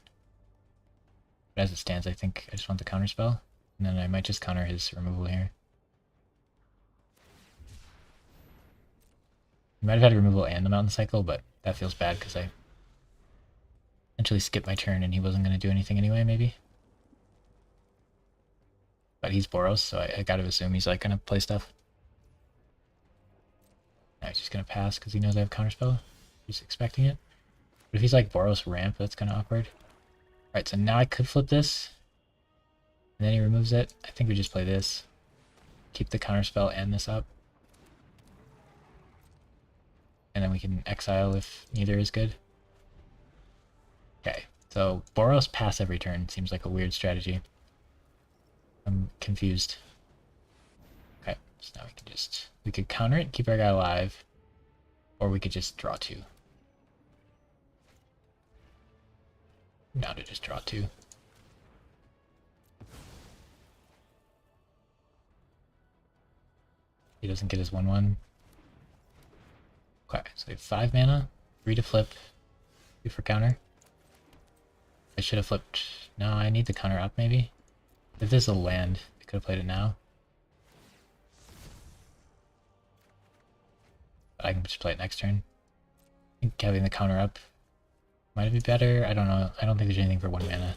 But as it stands, I think I just want the counter spell. And then I might just counter his removal here. I might have had removal and the mountain cycle, but that feels bad because I essentially skipped my turn and he wasn't going to do anything anyway, maybe. But he's Boros, so I got to assume he's like going to play stuff. Now he's just going to pass because he knows I have counterspell. He's expecting it. But if he's like Boros ramp, that's kind of awkward. Alright, so now I could flip this. And then he removes it. I think we just play this. Keep the counterspell and this up. And then we can exile if neither is good. Okay, so Boros pass every turn seems like a weird strategy. I'm confused. Okay, so now we could counter it, keep our guy alive, or we could just draw 2. Now to just draw 2. He doesn't get his 1/1. Okay. So we have 5 mana, 3 to flip, 2 for counter. I should have flipped. No, I need the counter up maybe. If this is a land, I could have played it now. But I can just play it next turn. I think having the counter up might be better. I don't know. I don't think there's anything for 1 mana.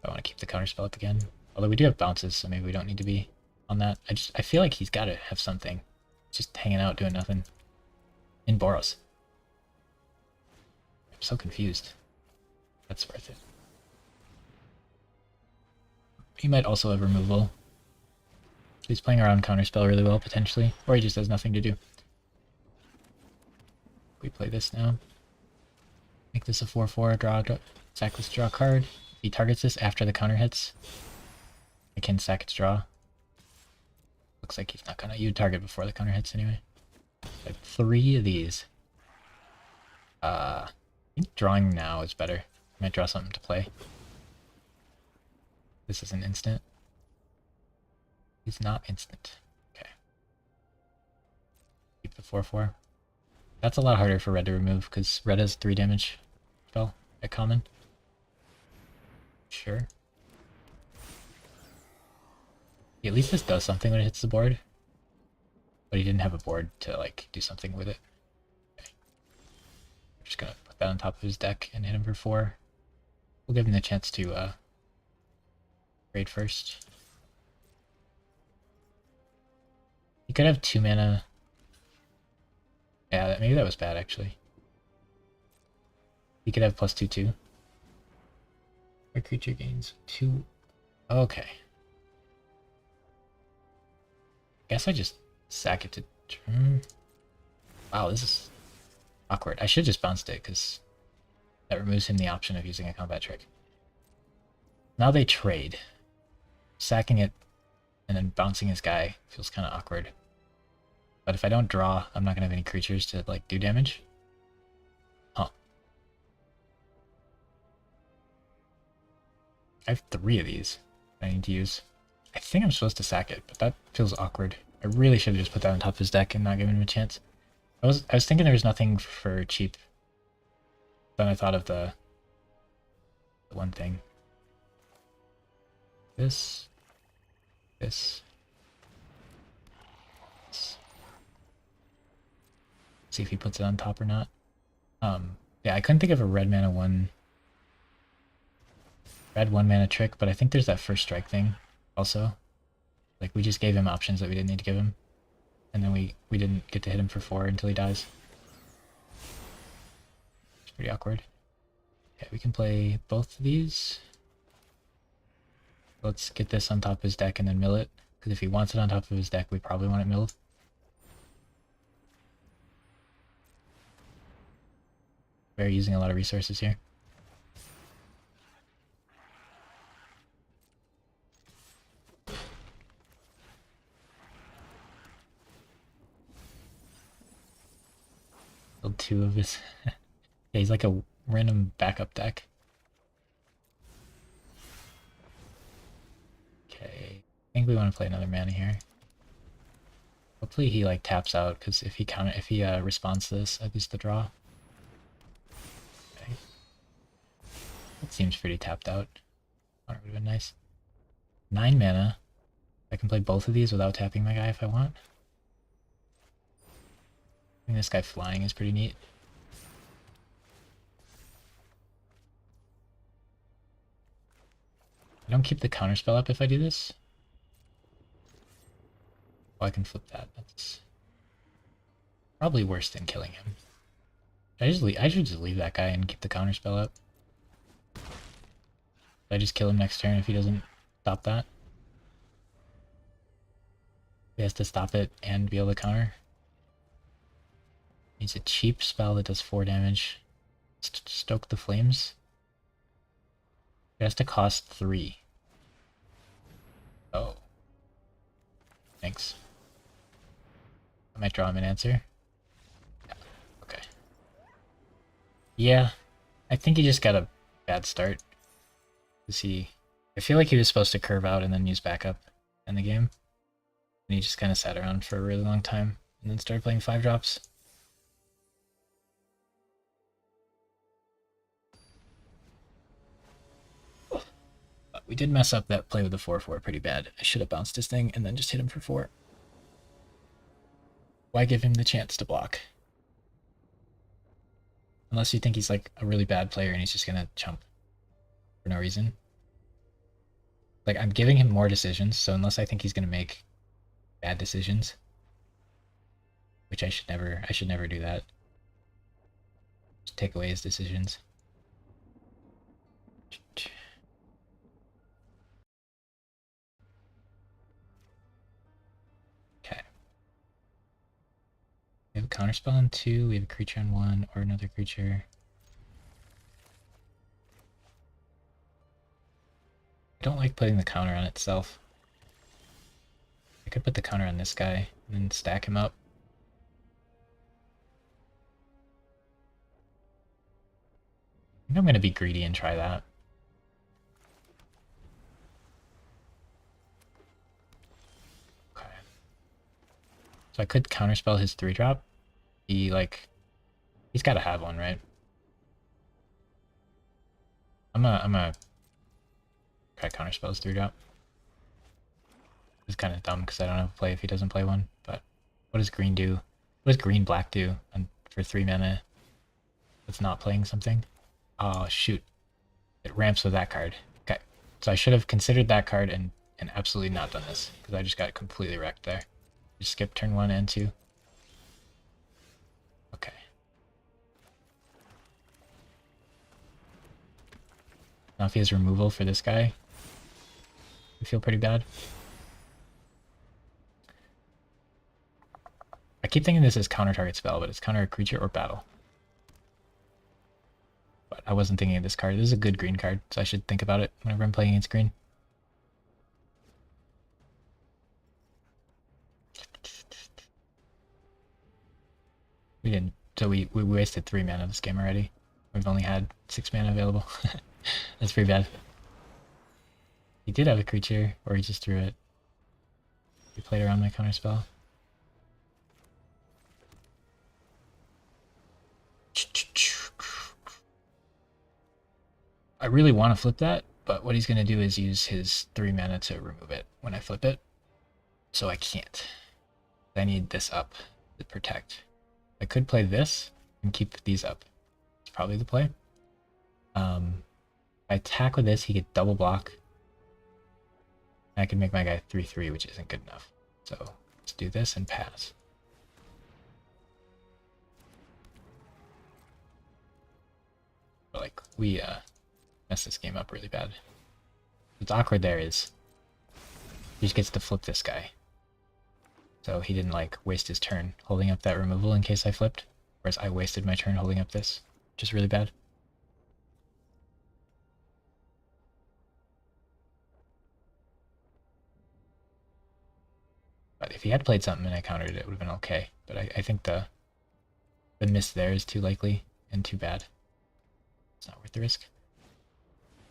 I want to keep the counter spell up again. Although we do have bounces, so maybe we don't need to be on that. I feel like he's got to have something. Just hanging out doing nothing. In Boros. I'm so confused. That's worth it. He might also have removal. He's playing around counterspell really well, potentially. Or he just has nothing to do. We play this now. Make this a 4/4, draw, sack this, draw a card. If he targets this after the counter hits, I can sack its draw. Looks like he's not gonna. You'd target before the counter hits anyway. Like 3 of these. I think drawing now is better. I might draw something to play. This is an instant. He's not instant. Okay. Keep the 4/4. That's a lot harder for red to remove because red has 3 damage spell at common. Sure. At least this does something when it hits the board. But he didn't have a board to like do something with it. Okay. I'm just gonna put that on top of his deck and hit him for 4. We'll give him the chance to trade first. He could have 2 mana. Yeah, maybe that was bad actually. He could have +2/2. Our creature gains 2. Okay. Guess I just sack it to turn. Wow, this is awkward. I should just bounced it because that removes him the option of using a combat trick. Now they trade. Sacking it and then bouncing his guy feels kind of awkward. But if I don't draw, I'm not going to have any creatures to like do damage. Huh. I have 3 of these I need to use. I think I'm supposed to sack it, but that feels awkward. I really should have just put that on top of his deck and not given him a chance. I was thinking there was nothing for cheap. Then I thought of the one thing. This. See if he puts it on top or not. Yeah, I couldn't think of a red 1 mana trick, but I think there's that first strike thing also. Like we just gave him options that we didn't need to give him. And then we didn't get to hit him for 4 until he dies. It's pretty awkward. Okay, we can play both of these. Let's get this on top of his deck and then mill it. Because if he wants it on top of his deck, we probably want it milled. We're using a lot of resources here. Build 2 of his. Yeah, he's like a random backup deck. Okay, I think we want to play another mana here. Hopefully he like taps out, because if he responds to this, I lose the draw. Okay. That seems pretty tapped out. That would have been nice. 9 mana. I can play both of these without tapping my guy if I want. I think this guy flying is pretty neat. I don't keep the counterspell up if I do this. Oh, I can flip that. That's probably worse than killing him. I should just leave that guy and keep the counterspell up. I just kill him next turn if he doesn't stop that. He has to stop it and be able to counter. Needs a cheap spell that does 4 damage. Stoke the Flames. It has to cost 3. Oh. Thanks. I might draw him an answer. Yeah. Okay. Yeah. I think he just got a bad start. I feel like he was supposed to curve out and then use backup in the game. And he just kind of sat around for a really long time and then started playing 5 drops. We did mess up that play with the 4/4 pretty bad. I should have bounced his thing and then just hit him for 4. Why give him the chance to block? Unless you think he's like a really bad player and he's just gonna chump for no reason. Like, I'm giving him more decisions, so unless I think he's gonna make bad decisions, which I should never do that. Just take away his decisions. Okay. We have a counterspell on 2, we have a creature on 1, or another creature. I don't like putting the counter on itself. I could put the counter on this guy and then stack him up. I think I'm going to be greedy and try that. Okay. So I could counterspell his 3-drop. He's got to have one, right? I'm gonna try counterspell his 3-drop. It's kind of dumb because I don't have a play if he doesn't play one. But what does green do? What does green black do for 3 mana? That's not playing something. Oh shoot! It ramps with that card. Okay, so I should have considered that card and absolutely not done this because I just got completely wrecked there. Just skip turn 1 and 2. Okay. Now if he has removal for this guy, I feel pretty bad. I keep thinking this is counter target spell, but it's counter a creature or battle. But I wasn't thinking of this card. This is a good green card, so I should think about it whenever I'm playing against green. We didn't, so we wasted 3 mana this game already. We've only had 6 mana available. That's pretty bad. He did have a creature, or he just threw it. He played around my counterspell. I really want to flip that, but what he's going to do is use his 3 mana to remove it when I flip it. So I can't. I need this up to protect. I could play this and keep these up. It's probably the play. If I attack with this, he could double block. I can make my guy 3/3, which isn't good enough. So let's do this and pass. But like, we messed this game up really bad. What's awkward there is he just gets to flip this guy. So he didn't like waste his turn holding up that removal in case I flipped, whereas I wasted my turn holding up this, which is really bad. But if he had played something and I countered it, it would have been okay. But I think the miss there is too likely and too bad. It's not worth the risk.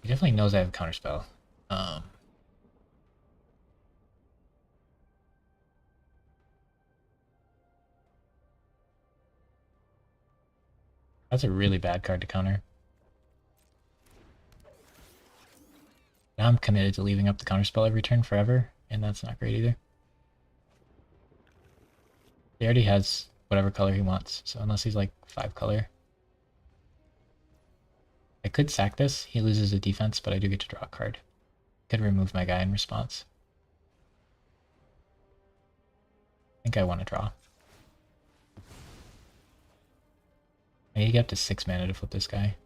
He definitely knows I have a counterspell. That's a really bad card to counter. Now I'm committed to leaving up the counterspell every turn forever, and that's not great either. He already has whatever color he wants, so unless he's like 5 color. I could sack this, he loses a defense, but I do get to draw a card. Could remove my guy in response. I think I want to draw. I need to get up to 6 mana to flip this guy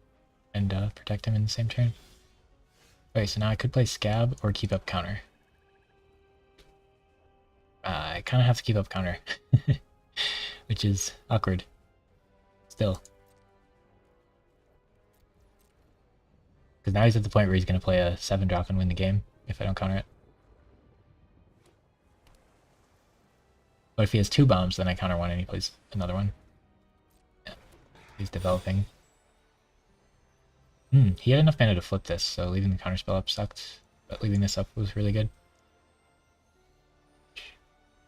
and protect him in the same turn. Okay, so now I could play Scab or keep up counter. I kind of have to keep up counter, which is awkward. Still. Because now he's at the point where he's going to play a 7-drop and win the game if I don't counter it. But if he has 2 bombs, then I counter one and he plays another one. Yeah, he's developing. He had enough mana to flip this, so leaving the counterspell up sucked. But leaving this up was really good.